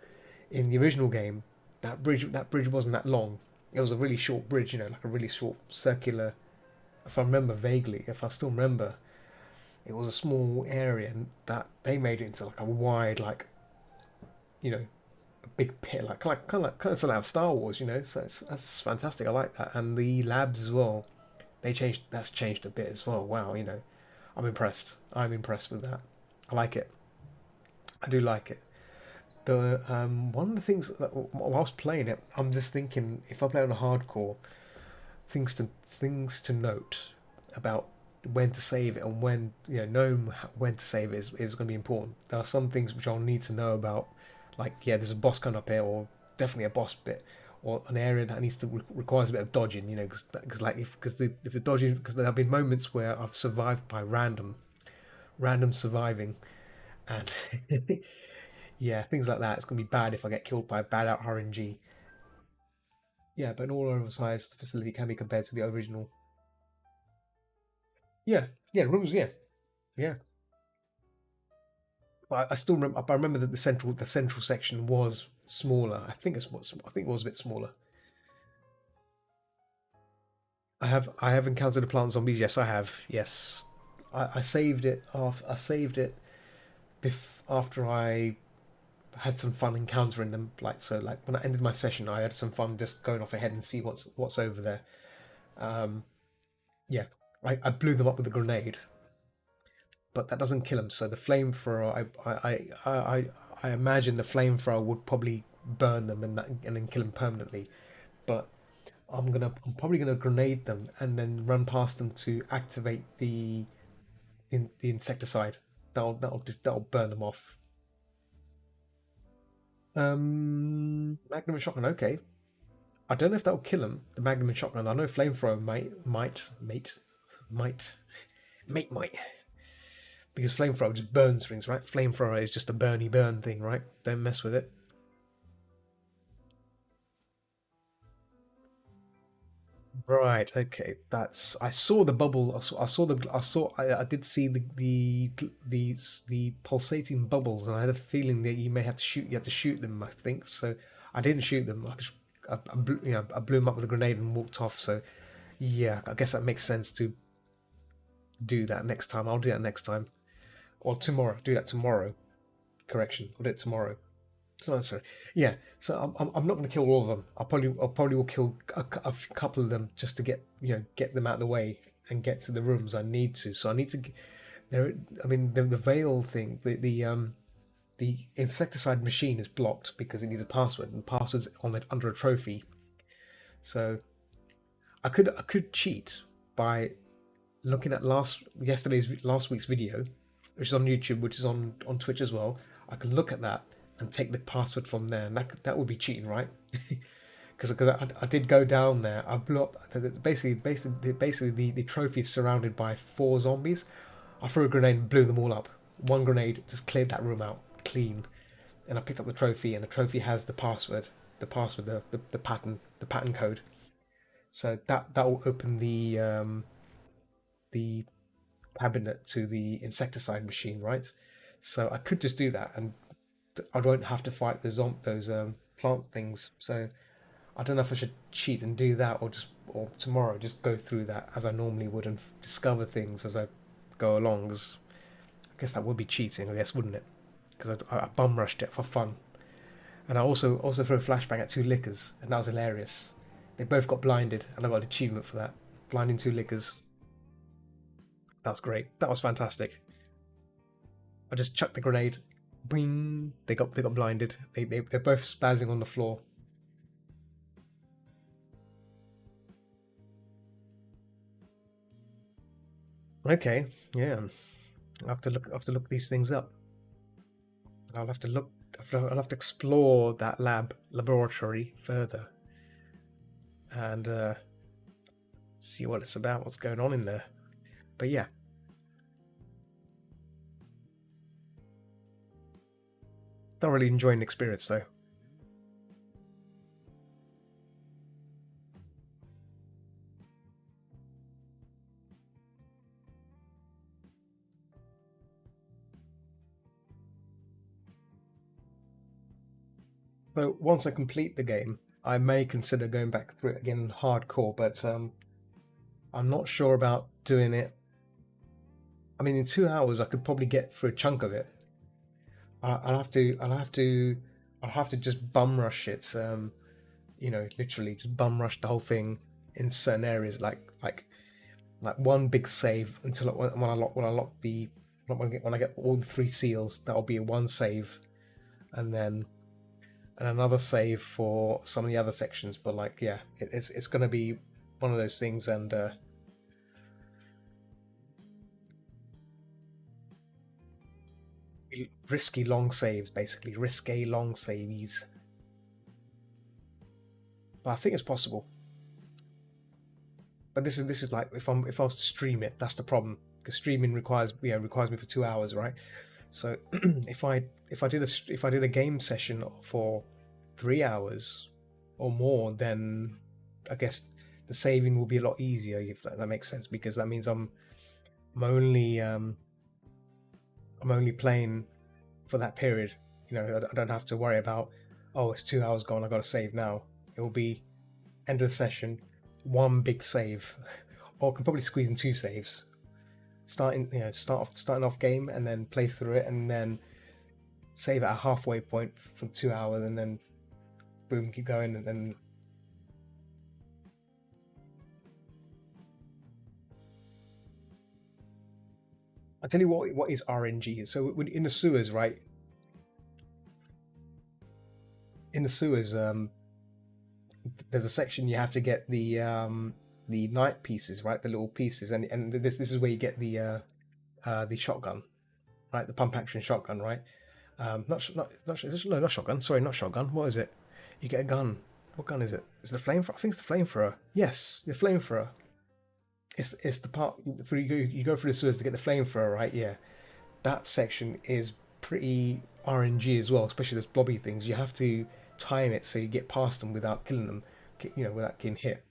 In the original game, that bridge wasn't that long. It was a really short bridge. Like a really short circular. If I remember vaguely, if I still remember, it was a small area, and that they made it into like a wide, like a big pit, like kind of something out of Star Wars. So that's fantastic. I like that, and the labs as well. That's changed a bit as well. Wow, I'm impressed. I'm impressed with that. I like it. I do like it. The one of the things that whilst playing it, I'm just thinking if I play on a hardcore, things to note about when to save it and knowing when to save it is going to be important. There are some things which I'll need to know about, like yeah, there's a boss coming up here, or definitely a boss bit, or an area that needs to requires a bit of dodging, you know, because like if the dodging, because there have been moments where I've survived by random surviving, and yeah, things like that. It's gonna be bad if I get killed by a bad out RNG. Yeah, but in all oversized, the facility can be compared to the original. Yeah, yeah, rooms. Yeah, yeah. But I still remember. I remember that the central section was smaller. I think it was a bit smaller. I have encountered the plant zombies. Yes, I have. Yes, I saved it off. I saved it after I had some fun encountering them. Like when I ended my session, I had some fun just going off ahead and see what's over there. Um, yeah, I blew them up with a grenade, but that doesn't kill them. So the flamethrower, I imagine the flamethrower would probably burn them and then kill them permanently. But I'm probably gonna grenade them and then run past them to activate the insecticide. That'll burn them off. Magnum and shotgun. Okay, I don't know if that'll kill them. The Magnum and shotgun. I know flamethrower might might because flamethrower just burns things, right? Flamethrower is just a burn thing, right? Don't mess with it. Right. Okay. That's. I saw the bubble. I saw the. I did see the pulsating bubbles, and I had a feeling that you may have to shoot. You have to shoot them. I think so. I didn't shoot them. I blew them up with a grenade and walked off. So yeah, I guess that makes sense to do that next time. I'll do that next time or tomorrow. Do that tomorrow. Correction. I'll do it tomorrow. It's not necessary. Yeah, so I'm not going to kill all of them. I'll probably will kill a couple of them just to get them out of the way and get to the rooms I need to. So I need to. There, I mean the veil thing. The insecticide machine is blocked because it needs a password, and the password's on it under a trophy. So I could cheat by looking at last week's video, which is on YouTube, which is on Twitch as well. I can look at that and take the password from there, and that would be cheating, right? Because I did go down there. I blew up. Basically the trophy is surrounded by 4 zombies. I threw a grenade and blew them all up. One grenade just cleared that room out clean, and I picked up the trophy, and the trophy has the pattern code. So that will open the cabinet to the insecticide machine, right? So I could just do that, and I won't have to fight those plant things. So I don't know if I should cheat and do that, or tomorrow just go through that as I normally would and discover things as I go along. 'Cause I guess that would be cheating, I guess, wouldn't it? Because I bum rushed it for fun, and I also threw a flashbang at 2 lickers, and that was hilarious. They both got blinded, and I got an achievement for that. Blinding 2 lickers. That was great. That was fantastic. I just chucked the grenade. Bing! They got blinded. They're both spazzing on the floor. Okay, yeah. I'll have to look these things up. I'll have to look. I'll have to explore that laboratory further and see what it's about. What's going on in there? But yeah, thoroughly enjoying the experience though. So once I complete the game, I may consider going back through it again hardcore, but I'm not sure about doing it. I mean, in 2 hours, I could probably get through a chunk of it. I'll have to, I'll have to, I'll have to just bum rush it. Literally just bum rush the whole thing in certain areas, like one big save until when I lock the when I get all 3 seals. That'll be one save, and then another save for some of the other sections. But like, yeah, it's going to be one of those things, and risky long saves, basically risky long saves. but I think it's possible. But this is like if I was to stream it, that's the problem because streaming requires me for 2 hours, right? So if I did a game session for 3 hours or more, then I guess the saving will be a lot easier if that makes sense because that means I'm only um, I'm only playing for that period. You know, I don't have to worry about, oh, it's 2 hours gone, I got to save now. It will be end of the session, one big save, or I can probably squeeze in two saves. Starting off game and then play through it and then save at a halfway point from 2 hours and then boom, keep going and then. I'll tell you what is RNG. So in the sewers, right? In the sewers, there's a section you have to get the night pieces, right? The little pieces, and this is where you get the shotgun, right? The pump action shotgun, right? Not shotgun. Sorry, not shotgun. What is it? You get a gun. What gun is it? Is the flamethrower? I think it's the flamethrower. Yes, the flamethrower. It's the part for you go through the sewers to get the flamethrower, right? Yeah, that section is pretty RNG as well, especially those blobby things. You have to time it so you get past them without killing them, without getting hit.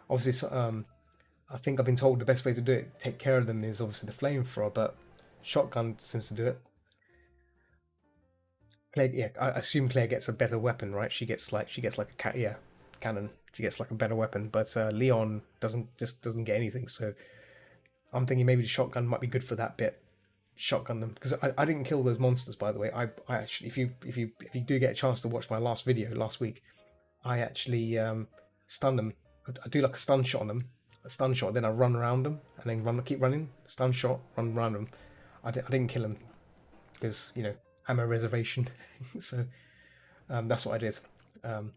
Obviously, I think I've been told the best way to do it, take care of them, is obviously the flamethrower, but shotgun seems to do it. Claire, yeah, I assume Claire gets a better weapon, right? She gets like a cannon. She gets like a better weapon, but Leon doesn't get anything. So I'm thinking maybe the shotgun might be good for that bit. Shotgun them because I didn't kill those monsters, by the way. I actually, if you do get a chance to watch my last video last week, I actually stun them. I do like a stun shot on them, a stun shot. Then I run around them and then keep running. Stun shot, run around them. I didn't kill them because ammo reservation. So that's what I did. Um,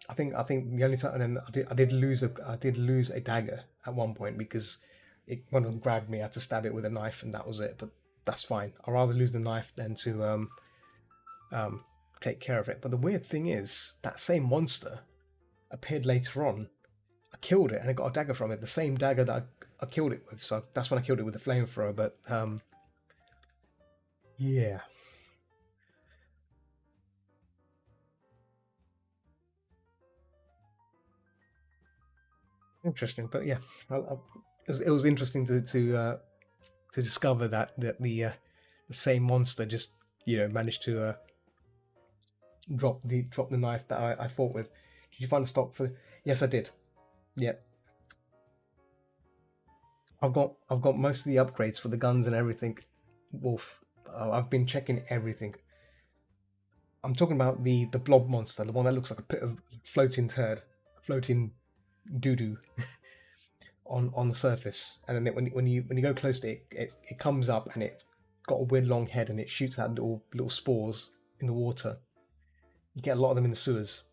I think the only time, and then I did lose a dagger at one point because one of them grabbed me. I had to stab it with a knife, and that was it. But that's fine. I'd rather lose the knife than to um, take care of it. But the weird thing is that same monster appeared later on. I killed it, and I got a dagger from it. The same dagger that I killed it with. So that's when I killed it with the flamethrower. But yeah, interesting. But yeah, it was interesting to discover that the same monster just managed to drop the knife that I fought with. Did you find a stock for? Yes, I did. Yeah, I've got most of the upgrades for the guns and everything. Wolf. I've been checking everything. I'm talking about the blob monster, the one that looks like a bit of floating turd, floating doo doo on the surface, and then when you go close to it, it comes up and it got a weird long head and it shoots out little spores in the water. You get a lot of them in the sewers.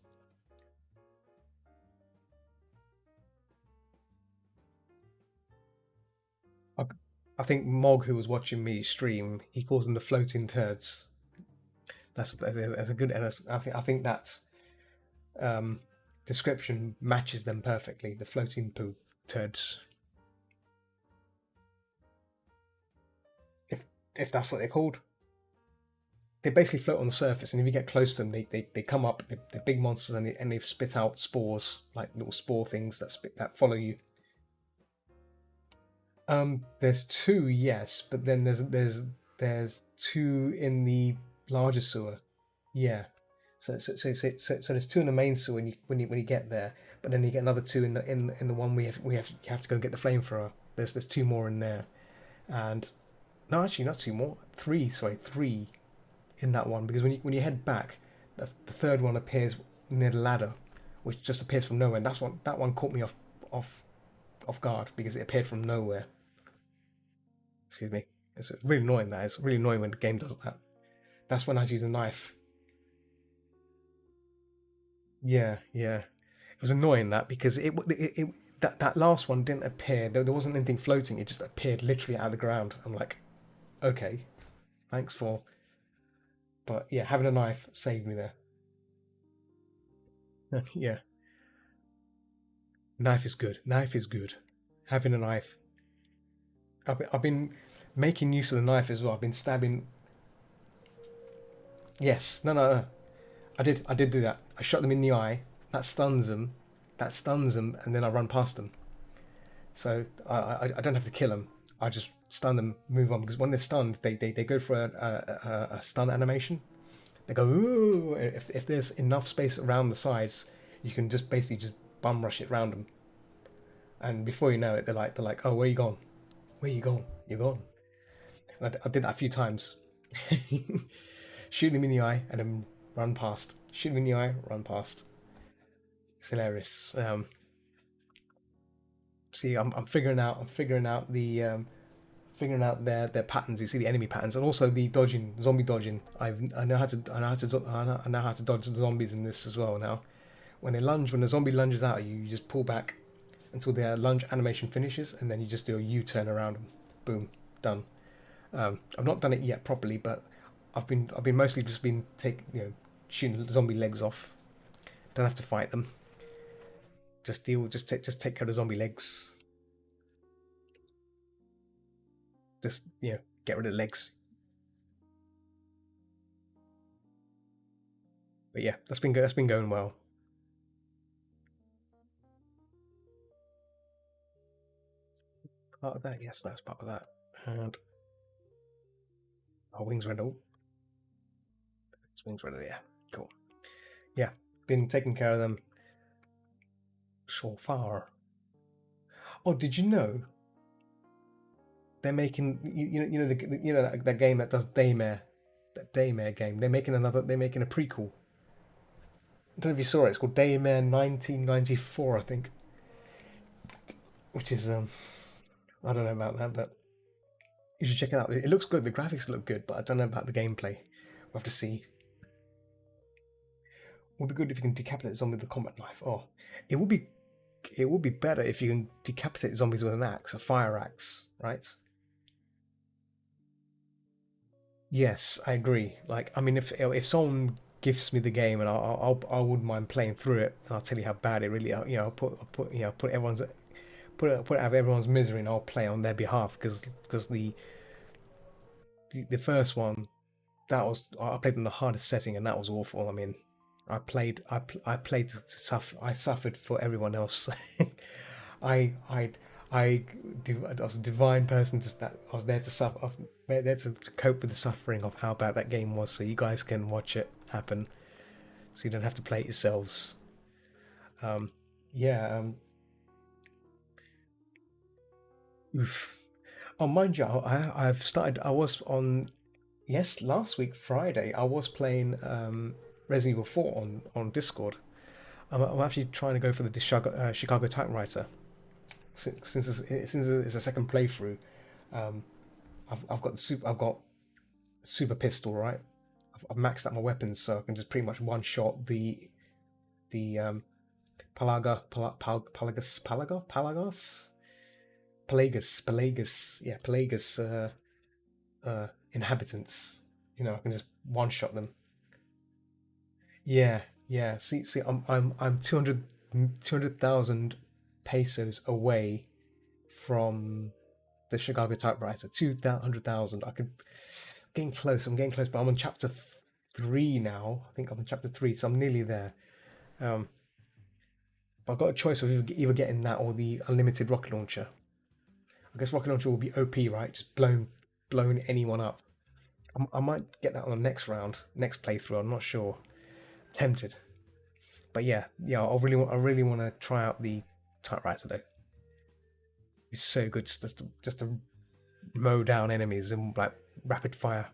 I, I think Mog, who was watching me stream, he calls them the floating turds. That's a good. And I think that's um, description matches them perfectly. The floating poo turds, if that's what they're called. They basically float on the surface, and if you get close to them, they come up. They're big monsters, and they spit out spores, like little spore things that follow you. There's two, yes, but then there's two in the larger sewer. Yeah. So there's two in the main sewer when you get there, but then you get another two in the one you have to go and get the flamethrower. There's two more in there, and no, actually not two more, three. Sorry, three in that one because when you head back, the third one appears near the ladder, which just appears from nowhere. And that one caught me off guard because it appeared from nowhere. Excuse me. It's really annoying. It's really annoying when the game does that. That's when I use a knife. Yeah, yeah. It was annoying that because that last one didn't appear. There wasn't anything floating. It just appeared literally out of the ground. I'm like, okay, thanks for. But yeah, having a knife saved me there. Yeah, knife is good. Knife is good. Having a knife. I've been making use of the knife as well. I've been stabbing. Yes, no. I did do that. I shot them in the eye. That stuns them. That stuns them, and then I run past them. So I don't have to kill them. I just stun them, move on. Because when they're stunned, they go for a stun animation. They go ooh. If there's enough space around the sides, you can just basically just bum rush it around them. And before you know it, they're like, oh, where you gone? Where you gone? You're gone. And I did that a few times. Shoot him in the eye and then run past. Shoot him in the eye, run past. It's hilarious. See, I'm figuring out figuring out their patterns. You see the enemy patterns, and also the dodging, zombie dodging. I know how to I know how to dodge the zombies in this as well now. When the zombie lunges out at you, you just pull back until their lunge animation finishes, and then you just do a U-turn around them. Boom, done. I've not done it yet properly, but I've been mostly just been shooting zombie legs off. Don't have to fight them. Just take care of the zombie legs. Just get rid of the legs. But yeah, that's been good. That's been going well. Part of that, yes, that's part of that. And our wings rental. Wings rental, yeah, cool. Yeah, been taking care of them so far. Oh, did you know they're making that game that does Daymare, that Daymare game? They're making a prequel. I don't know if you saw it. It's called Daymare 1994, I think. Which is I don't know about that, but you should check it out. It looks good. The graphics look good, but I don't know about the gameplay. We'll have to see. Would be good if you can decapitate zombies with a combat knife. Oh, it would be better if you can decapitate zombies with an axe, a fire axe, right? Yes, I agree. Like, I mean, if someone gifts me the game and I wouldn't mind playing through it, and I'll tell you how bad it really, I'll put put it out of everyone's misery, and I'll play on their behalf because the first one that was I played in the hardest setting and that was awful. I mean, I played to suffer. I suffered for everyone else. I I I was a divine person. I was there to suffer. I was there to cope with the suffering of how bad that game was, so you guys can watch it happen, so you don't have to play it yourselves. Um, yeah. Oof. Oh, mind you, I've started. I was on yes last week Friday. I was playing Resident Evil 4 on Discord. I'm actually trying to go for the Chicago Typewriter since it's a second playthrough. Um, I've got super pistol, right? I've maxed out my weapons, so I can just pretty much one shot the Pelagus, yeah, Pelagus inhabitants. I can just one shot them. Yeah, yeah. See, I'm 200,000 pesos away from the Chicago typewriter. 200,000. I could getting close. I'm getting close, but I'm on chapter three now. I think I'm on chapter three, so I'm nearly there. Um, but I've got a choice of either getting that or the unlimited rocket launcher. I guess rocket launcher will be OP, right? Just blown anyone up. I might get that on the next round, next playthrough. I'm not sure. Tempted, but yeah. I really want to try out the typewriter though. It's so good just to mow down enemies in like rapid fire.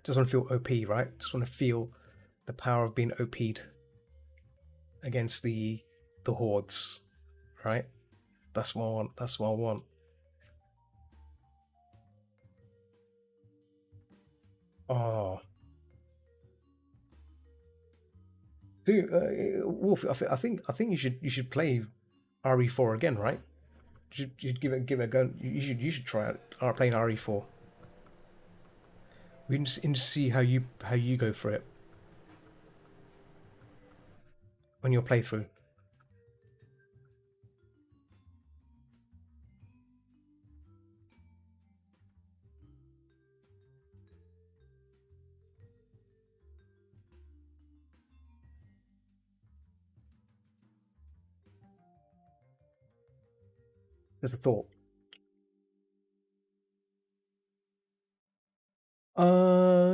Just want to feel OP, right? Just want to feel the power of being OP'd against the hordes, right? That's what I want. That's what I want. Oh, dude, Wolf. I think you should play RE4 again, right? You should give it a go. You should try it. Playing RE4. We can just see how you go for it on your playthrough. Just a thought.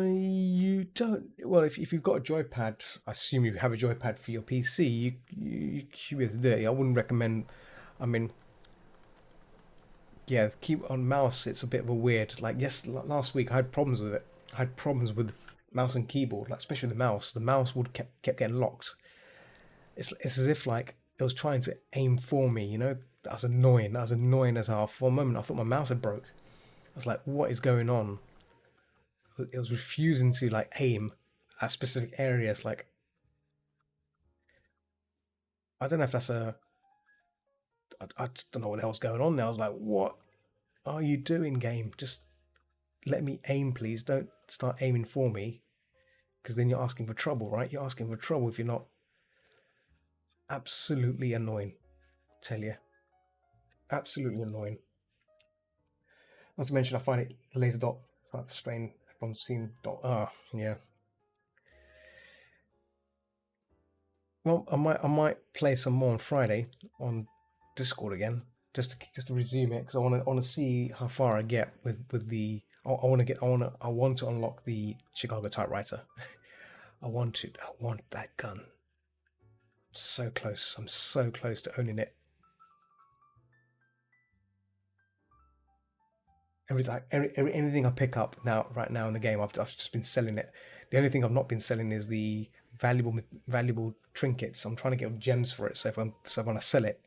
You don't. Well, if you've got a joypad, I assume you have a joypad for your PC. You should be able to do it. I wouldn't recommend. I mean, yeah, keep on mouse. It's a bit of a weird. Like yes, last week I had problems with it. I had problems with mouse and keyboard, like especially the mouse. The mouse would kept getting locked. It's as if like it was trying to aim for me. You know, that was annoying. That was annoying as hell. For a moment, I thought my mouse had broke. I was like, what is going on? It was refusing to like aim at specific areas. Like I don't know if that's a. I just don't know what else going on there. I was like, what are you doing, game? Just let me aim, please. Don't start aiming for me, because then you're asking for trouble, right? You're asking for trouble if you're not. Absolutely annoying. Tell you, absolutely annoying. As I mentioned, I find it laser dot quite frustrating from seeing dot. Ah, yeah. Well, I might play some more on Friday on Discord again, just to resume it because I want to see how far I get with the. I want to get I want to unlock the Chicago typewriter. I want that gun. So close. I'm so close to owning it. Anything I pick up now right now in the game, I've just been selling it. The only thing I've not been selling is the valuable trinkets. I'm trying to get gems for it, so when I sell it,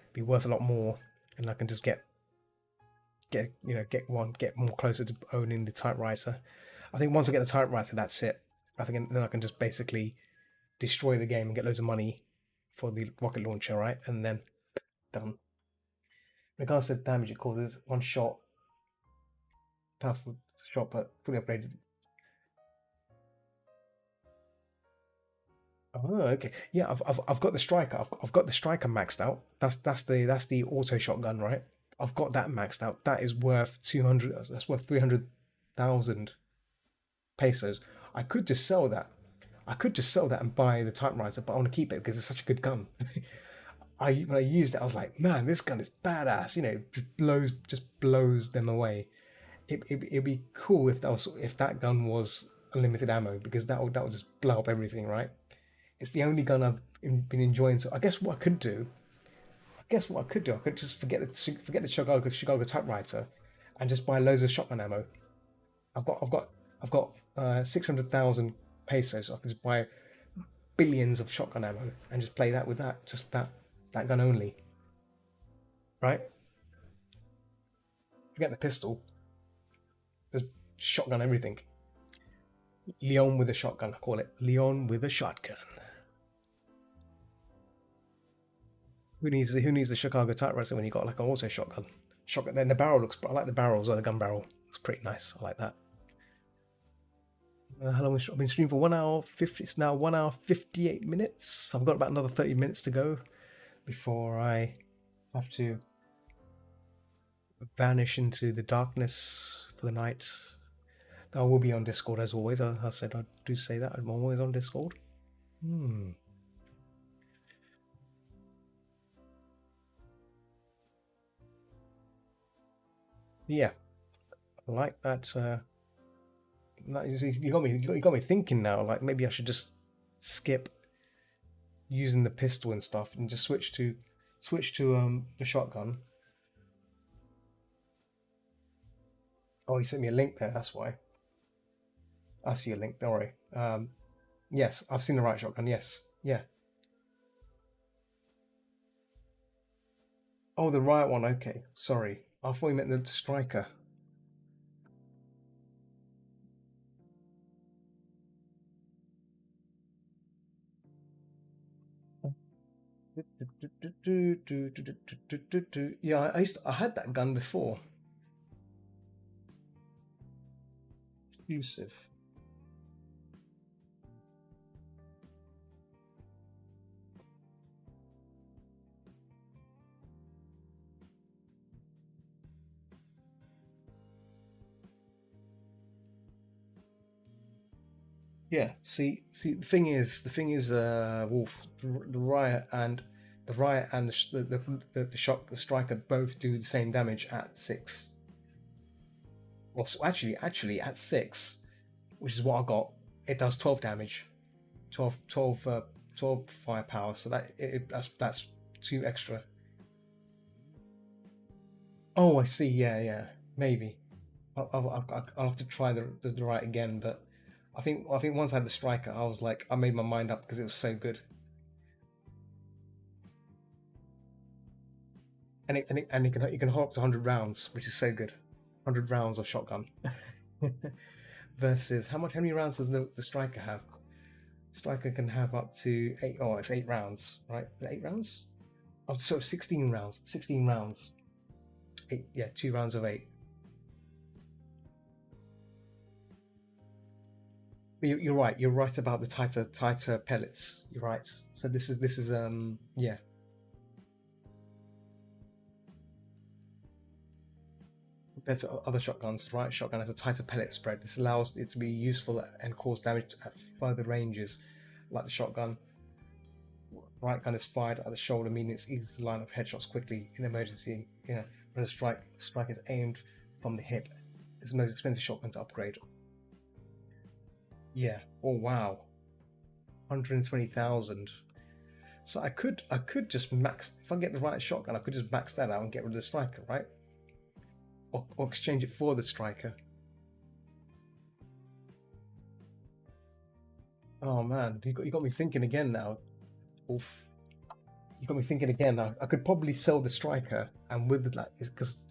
it'd be worth a lot more, and I can just get more closer to owning the typewriter. I think once I get the typewriter, that's it. I think then I can just basically destroy the game and get loads of money for the rocket launcher, right? And then done. Regards to damage it causes, one shot, powerful shot, but fully upgraded. Oh, okay. Yeah, I've got the striker. I've got the striker maxed out. That's the auto shotgun, right? I've got that maxed out. That is worth 200. That's worth 300,000 pesos. I could just sell that. I could just sell that and buy the typewriter, but I want to keep it because it's such a good gun. When I used it, I was like, man, this gun is badass. You know, just blows them away. It'd be cool if that gun was unlimited ammo because that would just blow up everything, right? It's the only gun I've been enjoying. So I guess what I could do, I could just forget the Chicago typewriter, and just buy loads of shotgun ammo. I've got I've got I've got 600,000 pesos. So I can just buy billions of shotgun ammo and just play that with that, just that gun only, right? Forget the pistol. Just shotgun everything. Leon with a shotgun. I call it Leon with a shotgun. Who needs the Chicago typewriter when you got like an auto shotgun? Shotgun. Then the barrel looks. I like the barrels or the gun barrel. It's pretty nice. I like that. How long I've been streaming for? 1 hour 50. It's now 1 hour 58 minutes. I've got about another 30 minutes to go before I have to vanish into the darkness for the night. I will be on Discord as always. I said I do say that. I'm always on Discord. Yeah, I like that. You got me thinking now. Like maybe I should just skip using the pistol and stuff and just switch to the shotgun. Oh, you sent me a link there. That's why. I see a link. Don't worry. Yes, I've seen the right shotgun. Yes, yeah. Oh, the right one. Okay, sorry. I thought you meant the striker. Yeah, I had that gun before. exclusive. Yeah. See. The thing is, Wolf, the riot and the striker both do the same damage at 6. Well, so actually, at 6, which is what I got, it does 12 damage, 12 firepower. So that's 2 extra. Oh, I see. Yeah, yeah. Maybe I'll have to try the right again, but I think once I had the striker, I was like, I made my mind up because it was so good. And it can hold up to 100 rounds, which is so good. 100 rounds of shotgun. Versus how many rounds does the striker have? Striker can have up to 8. Oh, it's 8 rounds, right? 8 rounds? Oh, so 16 rounds. 16 rounds. 8, yeah, 2 rounds of 8. But you're right. You're right about the tighter pellets. You're right. So this is yeah. Compared to other shotguns, the right shotgun has a tighter pellet spread. This allows it to be useful and cause damage at further ranges, like the shotgun. Right gun is fired at the shoulder, meaning it's easy to line up headshots quickly in emergency. When a strike is aimed from the hip. It's the most expensive shotgun to upgrade. Yeah. Oh wow. 120,000. So I could just max, if I get the right shotgun, I could just max that out and get rid of the striker, right? Or exchange it for the striker. Oh man, you got me thinking again now. Oof. You got me thinking again. I could probably sell the striker, and with that, because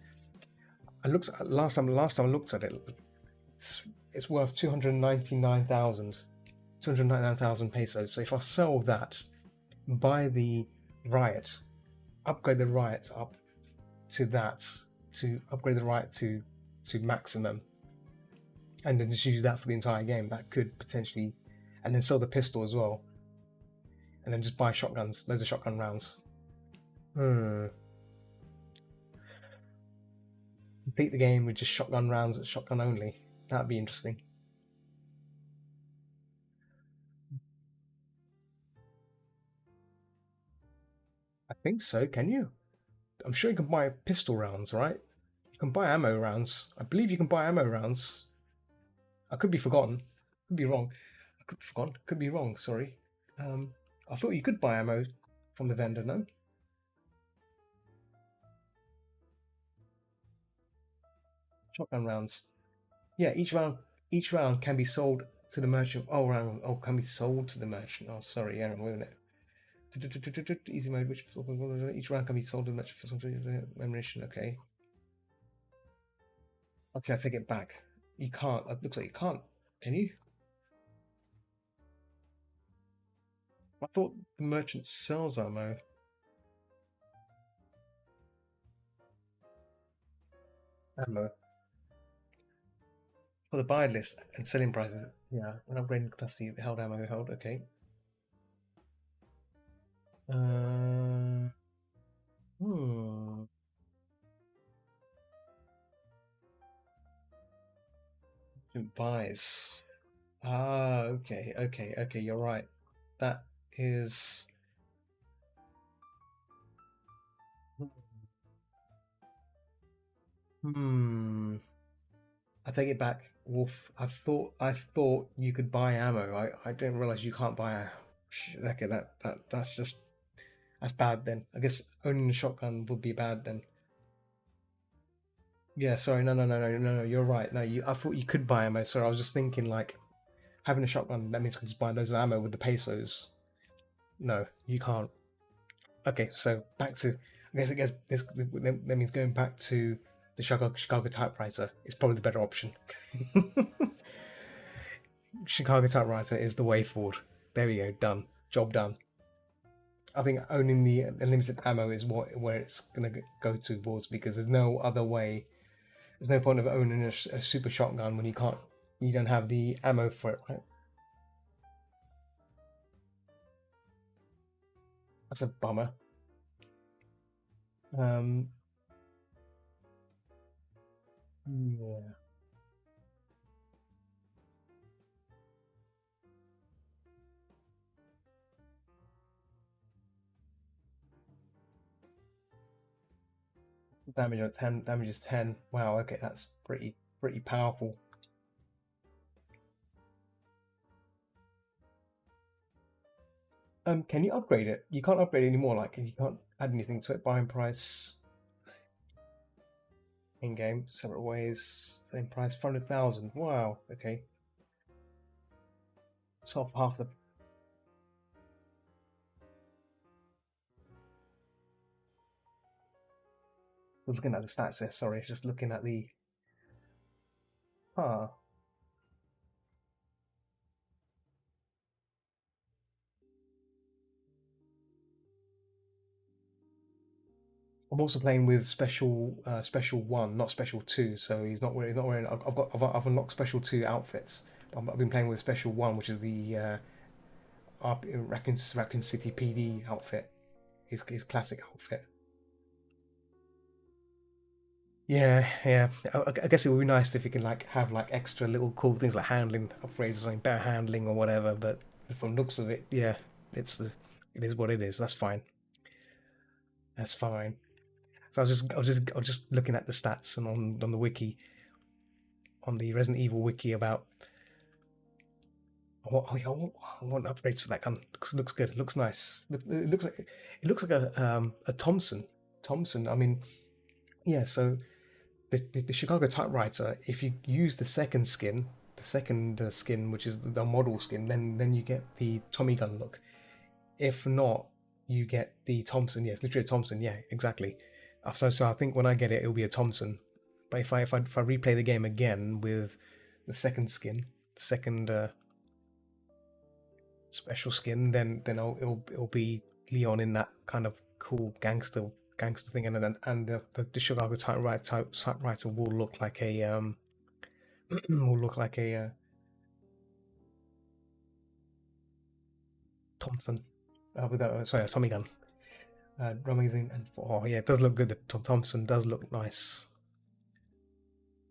I looked at, last time I looked at it, it's worth 299,000 pesos. So if I sell that, buy the riot, upgrade the riot up to that, to upgrade the riot to maximum, and then just use that for the entire game, that could potentially, and then sell the pistol as well, and then just buy shotguns, loads of shotgun rounds. Complete the game with just shotgun rounds, shotgun only. That'd be interesting. I think so. Can you? I'm sure you can buy pistol rounds, right? You can buy ammo rounds. I believe you can buy ammo rounds. I could be forgotten. Could be wrong. I could be forgotten. Could be wrong. Sorry. Um, I thought you could buy ammo from the vendor. No. Shotgun rounds. Yeah. Each round can be sold to the merchant. Oh, round. Oh, can be sold to the merchant. Oh, sorry. Hang on. Wait a minute. Easy mode, which each round can be sold to the merchant for some ammunition. Okay. Okay, I take it back. You can't. It looks like you can't. Can you? I thought the merchant sells ammo. Ammo. For the buy list and selling prices. Yeah, when upgrading capacity, held ammo held. Okay. Uh, hmm. Buys. Ah, okay, okay, okay. You're right. That is. Hmm. I take it back, Wolf. I thought you could buy ammo. I didn't realize you can't buy. Okay, that's bad then. I guess owning a shotgun would be bad then. Yeah, sorry, no. You're right. No, I thought you could buy ammo. Sorry, I was just thinking like having a shotgun. That means I can just buy loads of ammo with the pesos. No, you can't. Okay, so back to. I guess this that means going back to the Chicago typewriter is probably the better option. Chicago typewriter is the way forward. There we go. Done. Job done. I think owning the unlimited ammo is where it's gonna go towards, because there's no other way. There's no point of owning a super shotgun when you can't You don't have the ammo for it, right? That's a bummer. Um, yeah. Damage on 10. Damage is 10. Wow. Okay, that's pretty powerful. Can you upgrade it? You can't upgrade it anymore. Like you can't add anything to it. Buying price in game, separate ways, same price, 400,000. Wow. Okay. It's off half the. Looking at the stats here. Sorry, just looking at the. Ah. I'm also playing with special one, not special two. So he's not wearing. Not wearing. I've unlocked special two outfits. I've been playing with special one, which is the Raccoon City PD outfit. His classic outfit. Yeah, yeah. I guess it would be nice if you can like have like extra little cool things like handling upgrades or something, better handling or whatever. But from looks of it, yeah, it is what it is. That's fine. That's fine. So I was just looking at the stats and on the wiki, on the Resident Evil wiki about I want upgrades for that gun. Looks good. It looks nice. It looks like a Thompson. Thompson. I mean, yeah. So the Chicago Typewriter, if you use the second skin, skin, which is the model skin, then you get the Tommy gun look. If not, you get the Thompson. Yes, literally a Thompson. Yeah, exactly. So I think when I get it, it'll be a Thompson. But if I replay the game again with the second skin, second special skin, then it'll be Leon in that kind of cool gangster thing, and the Chicago typewriter will look like a will look like a Thompson with a sorry a Tommy gun. Amazing and oh yeah, it does look good. The Thompson does look nice,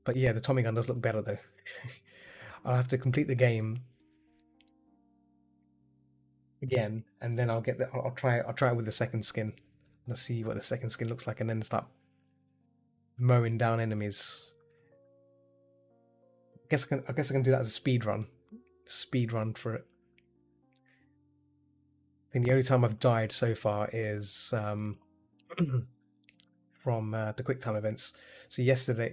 but yeah, the Tommy gun does look better though. I'll have to complete the game again, and then I'll get the. I'll try it with the second skin. Let's see what the second skin looks like, and then start mowing down enemies. I guess I can do that as a speed run. Speed run for it. I think the only time I've died so far is from the quick time events. So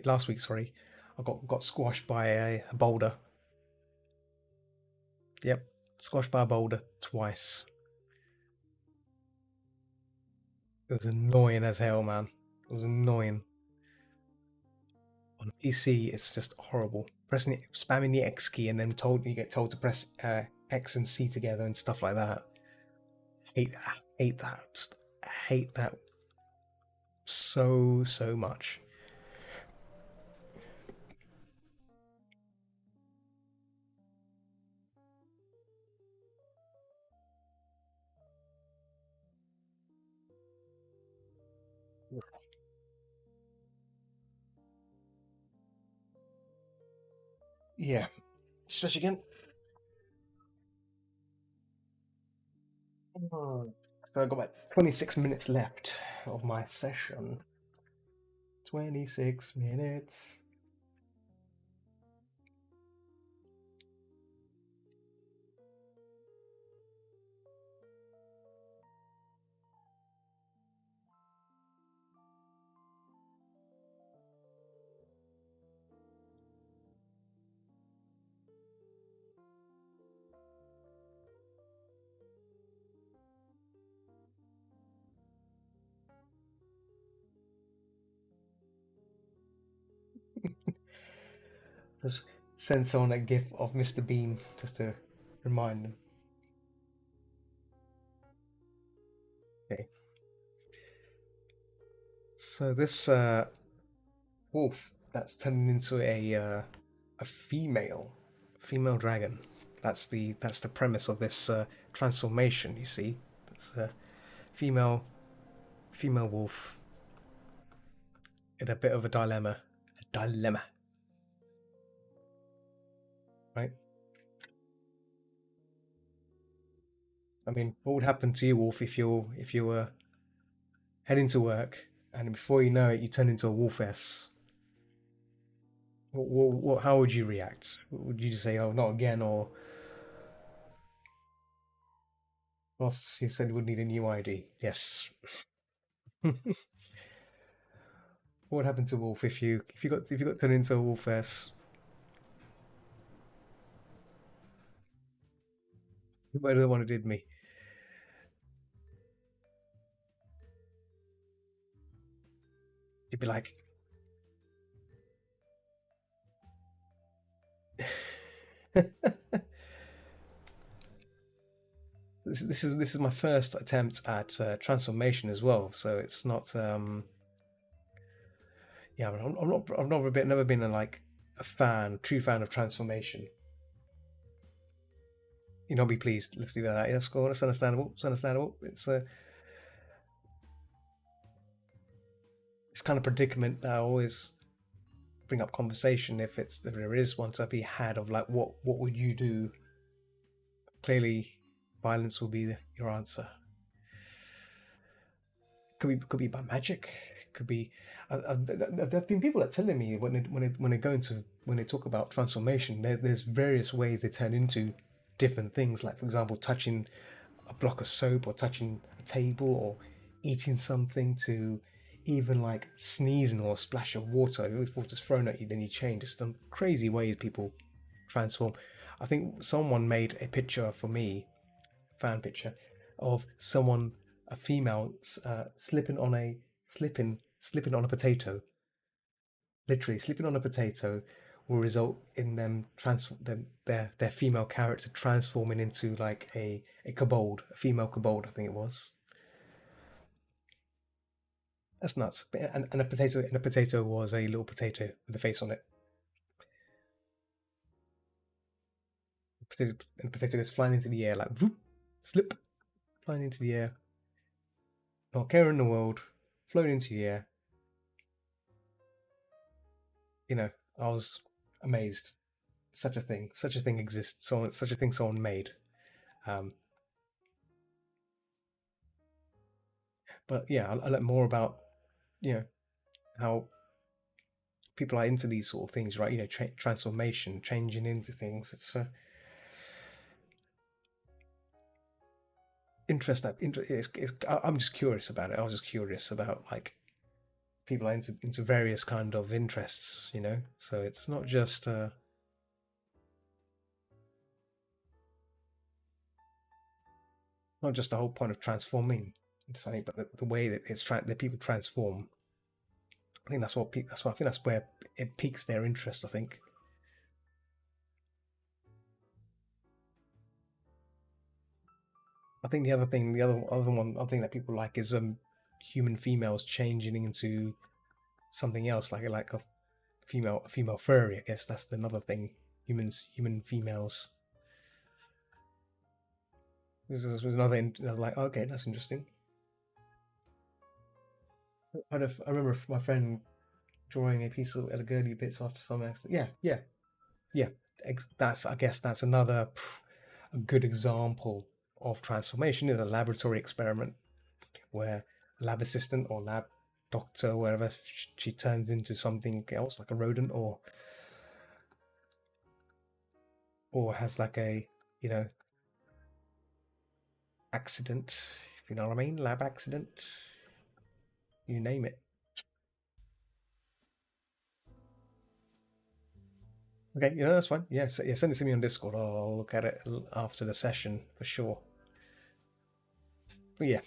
last week, sorry, I got squashed by a boulder. Yep, squashed by a boulder twice. It was annoying as hell, man. It was annoying. On PC, it's just horrible. Spamming the X key, and then you get told to press X and C together and stuff like that. Hate that. Just hate that so much. Yeah. Stretch again. So I've got about 26 minutes left of my session. 26 minutes. Just send someone a gif of Mr. Bean just to remind them. Okay. So this wolf that's turning into a female. female dragon. That's the premise of this transformation. You see, it's a female wolf in a bit of a dilemma. A dilemma, right? I mean, what would happen to you, Wolf, if you were heading to work and before you know it, you turn into a wolfess? How would you react? Would you just say, "Oh, not again," or "Boss, you said you would need a new ID"? Yes. What would happen to Wolf if you got turned into a wolfess? You might have the one who did me. You'd be like, this is my first attempt at transformation as well, so it's not yeah. I've never been a like a true fan of transformation. You know, be pleased. Let's leave that. That's cool. It's understandable. It's understandable. It's kind of predicament that I always bring up conversation if there is one to be had of like what would you do? Clearly, violence will be your answer. Could be by magic. Could be. There've been people that telling me when they talk about transformation, there's various ways they turn into different things. Like for example, touching a block of soap or touching a table or eating something to even like sneezing or a splash of water. If water's thrown at you, then you change. There's some crazy ways people transform. I think someone made a picture for me, fan picture, of someone, a female, slipping on a potato. Literally, slipping on a potato will result in their female character transforming into like a kobold, a female kobold, I think it was. That's nuts. And a potato was a little potato with a face on it. And the potato goes flying into the air like whoop, slip, flying into the air. Not care in the world, floating into the air. You know, I was amazed. Such a thing exists. Such a thing someone made. Um, but yeah, I learned more about you know how people are into these sort of things, right? You know, transformation, changing into things. It's interest that I'm just curious about it. I was just curious about like people are into various kind of interests, you know. So it's not just the whole point of transforming something, but the way that that people transform. I think I think that's where it piques their interest. I think. I think other thing that people like is human females changing into something else, like a female furry. I guess that's another thing. Human females. This was another. I was like, okay, that's interesting. I remember my friend drawing a piece of the girly bits after some accident. Yeah. That's I guess that's another a good example of transformation in a laboratory experiment where lab assistant or lab doctor, wherever she turns into something else like a rodent or has like a you know accident. If you know what I mean, lab accident. You name it. Okay, yeah, that's fine. Yeah, yeah, send it to me on Discord. I'll look at it after the session for sure. But yeah,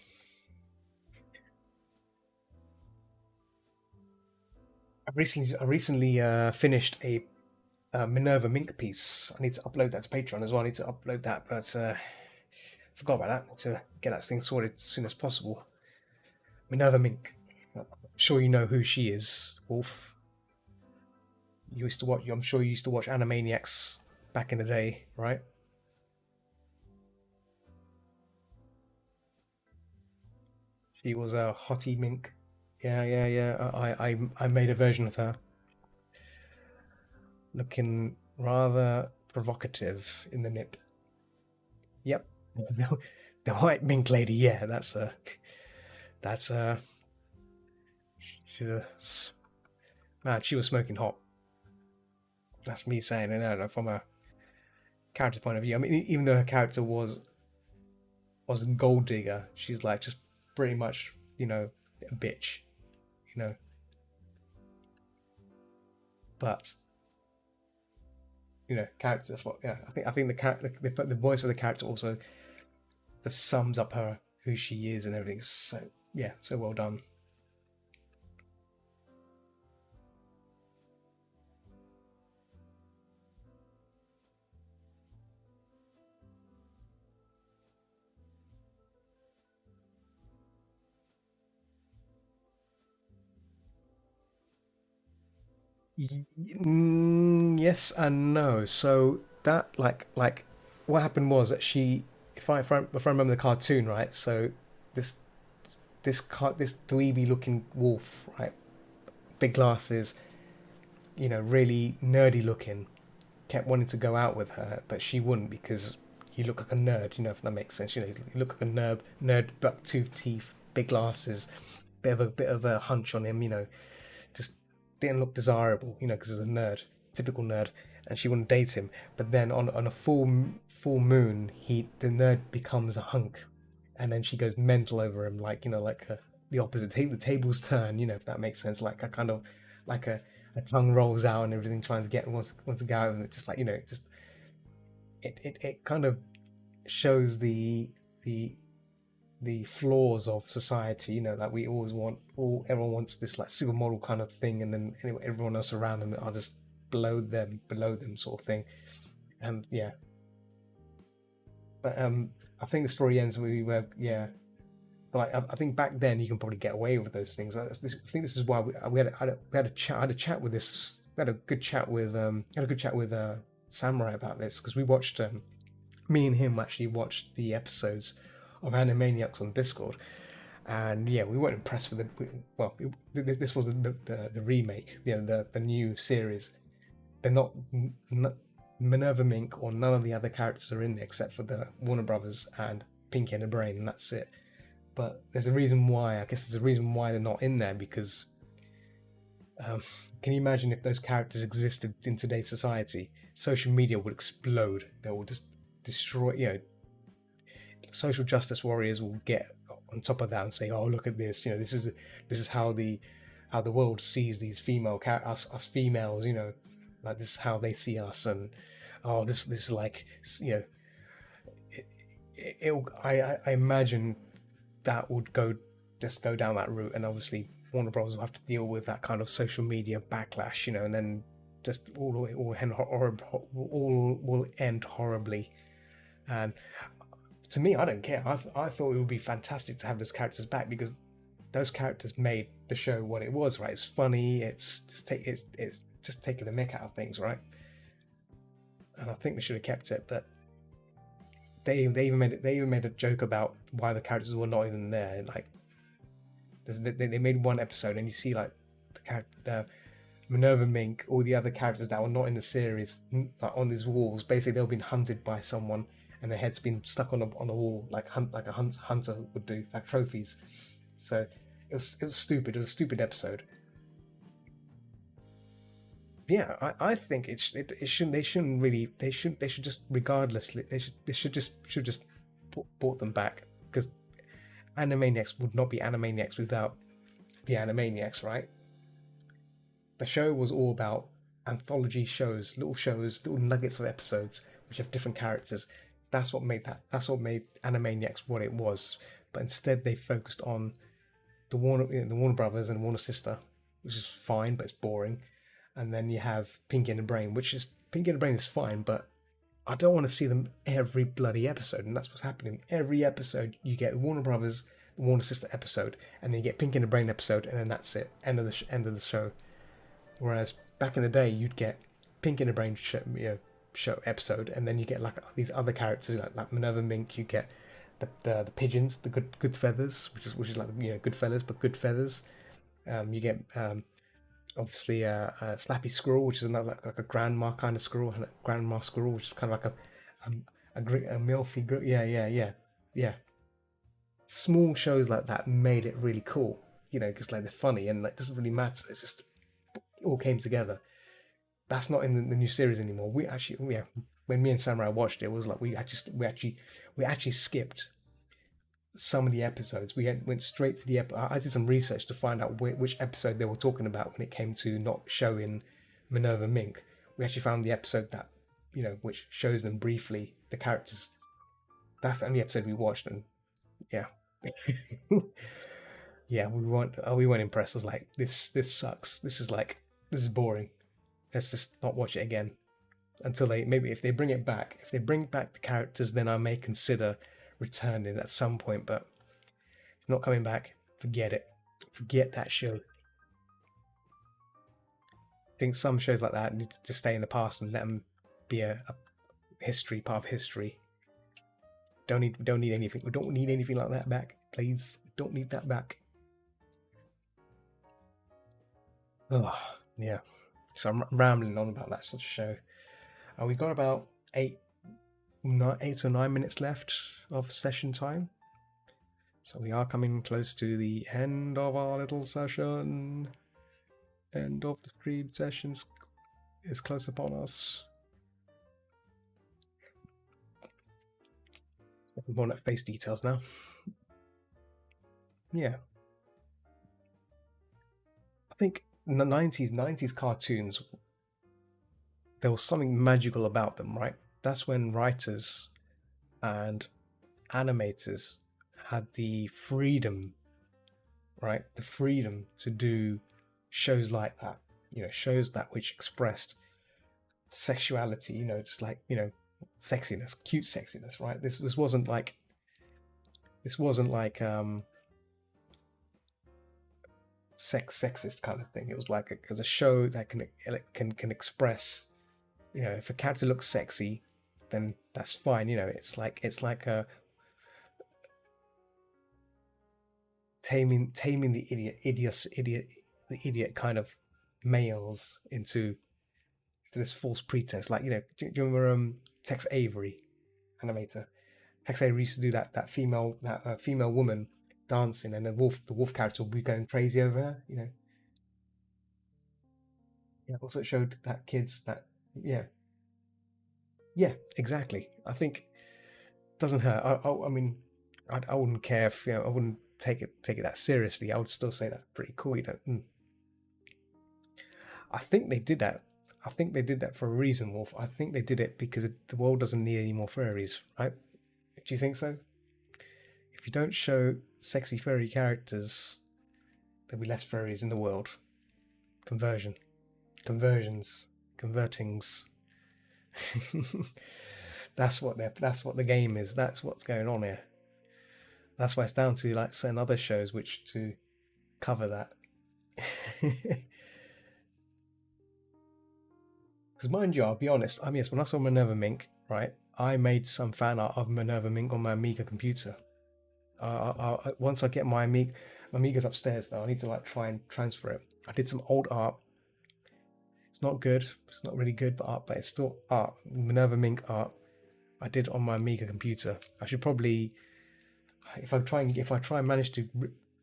I recently finished a Minerva Mink piece. I need to upload that to Patreon as well. I need to upload that, but forgot about that. To get that thing sorted as soon as possible. Minerva Mink. I'm sure you know who she is, Wolf. You used to watch. I'm sure you used to watch Animaniacs back in the day, right? She was a hottie mink. Yeah, yeah, yeah. I made a version of her looking rather provocative in the nip. Yep. The white mink lady, yeah, that's a she's a man, she was smoking hot. That's me saying it, no, from a character point of view. I mean, even though her character was a gold digger, she's like just pretty much, a bitch, you know. But character. That's what. Yeah, I think the character, the voice of the character also just sums up her who she is and everything. So yeah, so well done. Yes and no. So that like what happened was that she, if I remember the cartoon right, so this this dweeby looking wolf, right, big glasses, really nerdy looking, kept wanting to go out with her, but she wouldn't because you look like a nerd. If that makes sense. You look like a nerd, buck tooth teeth, big glasses, bit of a hunch on him. Just didn't look desirable, because he's a nerd, typical nerd, and she wouldn't date him. But then on a full moon, the nerd becomes a hunk, and then she goes mental over him, like the opposite. The tables turn, if that makes sense. Like a kind of like a tongue rolls out and everything, trying to get wants to go out, and it just just it kind of shows the the flaws of society, that we always want, everyone wants this like supermodel kind of thing, and then anyway, everyone else around them are just below them sort of thing. And yeah, but I think the story ends where yeah, but like, I think back then you can probably get away with those things. I think this is why we had a chat. I had a chat with this. We had a good chat with Samurai about this because we watched. Me and him actually watched the episodes of Animaniacs on Discord, and yeah, we weren't impressed with it. Well, this was the remake, the new series. They're not Minerva Mink or none of the other characters are in there except for the Warner Brothers and Pinky and the Brain, and that's it. But there's a reason why. I guess there's a reason why they're not in there because can you imagine if those characters existed in today's society? Social media would explode. They will just destroy. Social justice warriors will get on top of that and say, "Oh, look at this! This is how the world sees these us females. Like this is how they see us, and oh, this is like I imagine that would go down that route, and obviously Warner Bros will have to deal with that kind of social media backlash, and then just all will end horribly. And to me, I don't care. I thought it would be fantastic to have those characters back because those characters made the show what it was. Right? It's funny. It's just taking the mick out of things, right? And I think they should have kept it, but they even made a joke about why the characters were not even there. Like they made one episode and you see like the Minerva Mink, all the other characters that were not in the series, like on these walls. Basically, they've been hunted by someone, and their head's been stuck on a wall, like a hunter would do, like trophies. So it was stupid. It was a stupid episode. Yeah, I think it shouldn't. They shouldn't really. They should just regardlessly. They should just brought them back because Animaniacs would not be Animaniacs without the Animaniacs, right? The show was all about anthology shows, little nuggets of episodes which have different characters. That's what made Animaniacs what it was. But instead, they focused on the Warner Brothers and Warner Sister, which is fine, but it's boring. And then you have Pinky and the Brain, Pinky and the Brain is fine, but I don't want to see them every bloody episode, and that's what's happening. Every episode, you get Warner Brothers, Warner Sister episode, and then you get Pinky and the Brain episode, and then that's it. End of the show. Whereas back in the day, you'd get Pinky and the Brain, show episode, and then you get like these other characters like Minerva Mink. You get the pigeons, the good feathers, which is like good fellas, but good feathers. You get obviously a Slappy Squirrel, which is another like a grandma kind of squirrel, and a grandma squirrel, which is kind of like a milfy. Yeah, yeah, yeah, yeah. Small shows like that made it really cool, because like they're funny and like doesn't really matter. It's just it all came together. That's not in the new series anymore. We actually, yeah, when me and Samurai watched it, it was like we actually skipped some of the episodes. We went straight to the episode. I did some research to find out which episode they were talking about when it came to not showing Minerva Mink. We actually found the episode that, which shows them briefly, the characters. That's the only episode we watched, and yeah. Yeah, we weren't impressed. I was like, this sucks. This is boring. Let's just not watch it again until maybe if they bring it back. If they bring back the characters, then I may consider returning at some point. But if not coming back, forget it. Forget that show. I think some shows like that need to just stay in the past and let them be a history, part of history. Don't need anything. We don't need anything like that back, please. Don't need that back. Oh yeah. So I'm rambling on about that such a show. We got about 8 or 9 minutes left of session time. So we are coming close to the end of our little session. End of the stream sessions is close upon us. More like face details now. Yeah. I think in the 90s cartoons, there was something magical about them, right? That's when writers and animators had the freedom, right? The freedom to do shows like that, shows that which expressed sexuality, just like, sexiness, cute sexiness, right? This wasn't like sexist kind of thing. It was like a show that can express, if a character looks sexy, then that's fine. It's like a taming the idiot kind of males into this false pretense. Like, do you remember Tex Avery, animator? Tex Avery used to do that female woman dancing, and the wolf character would be going crazy over her. Yeah. Also, it showed that kids that yeah, exactly. I think it doesn't hurt. I mean, I wouldn't care if I wouldn't take it that seriously. I would still say that's pretty cool. I think they did that. I think they did that for a reason, Wolf. I think they did it because the world doesn't need any more furries, right? Do you think so? If you don't show sexy furry characters, there'll be less furries in the world. Conversions, convertings. That's what the game is. That's what's going on here. That's why it's down to like certain other shows which to cover that. Because mind you, I'll be honest. Yes, when I saw Minerva Mink, right, I made some fan art of Minerva Mink on my Amiga computer. Once I get my Amiga's upstairs though. I need to like try and transfer it. I did some old art. It's not good. It's not really good, but it's still art. Minerva Mink art. I did on my Amiga computer. I should probably, if I try and manage to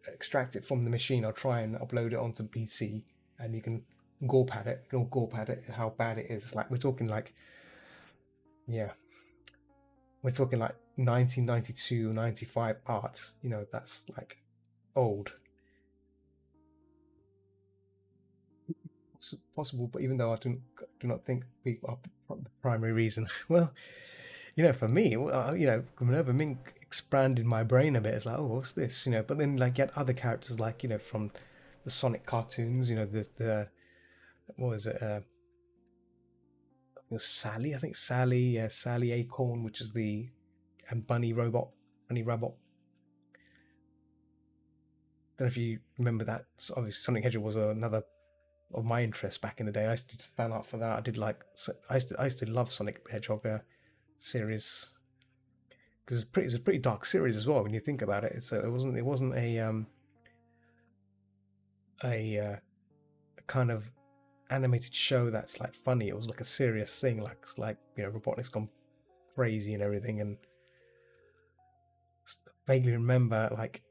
extract it from the machine, I'll try and upload it onto PC, and you can gawp at it. You can gawp at it how bad it is. Like we're talking like 1992, 95 art. That's like old. It's possible, but even though I do not think we are the primary reason. Well, for me, Minerva Mink expanded my brain a bit. It's like, oh, what's this? But then like get other characters like from the Sonic cartoons. The what was it? It was Sally. I think Sally. Yeah, Sally Acorn, which is the Bunny Rabbit. Don't know if you remember that. So obviously, Sonic Hedgehog was another of my interest back in the day. I used to fan art for that. I did like I used to love Sonic the Hedgehog series because it's a pretty dark series as well when you think about it. It wasn't a kind of animated show that's like funny. It was like a serious thing, like Robotnik's gone crazy and everything. And vaguely remember like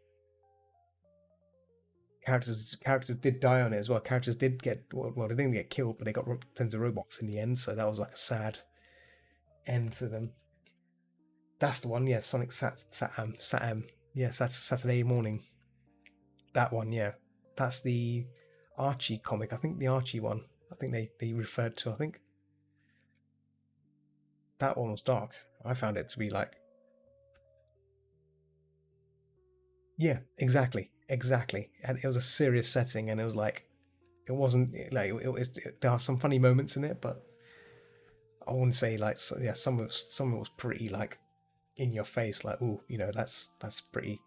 characters did die on it as well. Characters did get they didn't get killed, but they got turned to robots in the end. So that was like a sad end for them. That's the one, yeah. Sonic Satam, yeah. Saturday morning. That one, yeah. That's the Archie comic. I think the Archie one. I think they referred to. I think that one was dark. I found it to be like, yeah, exactly. And it was a serious setting, and it was like, it wasn't like there are some funny moments in it, but I wouldn't say like yeah. Some of it was pretty like in your face, like oh, that's pretty.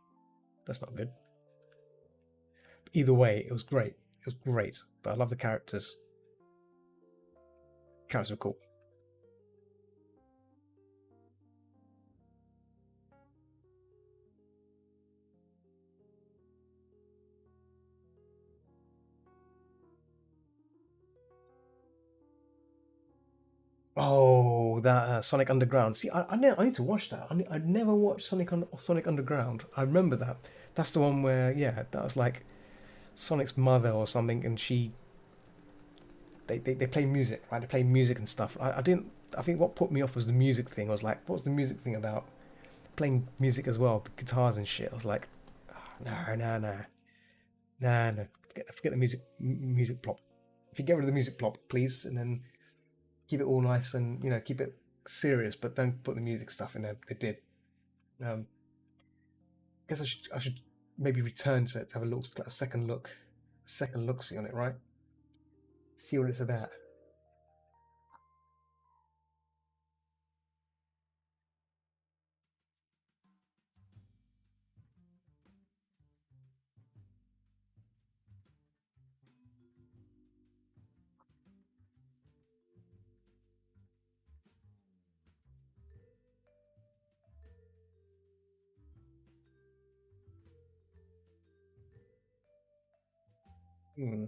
That's not good. Either way, it was great. It was great. But I love the characters. Characters were cool. Oh, that Sonic Underground. See, I need to watch that. I'd never watched Sonic Underground. I remember that. That's the one where, yeah, that was like Sonic's mother or something, and they play music, right? They play music and stuff. I didn't. I think what put me off was the music thing. I was like, what's the music thing about? Playing music as well, guitars and shit. I was like, "Ah, no. Forget the music plot. If you get rid of the music plot, please, and then keep it all nice and keep it serious, but don't put the music stuff in there. They did. I guess I should maybe return to it to have a second look see on it, right? See what it's about. Hmm.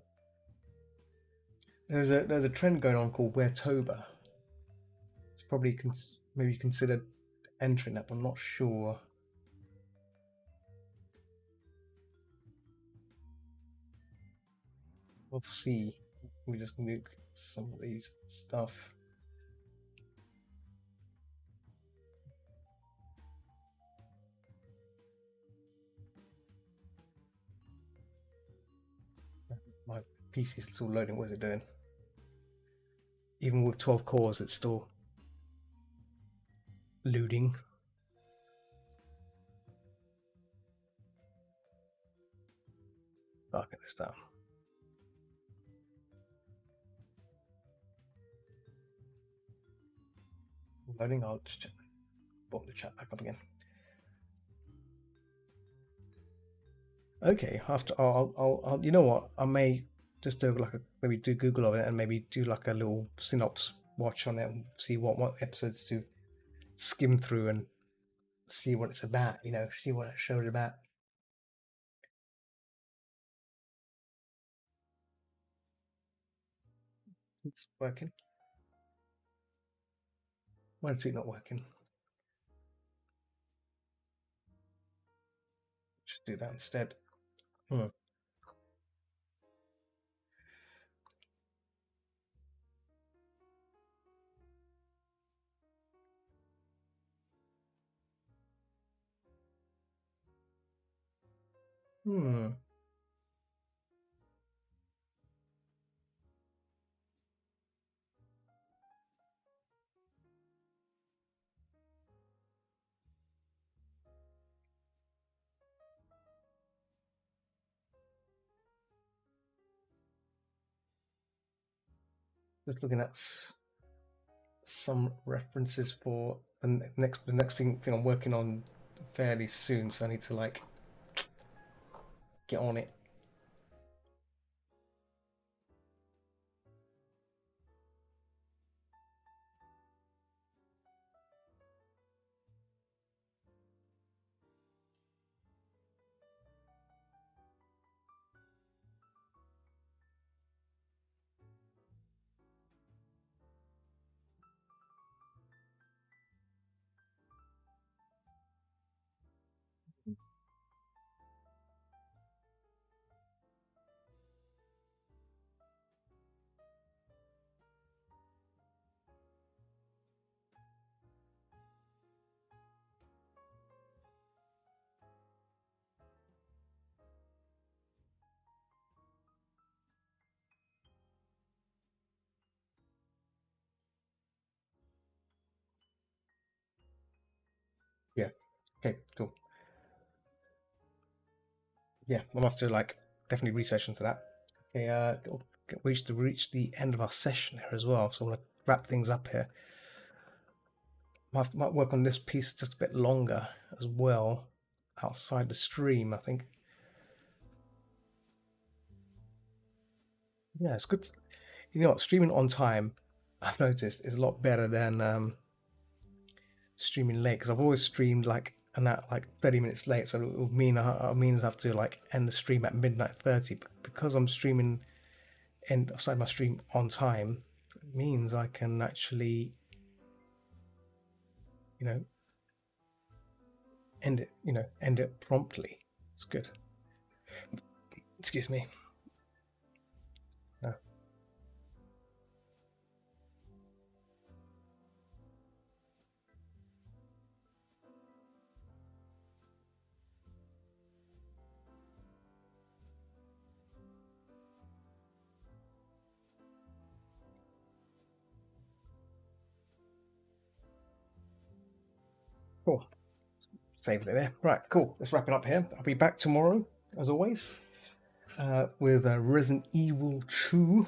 There's a trend going on called Weartober. It's probably maybe considered entering that, but I'm not sure. We'll see. We just nuke some of these stuff. My PC is still loading. What is it doing? Even with 12 cores, it's still loading. Darken this down. Loading. I'll just brought the chat back up again. Okay, after I'll you know what? I may just do like maybe do Google of it and maybe do like a little synopsis watch on it and see what episodes to skim through and see what it's about. See what it show's about. It's working. Why is it not working? Just do that instead. Hmm. Hmm. Just looking at some references for the next thing I'm working on fairly soon, so I need to like get on it. Okay, cool. Yeah, I'm gonna have to like definitely research into that. Okay, we reached the end of our session here as well, so I'm gonna wrap things up here. Might work on this piece just a bit longer as well, outside the stream, I think. Yeah, it's good. You know what? Streaming on time, I've noticed, is a lot better than streaming late, because I've always streamed like 30 minutes late, so it will mean I have to like end the stream at midnight 30. But because I'm streaming and start my stream on time, it means I can actually, you know, end it promptly. It's good. Excuse me. No. Cool. Saved it there. Right, cool. Let's wrap it up here. I'll be back tomorrow, as always, with Resident Evil 2.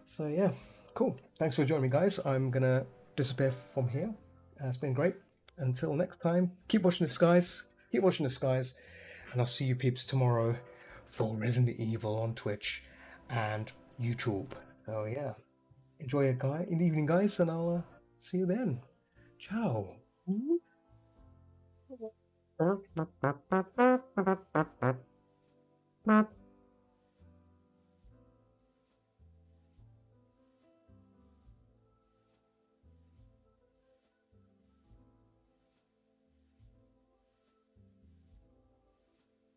So yeah, cool. Thanks for joining me, guys. I'm gonna disappear from here. It's been great. Until next time, keep watching the skies. Keep watching the skies, and I'll see you peeps tomorrow for Resident Evil on Twitch and YouTube. So yeah, enjoy your evening, guys, and I'll see you then. Ciao.